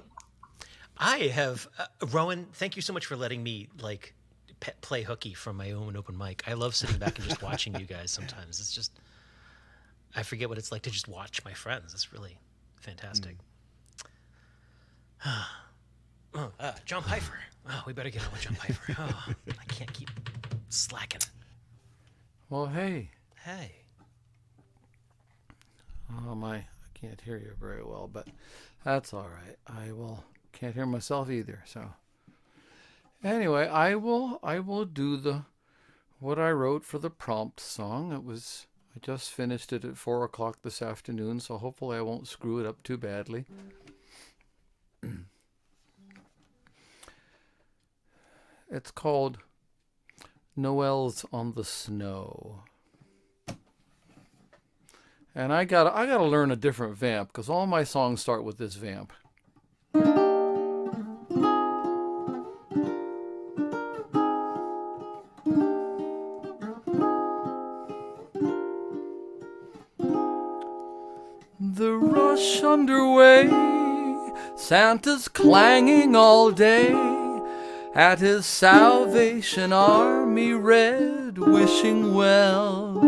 I have Rowan. Thank you so much for letting me play hooky from my own open mic. I love sitting back and just watching you guys. Sometimes it's just I forget what it's like to just watch my friends. It's really fantastic. John Pfeiffer. Oh, we better get on with John Pfeiffer. Oh, I can't keep slacking. Well, hey. Hey. Oh my, I can't hear you very well, but that's all right. Can't hear myself either. So anyway, I will do what I wrote for the prompt song. I just finished it at 4:00 this afternoon, so hopefully I won't screw it up too badly. It's called Noel's on the Snow. And I gotta learn a different vamp, because all my songs start with this vamp. The rush underway, Santa's clanging all day at his Salvation Army red, wishing well.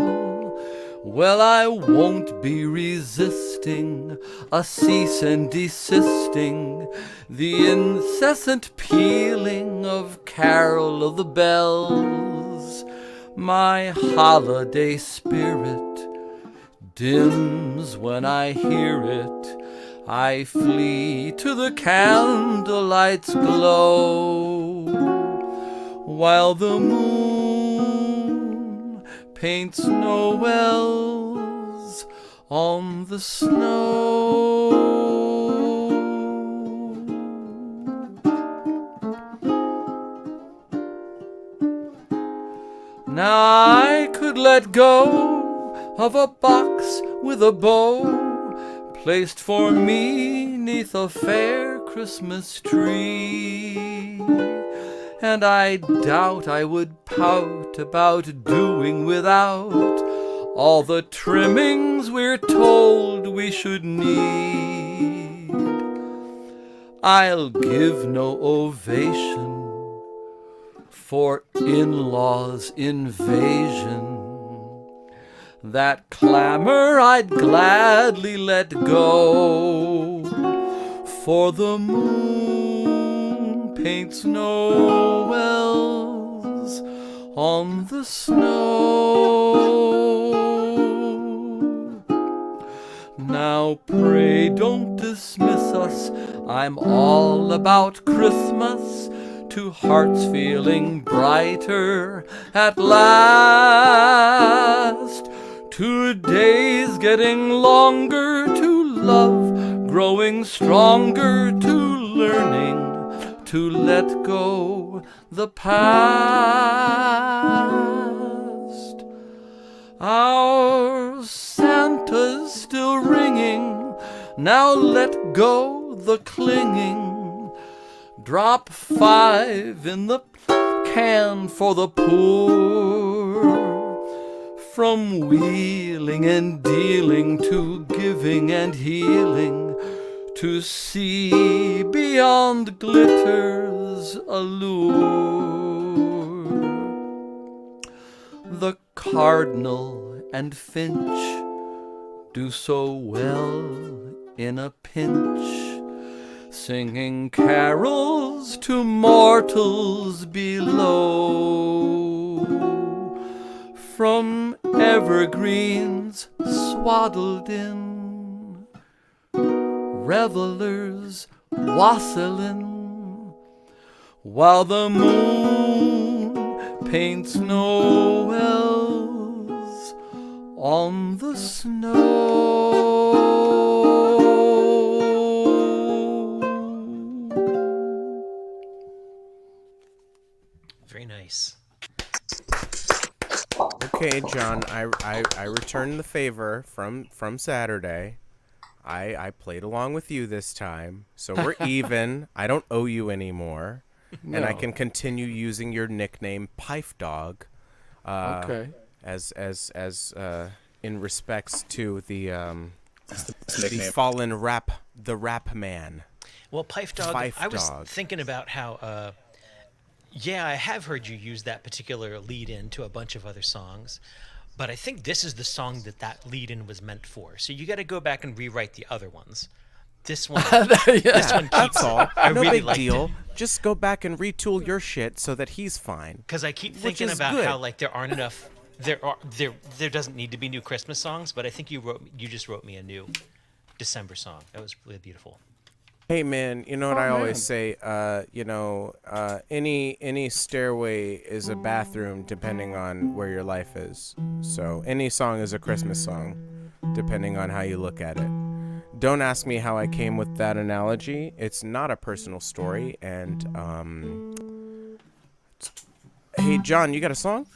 Well, I won't be resisting a cease and desisting, the incessant pealing of carol of the bells. My holiday spirit dims when I hear it. I flee to the candlelight's glow, while the moon paints Noels on the snow. Now I could let go of a box with a bow, placed for me 'neath a fair Christmas tree, and I doubt I would pout about doing without all the trimmings we're told we should need. I'll give no ovation for in-laws' invasion. That clamor I'd gladly let go, for the moon paints Noels on the snow. Now pray don't dismiss us, I'm all about Christmas, to hearts feeling brighter at last. To days getting longer, to love growing stronger, to learning to let go the past. Our Santa's still ringing, now let go the clinging. Drop 5 in the can for the poor. From wheeling and dealing to giving and healing, to see beyond glitter's allure. The cardinal and finch do so well in a pinch, singing carols to mortals below. From evergreens swaddled in, revelers wassailing, while the moon paints Noels on the snow. Very nice. Okay, John, I returned the favor from Saturday. I played along with you this time, so we're even. I don't owe you anymore, and I No. can continue using your nickname Pife Dog. Okay. As in respects to the nickname. fallen rap man. Well, Pife Dog, Fife I was Dog. thinking about how, yeah, I have heard you use that particular lead-in to a bunch of other songs, but I think this is the song that lead-in was meant for. So you got to go back and rewrite the other ones. This one, this one keeps That's all. it. I No really big liked deal. it. Just go back and retool your shit so that he's fine. Because I keep Which thinking is about good. how like there aren't enough. There doesn't need to be new Christmas songs, but I think you just wrote me a new December song. That was really beautiful. Hey man, you know what Oh, I man. always say? Any stairway is a bathroom depending on where your life is. So any song is a Christmas song, depending on how you look at it. Don't ask me how I came with that analogy. It's not a personal story. And hey John, you got a song?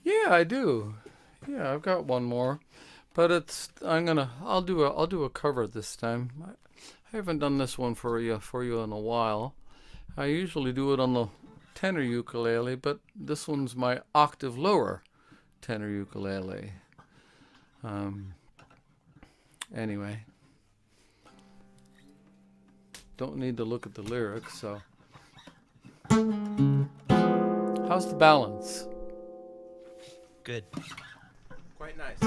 Yeah, I do. Yeah, I've got one more, but I'll do a cover this time. I haven't done this one for you in a while. I usually do it on the tenor ukulele, but this one's my octave lower tenor ukulele. Anyway, don't need to look at the lyrics, so. How's the balance? Good. Quite nice.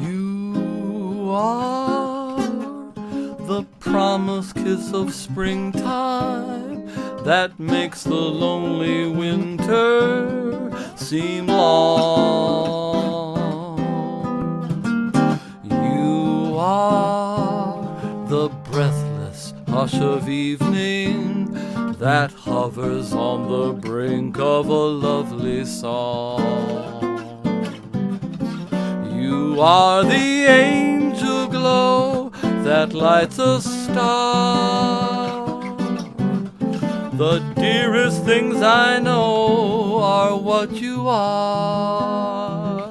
You are the promised kiss of springtime that makes the lonely winter seem long. You are the breathless hush of evening that hovers on the brink of a lovely song. You are the angel glow that lights a star. The dearest things I know are what you are.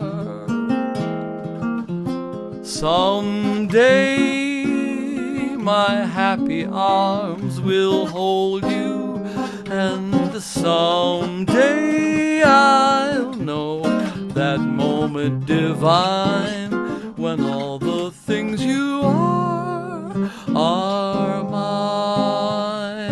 Someday my happy arms will hold you, and someday I'll know that moment divine when all the things you are mine.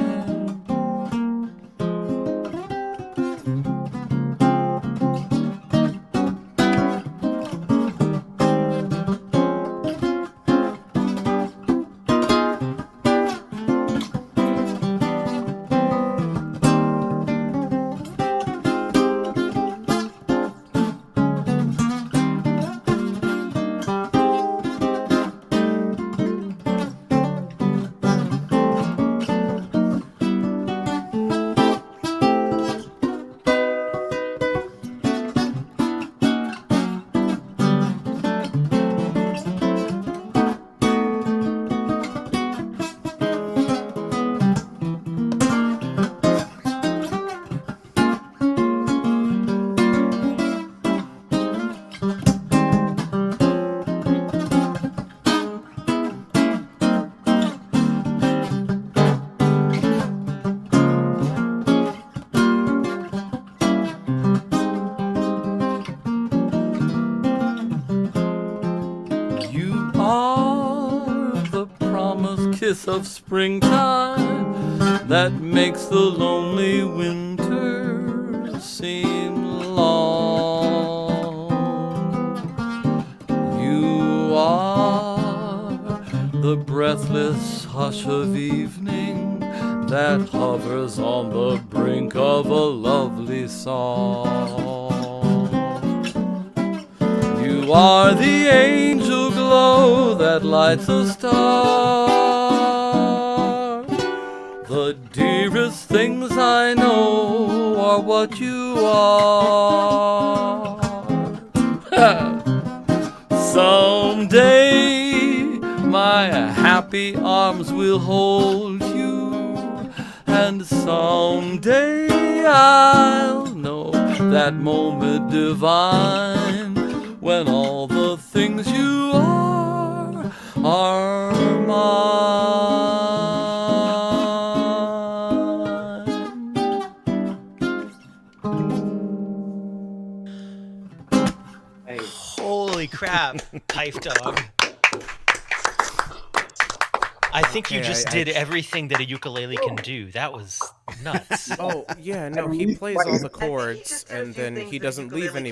You are the promised kiss of springtime that makes the lonely winter seem long. You are the breathless hush of evening that hovers on the brink of a lovely song. You are the angel glow that lights a star. The dearest things I know are what you are. Someday my happy arms will hold you, and someday I'll know that moment divine when all the things you are mine. Holy crap, Pipe Dog. I think you Okay, just I- did everything that a ukulele can do. That was nuts. Oh yeah, no, he plays all the chords and then he doesn't leave any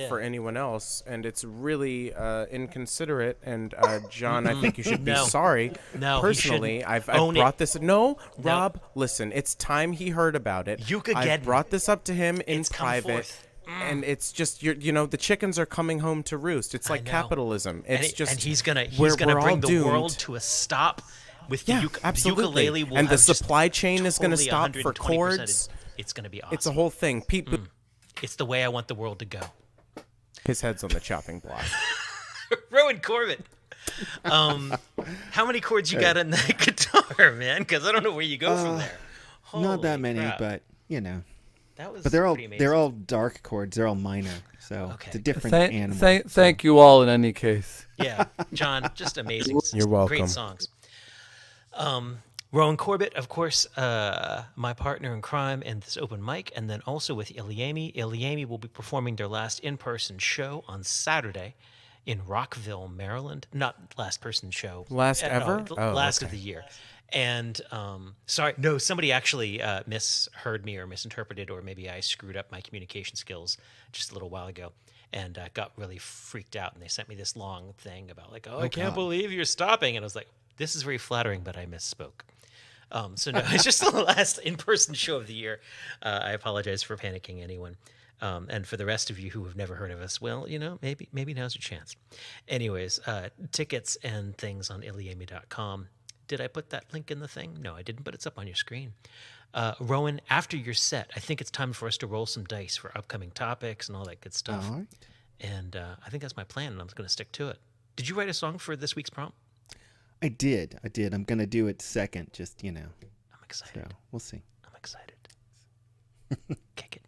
for anyone else, and it's really inconsiderate. And John, I think you should be No. sorry. No, he Personally, shouldn't. I've Own brought it. this. No, Rob, listen, it's time he heard about it. I've brought this up to him in It's come private. forth. And it's just the chickens are coming home to roost. It's like know. capitalism. It's and just he's gonna we're bring all the doomed. world to a stop with the, the absolutely. ukulele will And the have just supply chain is going to totally stop for 120%. chords. It's going to be awesome. It's a whole thing. It's the way I want the world to go. His head's on the chopping block. Rowan Corbett. How many chords you got on that guitar, man? Because I don't know where you go from there. Not that Holy many, crap. but you know. That was but they're pretty all dark chords. They're all minor, so it's a different animal. Thank you all in any case. Yeah, John, just amazing. You're welcome. Great songs. Rowan Corbett, of course, my partner in crime in this open mic, and then also with Iliami. Iliami will be performing their last in-person show on Saturday in Rockville, Maryland. Not last person show. Last ever? Oh, last of okay. the year. And sorry, no, somebody actually misheard me or misinterpreted, or maybe I screwed up my communication skills just a little while ago, and got really freaked out. And they sent me this long thing about like, I can't believe you're stopping. And I was like, this is very flattering, but I misspoke. So no, it's just the last in-person show of the year. I apologize for panicking anyone. And for the rest of you who have never heard of us, well, maybe now's your chance. Anyways, tickets and things on iliami.com. Did I put that link in the thing? No, I didn't, but it's up on your screen. Rowan, after your set, I think it's time for us to roll some dice for upcoming topics and all that good stuff. All right. And I think that's my plan, and I'm going to stick to it. Did you write a song for this week's prompt? I did. I'm going to do it second, just, I'm excited. So we'll see. I'm excited. Kick it.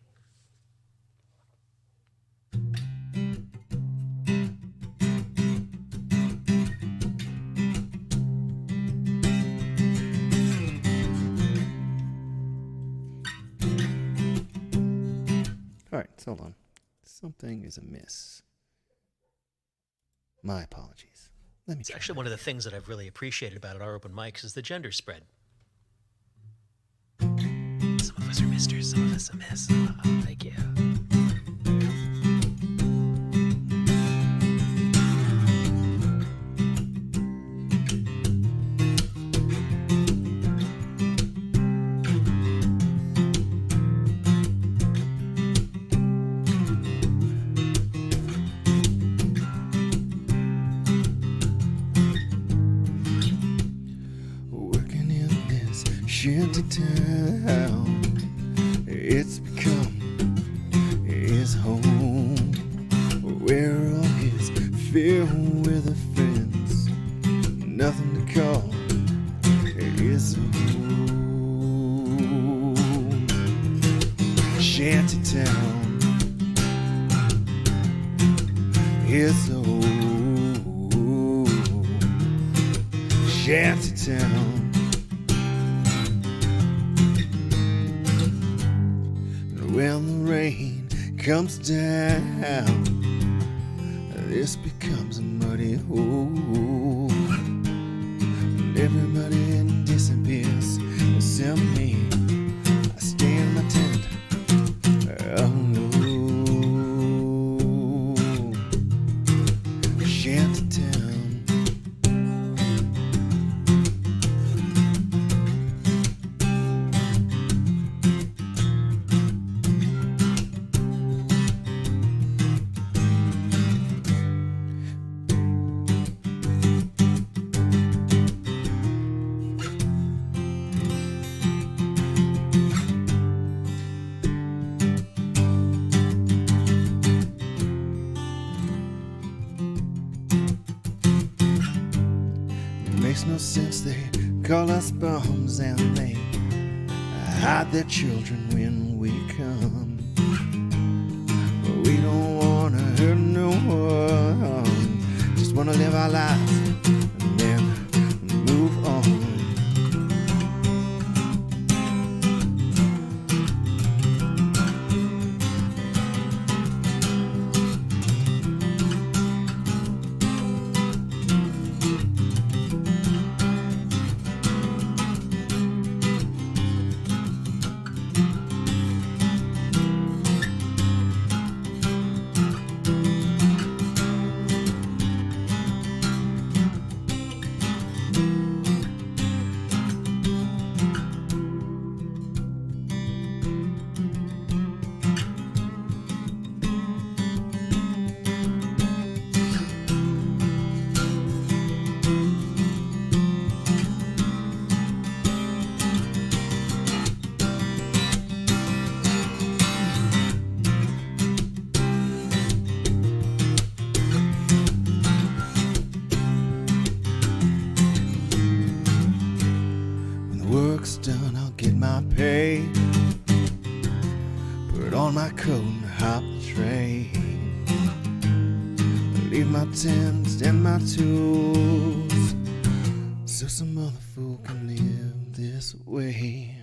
All right, so hold on. Something is amiss. My apologies. Let me. It's actually one of the things that I've really appreciated about our open mics is the gender spread. Some of us are misters, some of us are miss. Thank you. Working in this shanty town, it's become his home, where all is filled with a friends, nothing to call his home. Shanty town, his home. Shanty town. When the rain comes down, this becomes a muddy hole. And everybody disappears except me. I stay in my tent alone. Shanty town. Makes no sense, they call us bums and they hide their children when we come. But we don't wanna hurt no one, just wanna live our lives and then move on. Work's done, I'll get my pay. Put on my coat and hop the train. Leave my tent and my tools, so some other fool can live way,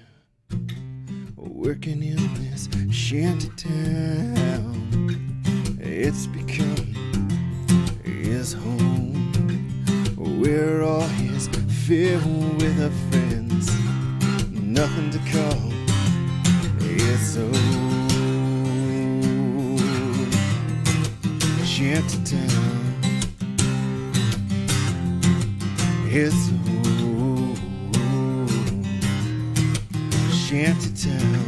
working in this shanty town. It's become his home, where all his filled with her friends, nothing to call its own. Shanty town, it's old. Shanty town.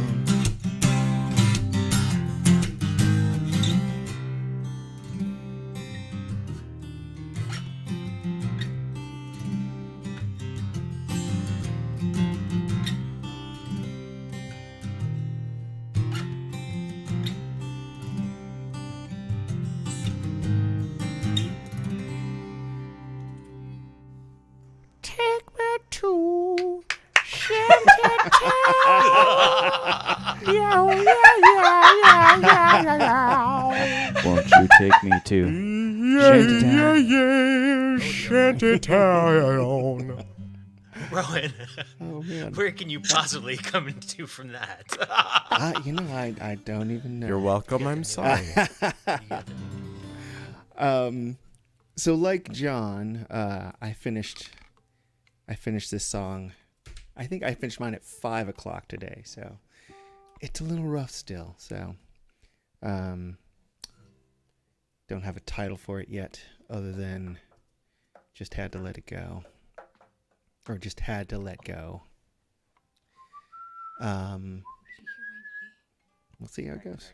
Take me to Shanty Town. Yeah, yeah, yeah, yeah, yeah. Won't you take me to Shanty Town? Rowan, Oh man. where can you possibly come into from that? I don't even know. You're welcome. I'm sorry. So like John, I finished this song. I think I finished mine at 5 o'clock today, so it's a little rough still. So, don't have a title for it yet, other than just had to let it go, or just had to let go. We'll see how it goes.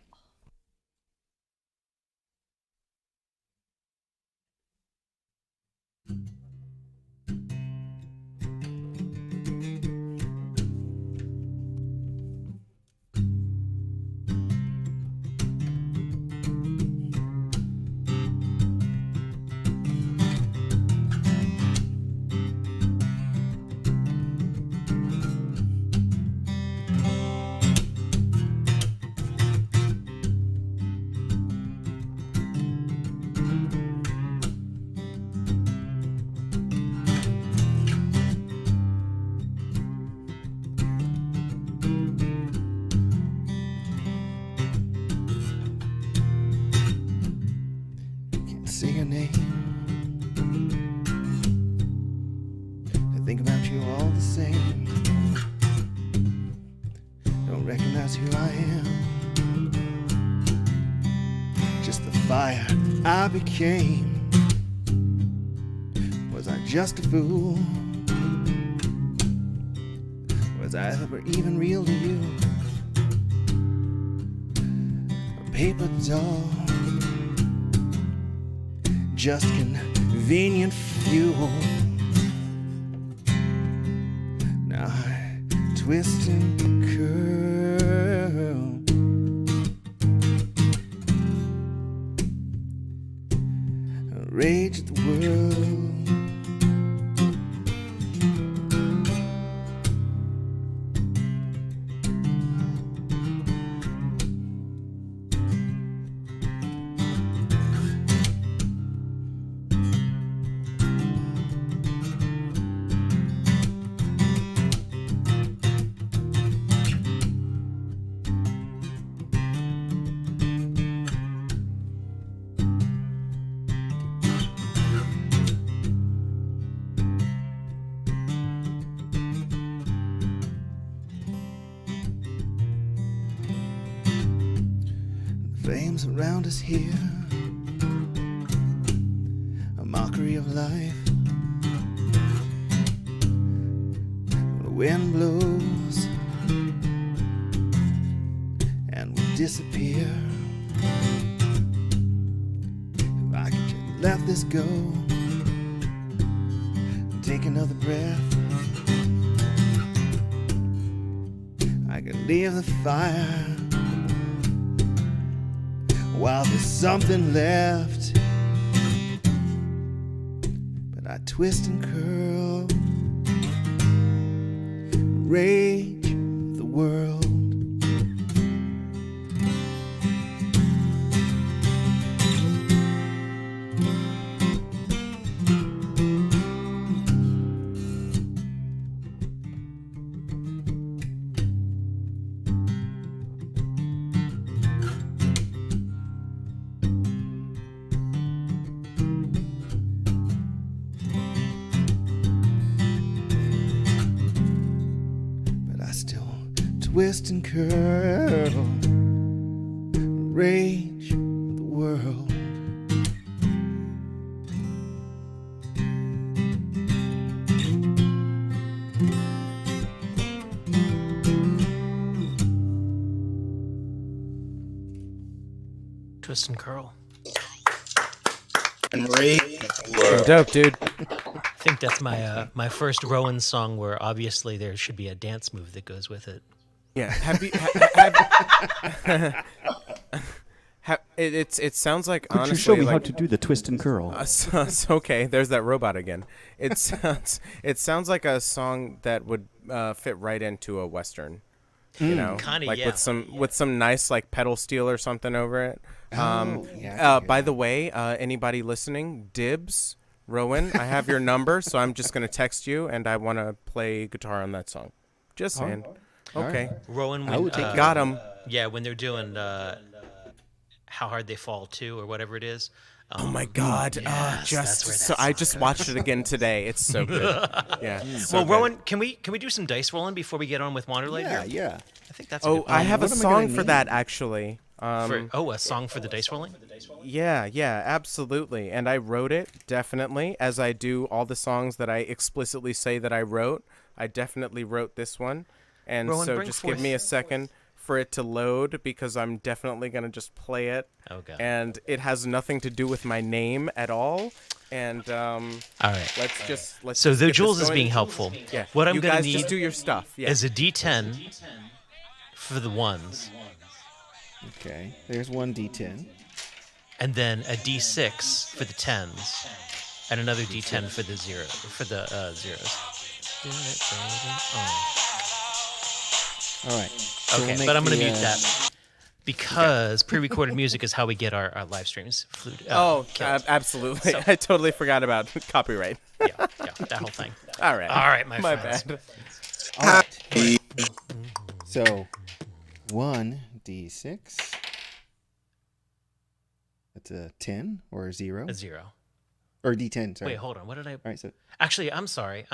Say your name. I think about you all the same. Don't recognize who I am. Just the fire I became. Was I just a fool? Was I ever even real to you? A paper doll, just convenient fuel. Now I twist and curl, rage at the world. Flames around us here, a mockery of life. The wind blows and we disappear. If I could just let this go, take another breath, I could leave the fire while there's something left. But I twist and curl, rage the world. twist and curl, rage of the world. Twist and curl. And Marie. Dope, dude. I think that's my first Rowan song where obviously there should be a dance move that goes with it. Yeah. Have you? It sounds like Could honestly you show me how like, to do the twist and curl? okay, there's that robot again. It sounds like a song that would fit right into a western. You know, Kinda, like yeah. with some nice like pedal steel or something over it. By the way, anybody listening, dibs, Rowan, I have your number, so I'm just gonna text you, and I want to play guitar on that song. Just saying. Okay. Rowan, I will take that. Got him. Yeah, when they're doing How Hard They Fall 2 or whatever it is. Oh my God! yes, that's where that I song just goes. watched it again today. It's so good. Yeah. so Well, good. Rowan, can we do some dice rolling before we get on with Wanderlight Yeah, here? yeah. I think that's. A Oh, good plan. I have a what am I gonna song for need? that actually. A song for the dice rolling. Yeah, absolutely. And I wrote it, definitely, as I do all the songs that I explicitly say that I wrote. I definitely wrote this one. And Rowan, so bring just forth- give me a second for it to load because I'm definitely going to just play it. Okay. And it has nothing to do with my name at all. And All right. let's just So just the get this Jules is going. being helpful. Yeah. What I'm you gonna guys need just do your stuff. Yeah. is a D10 for the ones, Okay, there's one D10. and then a D6 for the tens, and another D10 for the zeros. Do it, baby. Oh. All right. So Okay, we'll make but I'm going to the, mute that because pre-recorded music is how we get our live streams. Absolutely. So- I totally forgot about copyright. Yeah, that whole thing. All right. All right, my My friends. bad. All right. So, 1d6. That's a 10 or a 0? A 0. Or d10, sorry. Wait, hold on. What did I? All right, so Actually, I'm sorry.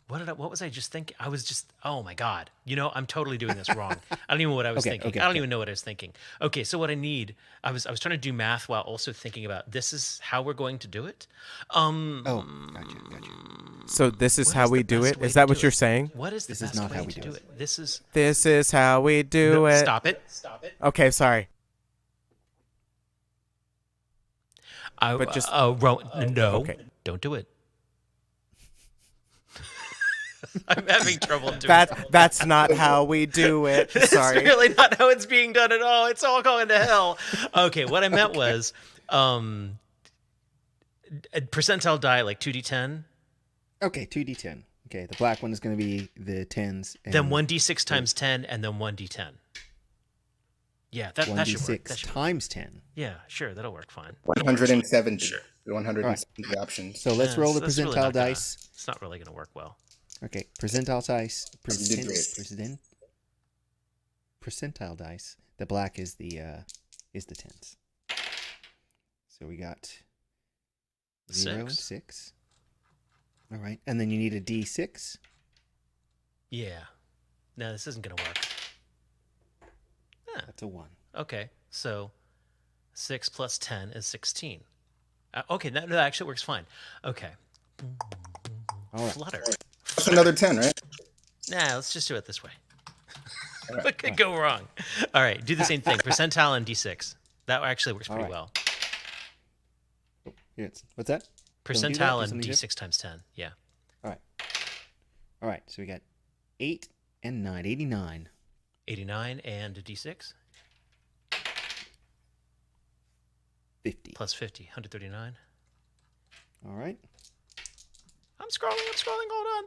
What was I just thinking? I was just, oh my God. You know, I'm totally doing this wrong. I don't even know what I was Okay, thinking. okay, I don't okay. even know what I was thinking. Okay, so what I need, I was trying to do math while also thinking about this is how we're going to do it. gotcha. So this is What how is we the do best it? way Is to that do what you're it? saying? What is the This is best not way how we to do do it. it? This is This is how we do No, it. Stop it. Okay, sorry. But just- no, okay. don't do it. I'm having trouble doing it. That's not how we do it. Sorry. It's really not how it's being done at all. It's all going to hell. Okay, what I meant was a percentile die, like 2d10. Okay, 2d10. Okay, the black one is going to be the 10s. And Then 1d6 times 10, and then 1d10. Yeah, that should work. 1d6 That should work. times 10. Yeah, sure, that'll work fine. 170. Sure. 170 options. So let's roll the That's really percentile not gonna- dice. It's not really going to work well. Okay, percentile dice. You did great. Percentile dice. The black is the 10s. So we got 0 and 6. All right, and then you need a d6. Yeah. No, this isn't going to work. That's a 1. Okay, so 6 plus 10 is 16. Okay, that actually works fine. Okay. All right. Flutter. That's another 10, right? Nah, let's just do it this way. What could go wrong? All right, do the same thing. Percentile and d6. That actually works pretty right. well. Here it's, what's that? Don't do that, Percentile do and something d6 different? times 10. Yeah. All right, so we got 8 and 9, 89. 89 and a d6 50. plus 50, 139. All right. I'm scrolling, hold on.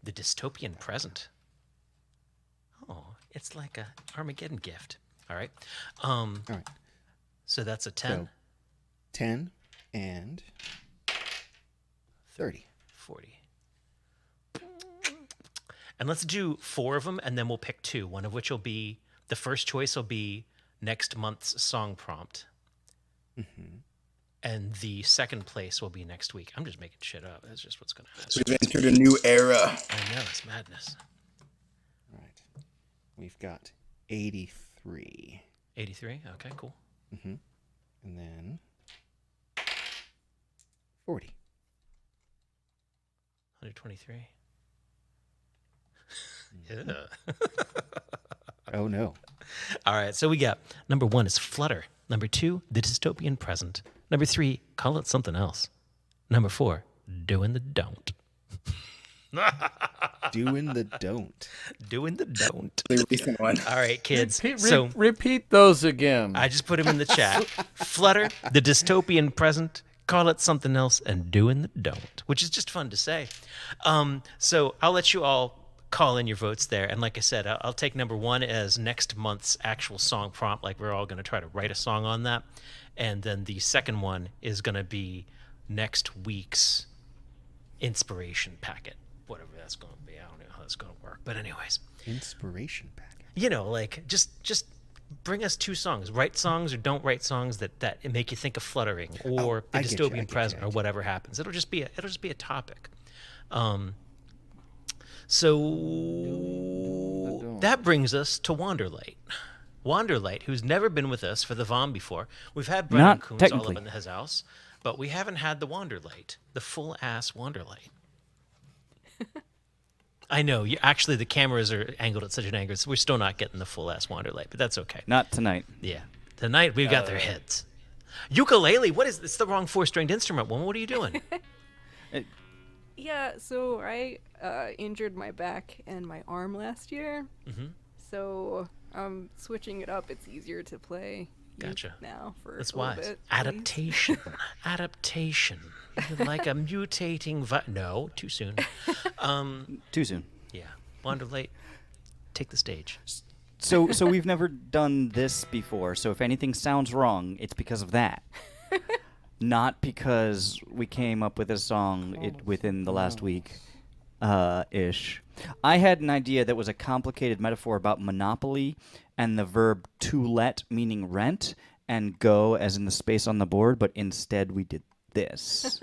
The dystopian present. Oh, it's like a Armageddon gift. All right. All right. So that's a 10, So 10 and 30. 40. And let's do 4 of them, and then we'll pick 2, one of which will be, the first choice will be next month's song prompt. Mm-hmm. and the second place will be next week. I'm just making shit up. That's just what's going to happen. We've entered a new era. I know, it's madness. All right. We've got 83. 83? Okay, cool. Mm-hmm. And then 40. 123. Yeah. Oh, no. All right, so we got number 1 is Flutter. Number 2, The Dystopian Present. Number 3, Call It Something Else. Number 4, Doing the Don't. Doing the don't. Doing the don't. The recent one. All right, kids. Repeat those again. I just put them in the chat. Flutter, The Dystopian Present, Call It Something Else, and Doing the Don't, which is just fun to say. So I'll let you all call in your votes there. And like I said, I'll take number 1 as next month's actual song prompt. Like we're all going to try to write a song on that. And then the second one is going to be next week's inspiration packet, whatever that's going to be. I don't know how that's going to work. But anyways. Inspiration packet. You know, like just bring us 2 songs. Write songs or don't write songs that make you think of fluttering or the dystopian present or whatever happens. It'll just be a topic. So that brings us to Wanderlight. Wanderlight, who's never been with us for the VOM before. We've had Brennan Not Coons all technically. up in his house, but we haven't had the Wanderlight, the full-ass Wanderlight. I know. Actually, the cameras are angled at such an angle, so we're still not getting the full-ass Wanderlight, but that's okay. Not tonight. Yeah. Tonight, we've got their heads. Ukulele? What is this? It's the wrong 4-stringed instrument. Woman, what are you doing? Yeah, so I injured my back and my arm last year. Mm-hmm. So I'm switching it up. It's easier to play Gotcha. now for That's a little wise. bit. Adaptation. Adaptation. Like a mutating no, too soon. Too soon. Yeah. Wanderlight, take the stage. So we've never done this before. So if anything sounds wrong, it's because of that. Not because we came up with a song within the last week, ish. I had an idea that was a complicated metaphor about monopoly and the verb to let, meaning rent, and go as in the space on the board, but instead we did this.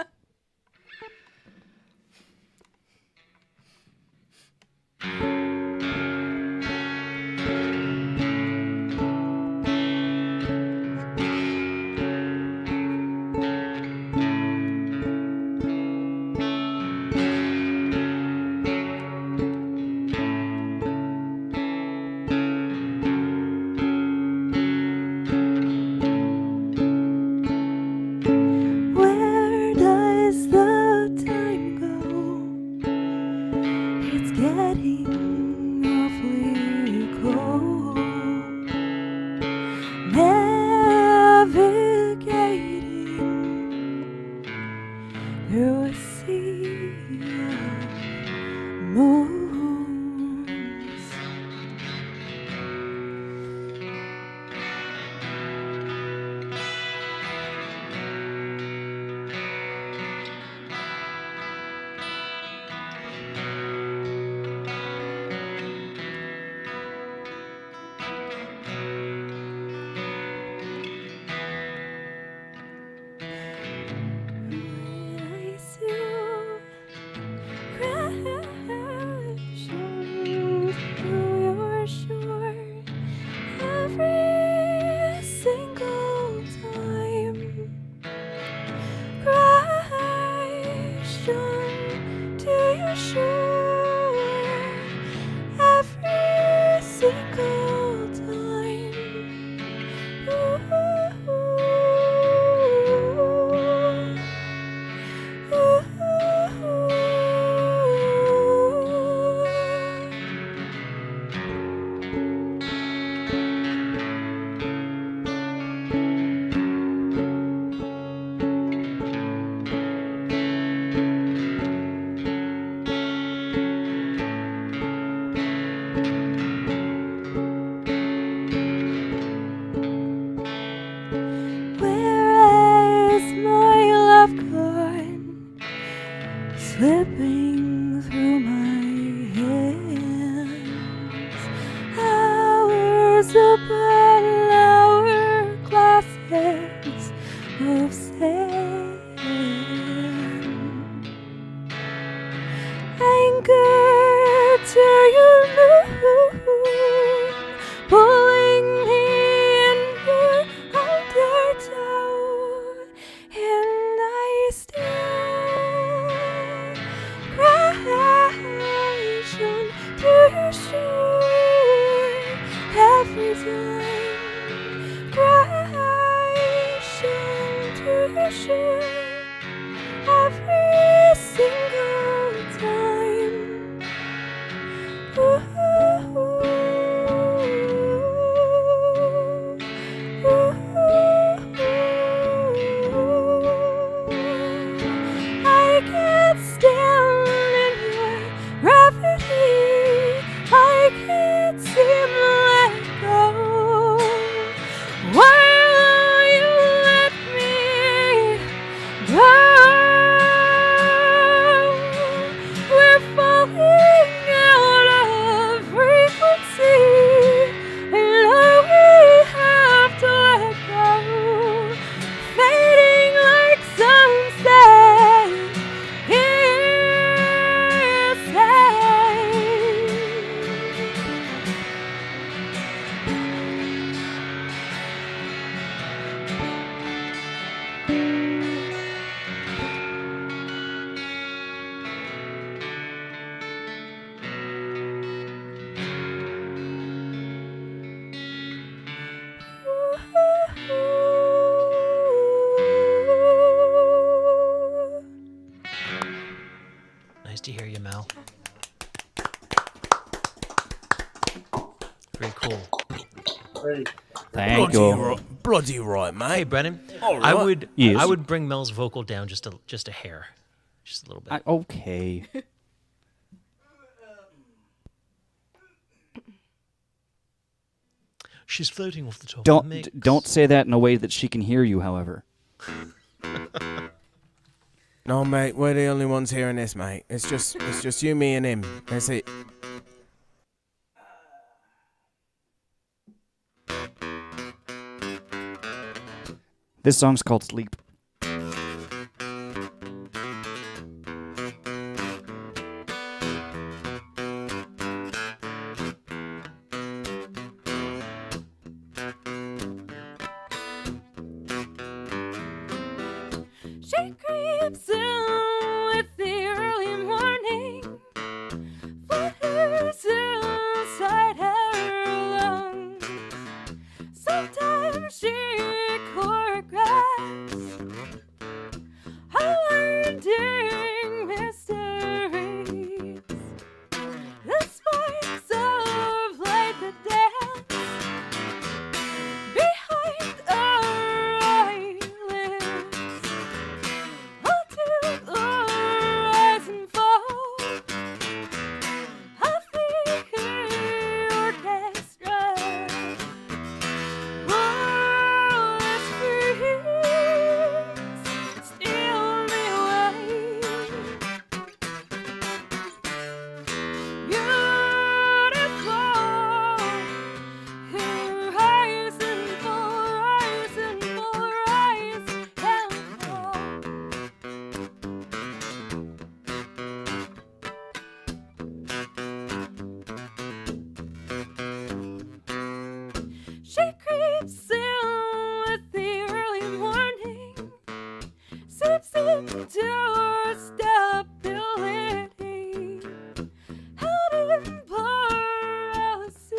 Where does the time go? It's getting awfully cold. Navigating through a sea of moons. I used to cry pretty cool. Thank you. Bloody right, mate. Hey, Brennan. All right. I would bring Mel's vocal down just a hair, just a little bit. Okay. She's floating off the top of the mix. Don't say that in a way that she can hear you, however. No, mate, we're the only ones hearing this, mate. It's just you, me, and him. That's it. This song's called Sleep. She creeps in with the early morning, flutters inside her lungs. Sometimes she choreographs her winding mysteries. The sparks of light that dance behind her eyelids. Until the rise and fall of the orchestra. Oh, this breeze steal me away. Beautiful, rise and fall, rise and fall, rise and fall. She creeps in with the early morning, seeps into her stability, held in paralysis.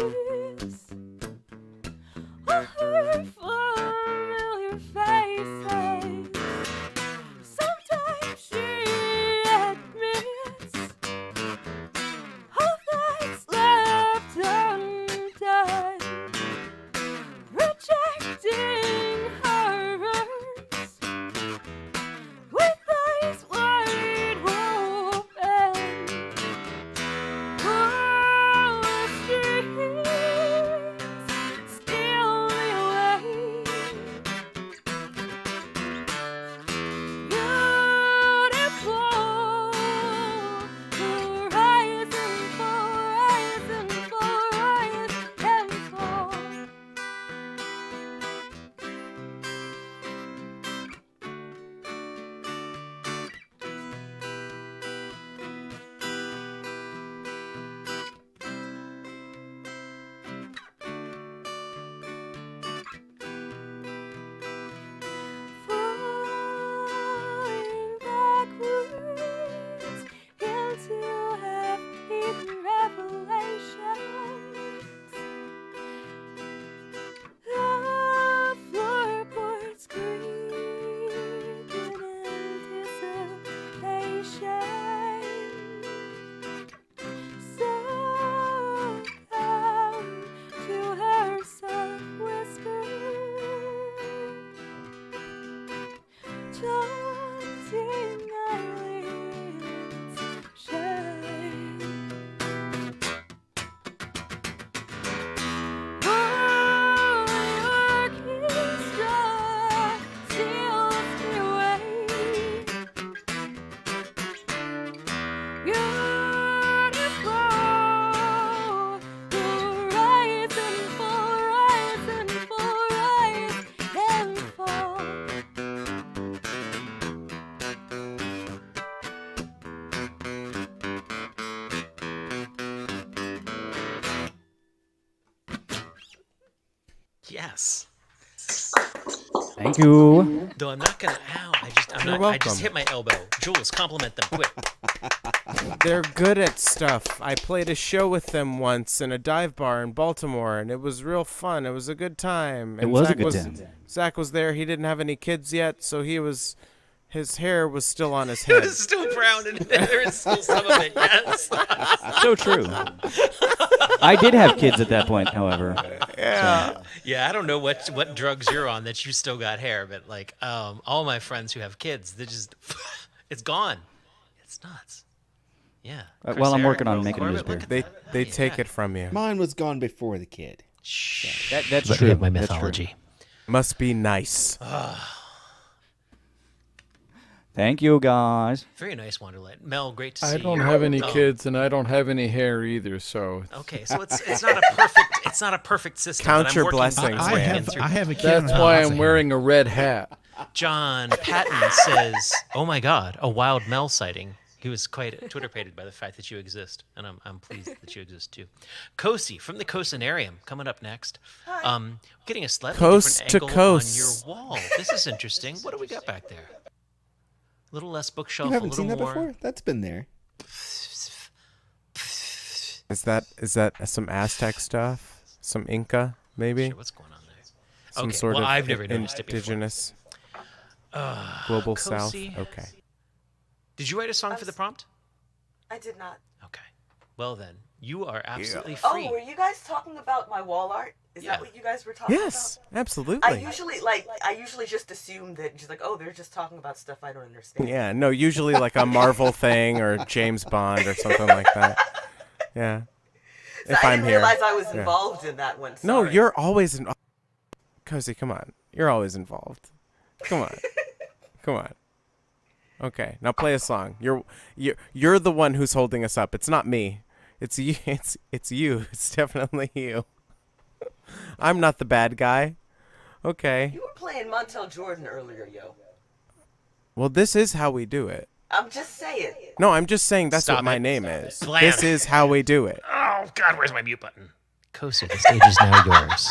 All her familiar faces. Sometimes she admits all that's left undone, rejecting her words with eyes wide open. Oh, she steal me away. Beautiful, rise and fall, rise and fall, rise and fall. Falling backwards into half-eaten revelations. The floorboards creak in anticipation. Succumb to her soft whisper. Taunting eyelids shine. Orchestra steals me away. Beautiful, rise and fall, rise and fall, rise and fall. Yes. Thank you. Though I'm not gonna. Ow! I You're I welcome. just hit my elbow. Jules, compliment them quick. They're good at stuff. I played a show with them once in a dive bar in Baltimore, and it was real fun. It was a good time. It And was a Zach good time. Zach was there. He didn't have any kids yet, so his hair was still on his head. It's still brown and there is still some of it. Yes. So true. I did have kids at that point, however. Yeah. Yeah, I don't know what drugs you're on that you still got hair, but like all my friends who have kids, they just it's gone. It's nuts. Yeah. Well, I'm Chris, working on Eric, making a Corbett, news look beer. at They that. take Yeah. it from you. Mine was gone before the kid. That's Let me true. have my That's true. mythology. Must be nice. Thank you, guys. Very nice, Wonderlight. Mel, great to see I you. don't have any Oh, kids, and I don't have any hair either. So Okay, so it's not a perfect system. Count but I'm your working- blessings, I'm man. working through- I have a kid. that's and why lots I'm of wearing a red hat. John Patton says, "Oh my God, a wild Mel sighting." He was quite Twitter-pated by the fact that you exist, and I'm pleased that you exist too. Kosi from the Cosinarium coming up next. Getting a slightly Coast different to angle coast. on your wall. This is interesting. What do we got back there? A little less bookshelf, You haven't a seen little that more. before? That's been there. Is that some Aztec stuff? Some Inca, maybe? Sure, what's going on there? Some Okay, sort well, of I've never noticed it before. indigenous global south. Kosi. Okay. Did you write a song for the prompt? I did not. Okay. Well then, you are absolutely Oh, free. were you guys talking about my wall art? Is that what you guys were talking Yes, about? absolutely. I usually just assume that just like, oh, they're just talking about stuff I don't understand. Yeah, no, usually like a Marvel thing or James Bond or something like that. Yeah. So I didn't realize I was involved in that one. No, Sorry. you're always in. Cozy, come on. You're always involved. Come on. Come on. Okay, now play a song. You're the one who's holding us up. It's not me. It's you. It's you. It's definitely you. I'm not the bad guy. Okay. You were playing Montel Jordan earlier, yo. Well, this is how we do it. I'm just saying. No, I'm just saying that's Stop what my it. name is. Blam. This is how we do it. Oh God, where's my mute button? Kosi, the stage is now yours.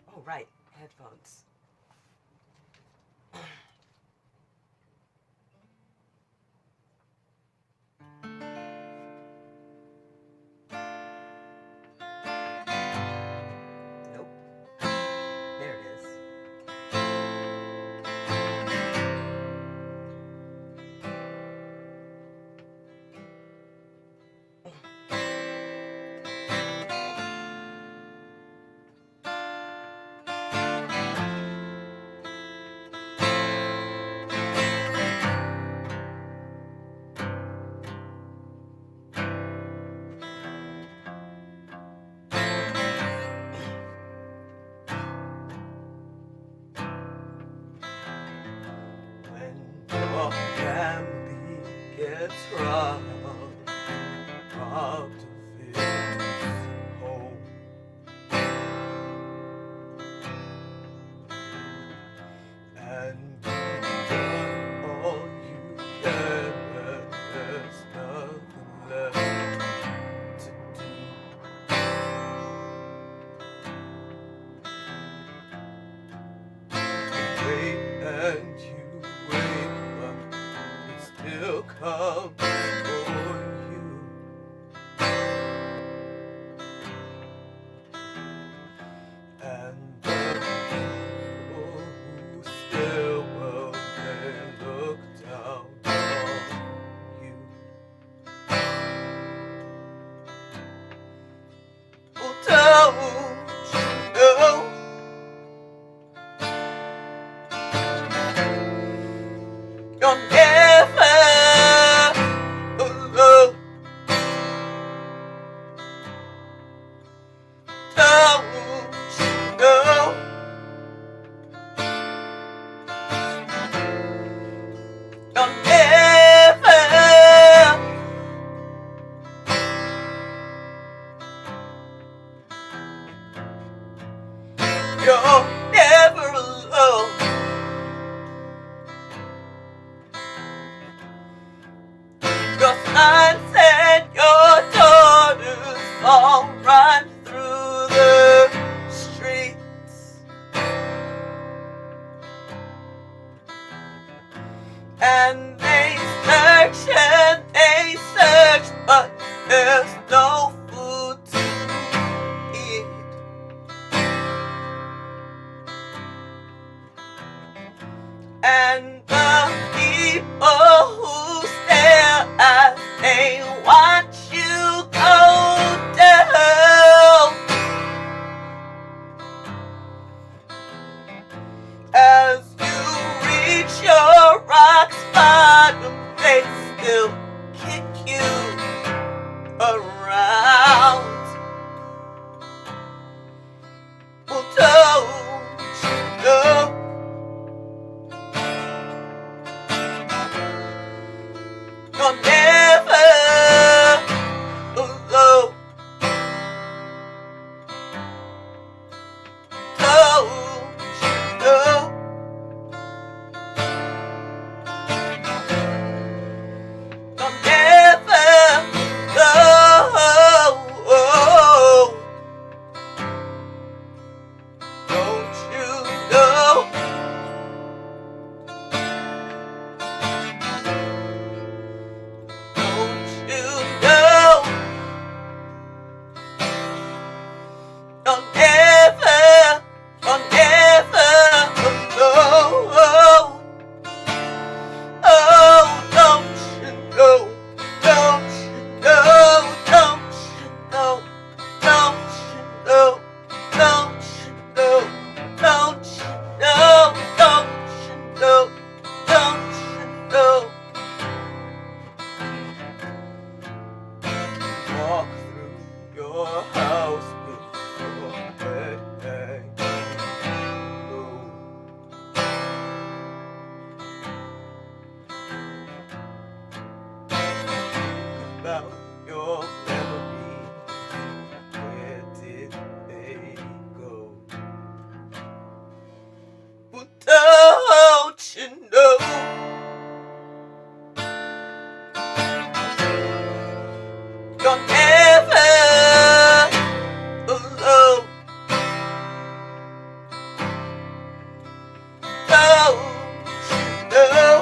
Oh, right. Headphones. Nope. There it is. When your family gets robbed of its home, and you've done all you can, and there's nothing left to do. Wait and you wait, but he still comes for you. And the people who still will, they look down on you. Well, don't you know? You're never alone. Don't you know? You're never. You're never alone. Your sons and your daughters all run through the streets, and they search, but there's no food to eat. And about your memories. Where did they go? But don't you know? You're never alone. Don't you know?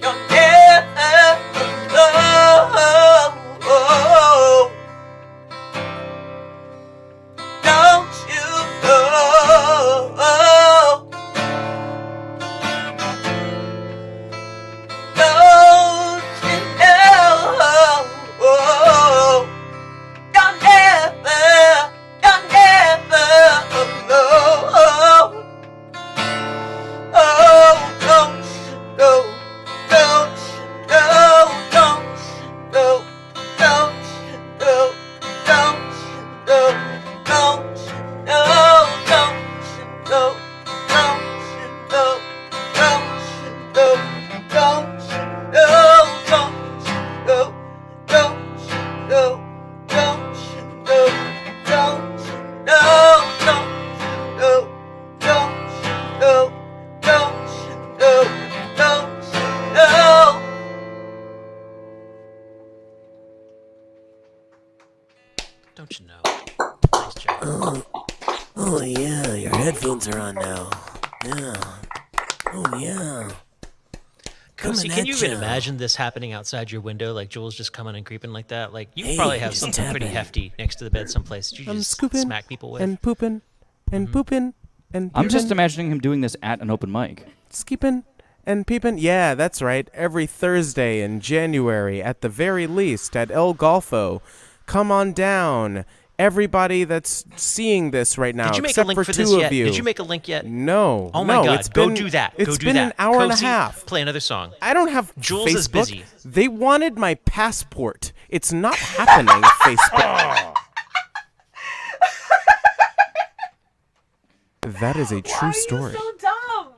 You're never alone. Don't you know? Don't you know? You're never alone. Oh, don't you know? Don't you know? Don't you know? Don't you know? Don't you know? Don't you know? Don't you know? Don't you know? Don't you know? Don't you know? Don't you know? Don't you know? Don't you know? Don't you know? Don't you know? Don't you know? Don't you know? Don't you know? Don't you know? Nice job. Oh yeah, your headphones are on now. Yeah. Oh yeah. Cozy, Coming can you at even ya. imagine this happening outside your window? Like Jules just coming and creeping like that? Like you Hey, probably have it's something pretty happening. hefty next to the bed someplace. Did you I'm just scooping smack people with? and pooping and pooping and I'm just peeping. imagining him doing this at an open mic. Skipping and peeping. Yeah, that's right. Every Thursday in January, at the very least, at El Golfo. Come on down. Everybody that's seeing this right now, Did you make a except link for for two this of yet? you. Did you make a link yet? No. Oh my no, God! it's Go been- do that. It's Go do been that. an hour and a Cozy, half. Play another song. I don't have Jules Facebook. is busy. They wanted my passport. It's not happening, Facebook. That is a true story. So dumb.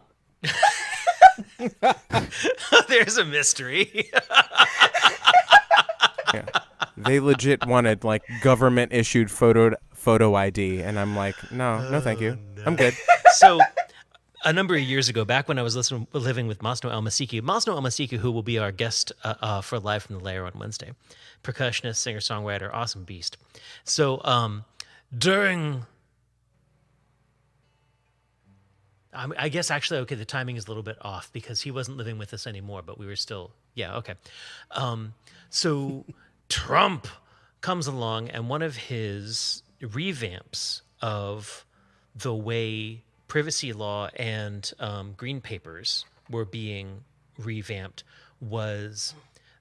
There's a mystery. Yeah. They legit wanted like government issued photo ID, and I'm like, no, thank you. I'm good. So, a number of years ago, back when I was living with Masno Almasiki, who will be our guest for Live from the Lair on Wednesday, percussionist, singer-songwriter, awesome beast. So, during... I guess actually, okay, the timing is a little bit off because he wasn't living with us anymore, but we were still, yeah, okay. So Trump comes along, and one of his revamps of the way privacy law and green papers were being revamped was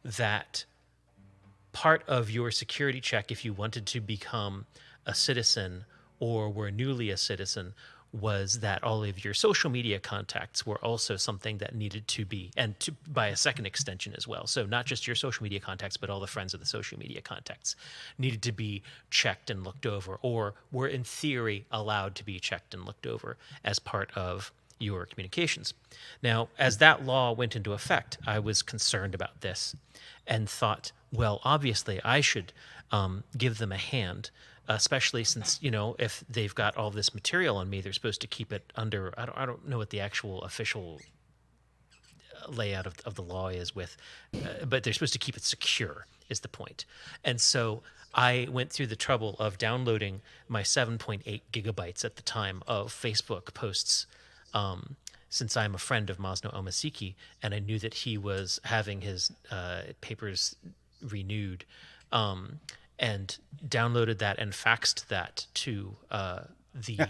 that part of your security check, if you wanted to become a citizen or were newly a citizen, was that all of your social media contacts were also something that needed to be, and by a second extension as well. So not just your social media contacts, but all the friends of the social media contacts needed to be checked and looked over, or were in theory allowed to be checked and looked over as part of your communications. Now, as that law went into effect, I was concerned about this and thought, well, obviously I should give them a hand, especially since, you know, if they've got all this material on me, they're supposed to keep it under, I don't know what the actual official layout of the law is with, but they're supposed to keep it secure is the point. And so I went through the trouble of downloading my 7.8 gigabytes at the time of Facebook posts, since I'm a friend of Masno Almasiki, and I knew that he was having his papers renewed, and downloaded that and faxed that to the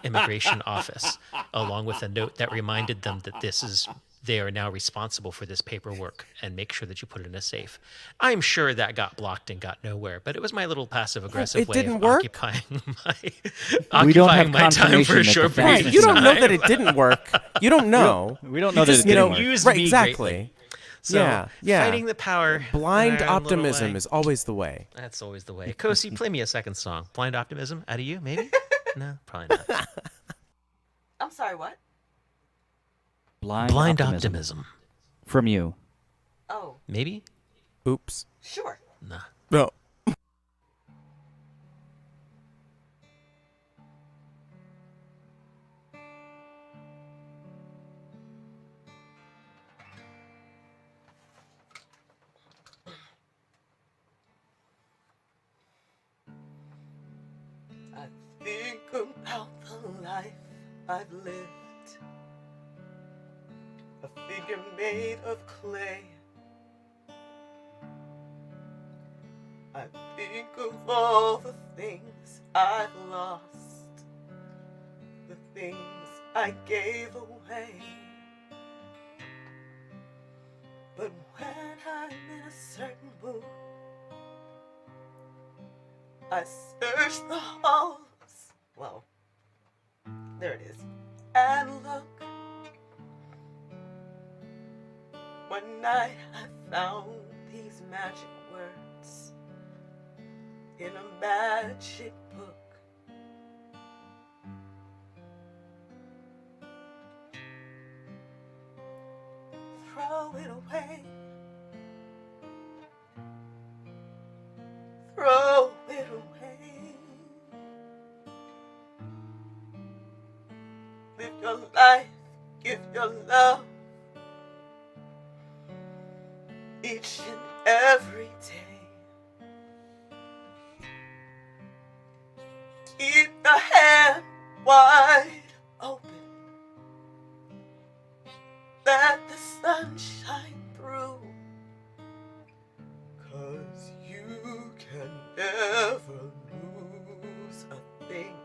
immigration office, along with a note that reminded them that they are now responsible for this paperwork and make sure that you put it in a safe. I'm sure that got blocked and got nowhere, but it was my little passive aggressive way of occupying my time for a short period of time. You don't know that it didn't work. You don't know. We don't know that it didn't work. Used Right, me exactly. greatly. So, yeah. fighting the power. Blind in our own little optimism way. is always the way. That's always the way. Kosi, play me a second song. Blind Optimism out of you, maybe? No, probably not. I'm sorry, what? Blind Optimism. From you. Oh, Maybe? Oops. sure. Nah. No. I think about the life I've lived, a figure made of clay. I think of all the things I've lost, the things I gave away. But when I'm in a certain mood, I search the halls. Well, there it is. And look. One night I found these magic words in a magic book. Throw it away. Throw it away. Live your life, give your love each and every day. Keep the hand wide open. Let the sun shine through. 'Cause you can never lose a thing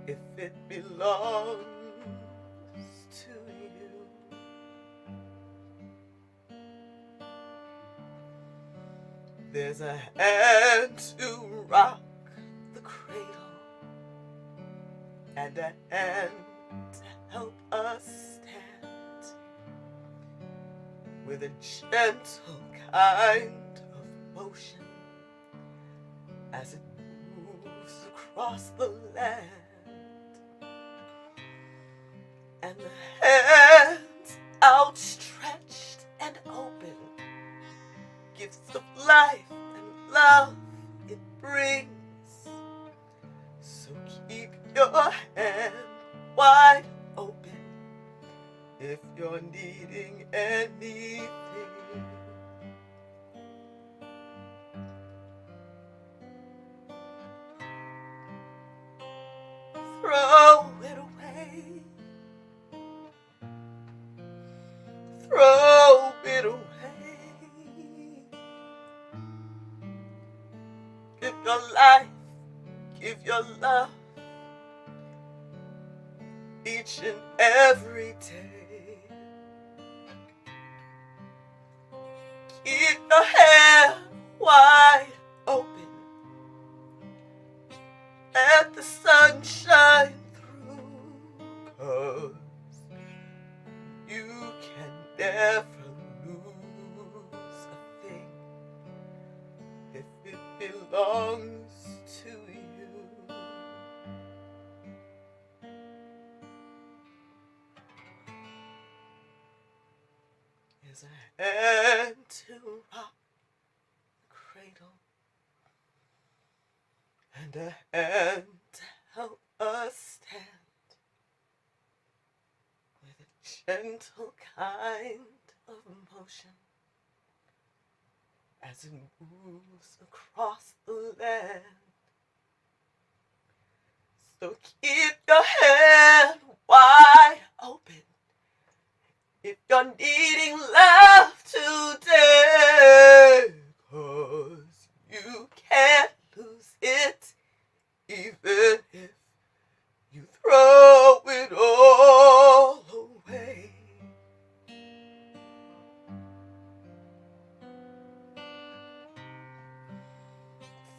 if it belongs to you. There's a hand to rock the cradle and a hand to help us stand with a gentle kind of motion as it moves across the land. And the hands outstretched and open, gifts of life and love it brings. So keep your hand wide open if you're needing anything. Throw it away. Throw it away. Give your life, give your love each and every day. Keep your hand wide open. Let the sun shine through. 'Cause you can never lose a thing if it belongs to you. There's a hand to rock the cradle and a hand to help us stand with a gentle kind of motion as it moves across the land. So keep your hand wide open if you're needing love today. 'Cause you can't lose it even if you throw it all away.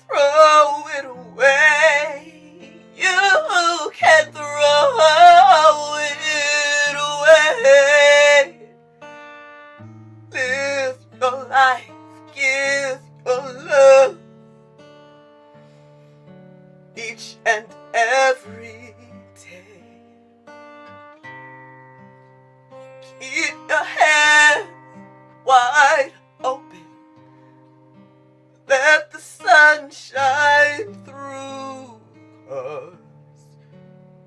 Throw it away. You can throw it away. Live your life, give your love each and every day. Keep your hands wide open. Let the sun shine through. 'Cause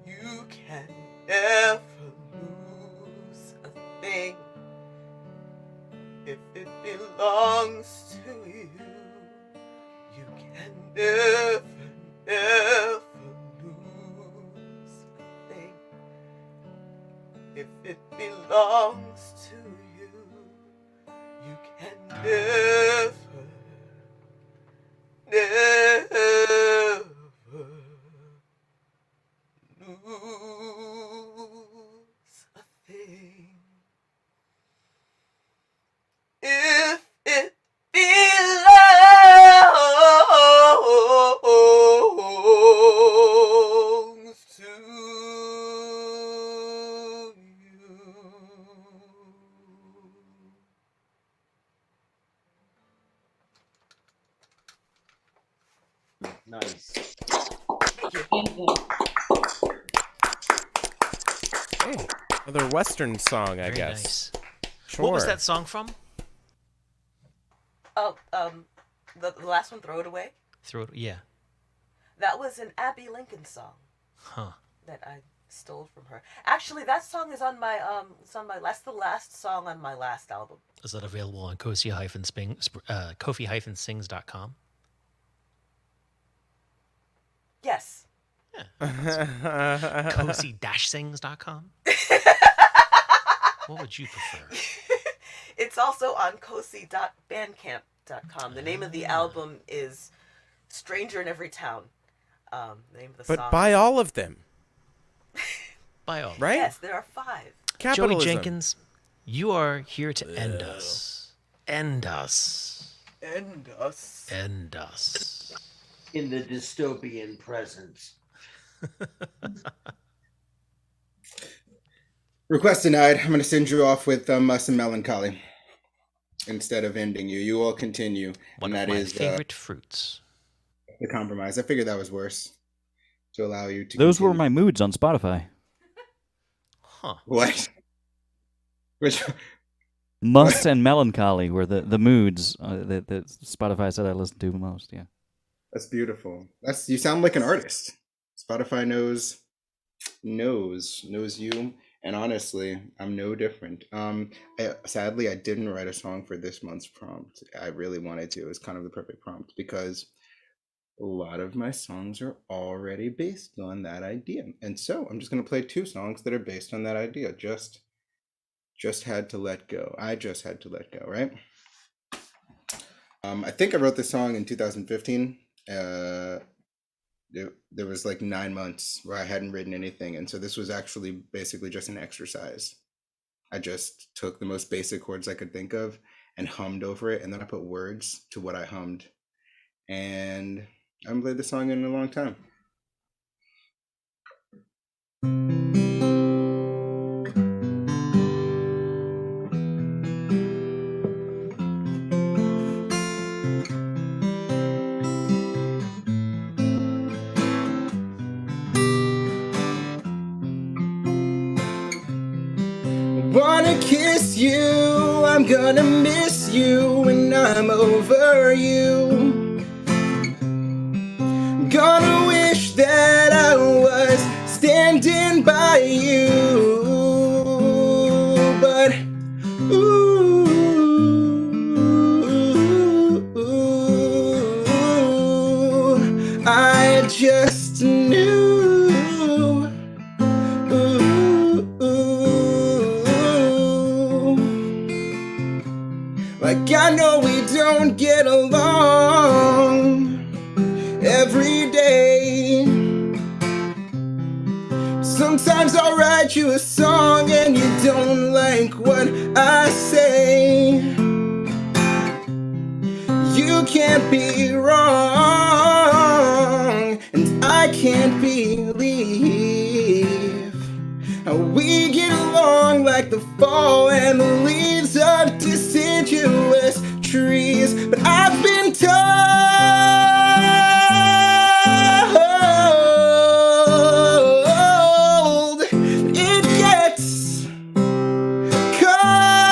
you can never lose a thing if it belongs to you. You can never, never lose a thing if it belongs to you. You can never, never lose a thing if it belongs to Nice. Hey, another Western song, I Very guess. nice. Sure. What was that song from? Oh, the last one, Throw It Away? Yeah. That was an Abby Lincoln song Huh. that I stole from her. Actually, that song is on my that's the last song on my last album. Is that available on Kofi-Sings.com? Yes. Kosi-Sings.com? What would you prefer? It's also on cozy.bandcamp.com. The name of the album is Stranger in Every Town. The name of the But song. buy all of them. By all. Right? Yes, there are 5. Capitalism. Joey Jenkins, you are here to end us. End us. End us. End us. In the dystopian present. Request denied. I'm going to send you off with some melancholy instead of ending you. You all continue. One of my favorite fruits. The compromise. I figured that was worse to allow you to. Those were continue. my moods on Spotify. Huh. What? Which? Must and melancholy were the moods that Spotify said I listened to most. Yeah. That's beautiful. You sound like an artist. Spotify knows you, and honestly, I'm no different. Sadly, I didn't write a song for this month's prompt. I really wanted to. It was kind of the perfect prompt because a lot of my songs are already based on that idea, and so I'm just gonna play 2 songs that are based on that idea. Just had to let go. I just had to let go. Right. I think I wrote this song in 2015. There was like 9 months where I hadn't written anything, and so this was actually basically just an exercise. I just took the most basic chords I could think of and hummed over it, and then I put words to what I hummed, and I haven't played this song in a long time. Wanna kiss you, I'm gonna miss you when I'm over you. Gonna wish that I was standing by you, but I just knew. Like I know we don't get along every day. Sometimes I'll write you a song and you don't like what I say. You can't be wrong, and I can't believe how we get along like the fall and the leaves of deciduous trees. But I've been told it gets cold.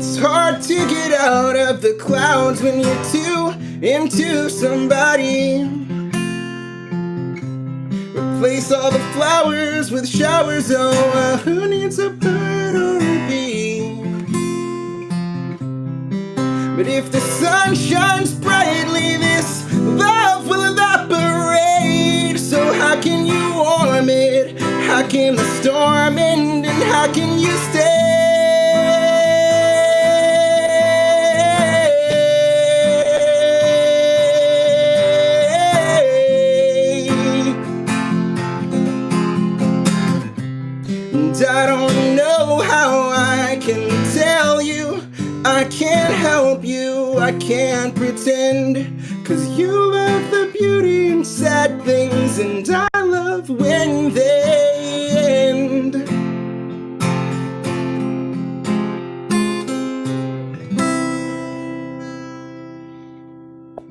It's hard to get out of the clouds when you're too into somebody. Replace all the flowers with showers. Oh, who needs a bird or a bee? But if the sun shines brightly, this love will evaporate. So how can you warm it? How can the storm end? And how can you stay? And I don't know how I can tell you. I can't help you, I can't pretend. 'Cause you love the beauty in sad things, and I love when they end.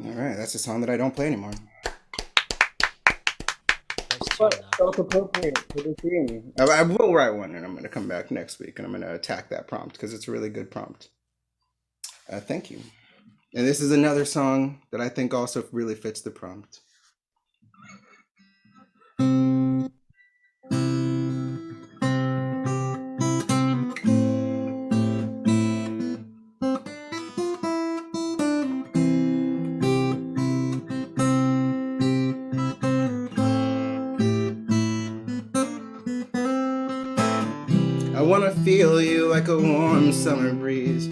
Alright, that's a song that I don't play anymore. Self-appropriate for the theme. I will write one, and I'm going to come back next week, and I'm going to attack that prompt because it's a really good prompt. Thank you. And this is another song that I think also really fits the prompt. I wanna feel you like a warm summer breeze.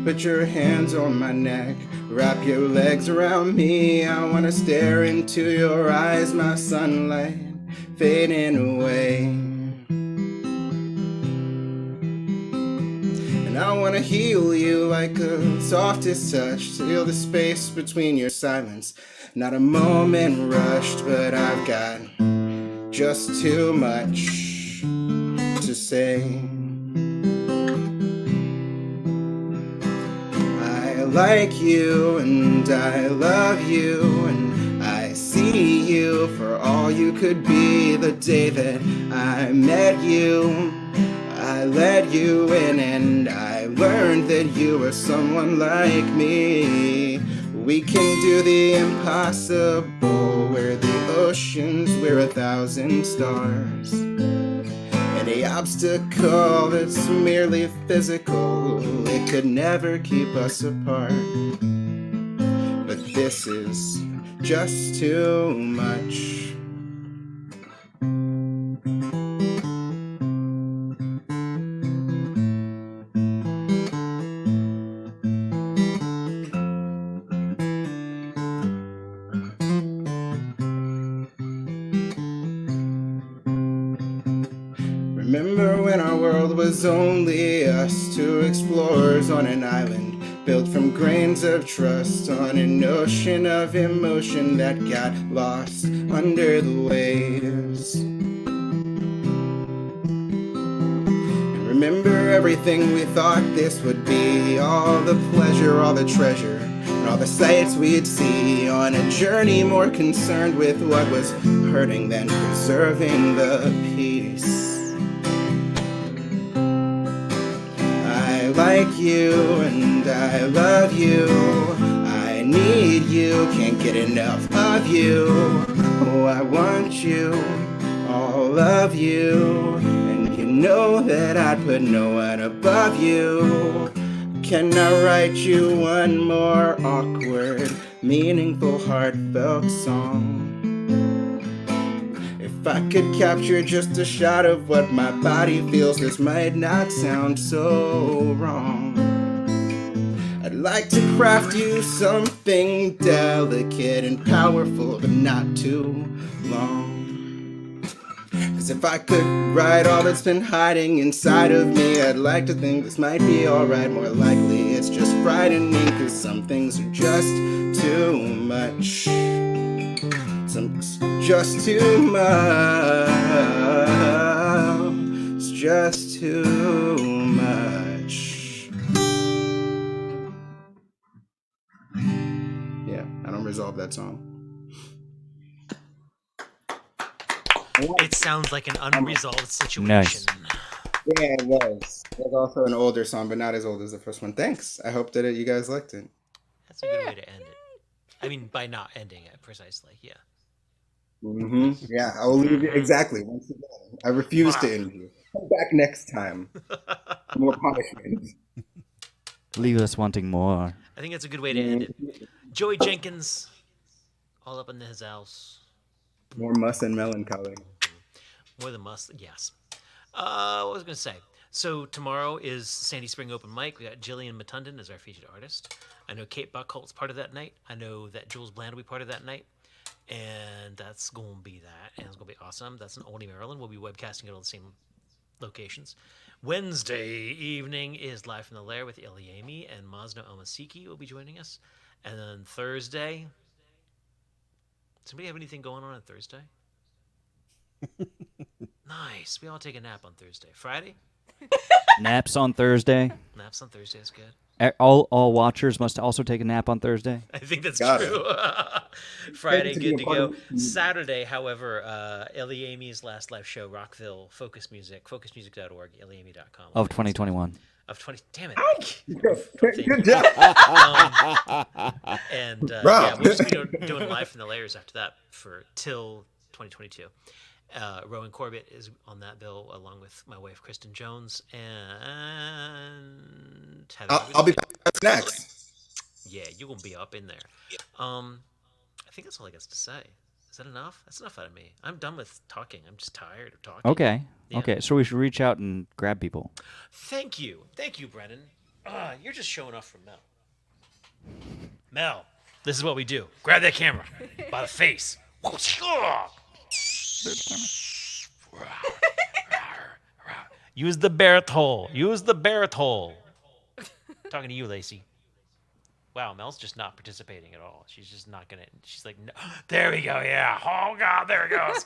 Put your hands on my neck, wrap your legs around me. I wanna stare into your eyes, my sunlight fading away. And I wanna heal you like a softest touch, seal the space between your silence. Not a moment rushed, but I've got just too much to say. I like you and I love you, and I see you for all you could be. The day that I met you, I let you in, and I learned that you were someone like me. We can do the impossible, where the oceans we're 1,000 stars. Any obstacle that's merely physical, it could never keep us apart. But this is just too much. Remember when our world was only us, two explorers on an island, built from grains of trust on an ocean of emotion that got lost under the waves. And remember everything we thought this would be, all the pleasure, all the treasure, and all the sights we'd see, on a journey more concerned with what was hurting than preserving the peace. I like you and I love you. I need you, can't get enough of you. Oh, I want you, all of you. And you know that I'd put no one above you. Can I write you one more awkward, meaningful, heartfelt song? If I could capture just a shot of what my body feels, this might not sound so wrong. I'd like to craft you something delicate and powerful, but not too long. 'Cause if I could write all that's been hiding inside of me, I'd like to think this might be alright. More likely it's just frightening, 'cause some things are just too much. It's just too much. It's just too much. Yeah, I don't resolve that song. It sounds like an unresolved situation. Nice. Yeah, it was. It was also an older song, but not as old as the first one. Thanks. I hope that you guys liked it. That's a good way to end it. I mean, by not ending it precisely. Yeah. Yeah, I will leave you exactly. Once again, I refuse to end you. Come back next time. For more punishment. Leave us wanting more. I think that's a good way to end it. Joey Jenkins, all up in his house. More muss and melancholy. More than must, yes. What was I going to say? So tomorrow is Sandy Spring Open Mic. We got Jillian Matundin as our featured artist. I know Kate Buckholt's part of that night. I know that Jules Bland will be part of that night. And that's going to be that. And it's going to be awesome. That's in Olney, Maryland. We'll be webcasting at all the same locations. Wednesday evening is Live from the Lair with Iliami and Masno Omasiki will be joining us. And then Thursday... Does anybody have anything going on Thursday? Nice. We all take a nap on Thursday. Friday? Naps on Thursday. Naps on Thursday is good. All watchers must also take a nap on Thursday. I think that's true. Friday, good to go. Saturday, however, Iliami's last live show, Rockville Focus Music, focusmusic.org, iliami.com. Of 2021. Of 20. Damn it. Good job. Yeah, we'll just be doing Live from the Layers after that for till 2022. Rowan Corbett is on that bill along with my wife Kristen Jones and I'll be back next. Yeah, you will be up in there. I think that's all I got to say. Is that enough? That's enough out of me. I'm done with talking. I'm just tired of talking. Okay. Yeah. Okay. So we should reach out and grab people. Thank you, Brennan. You're just showing off for Mel. Mel, this is what we do. Grab that camera by the face. Use the Barrett hole. Use the Barrett hole. Talking to you, Lacey. Wow, Mel's just not participating at all. She's just not gonna. She's like, no. There we go. Yeah. Oh God, there it goes.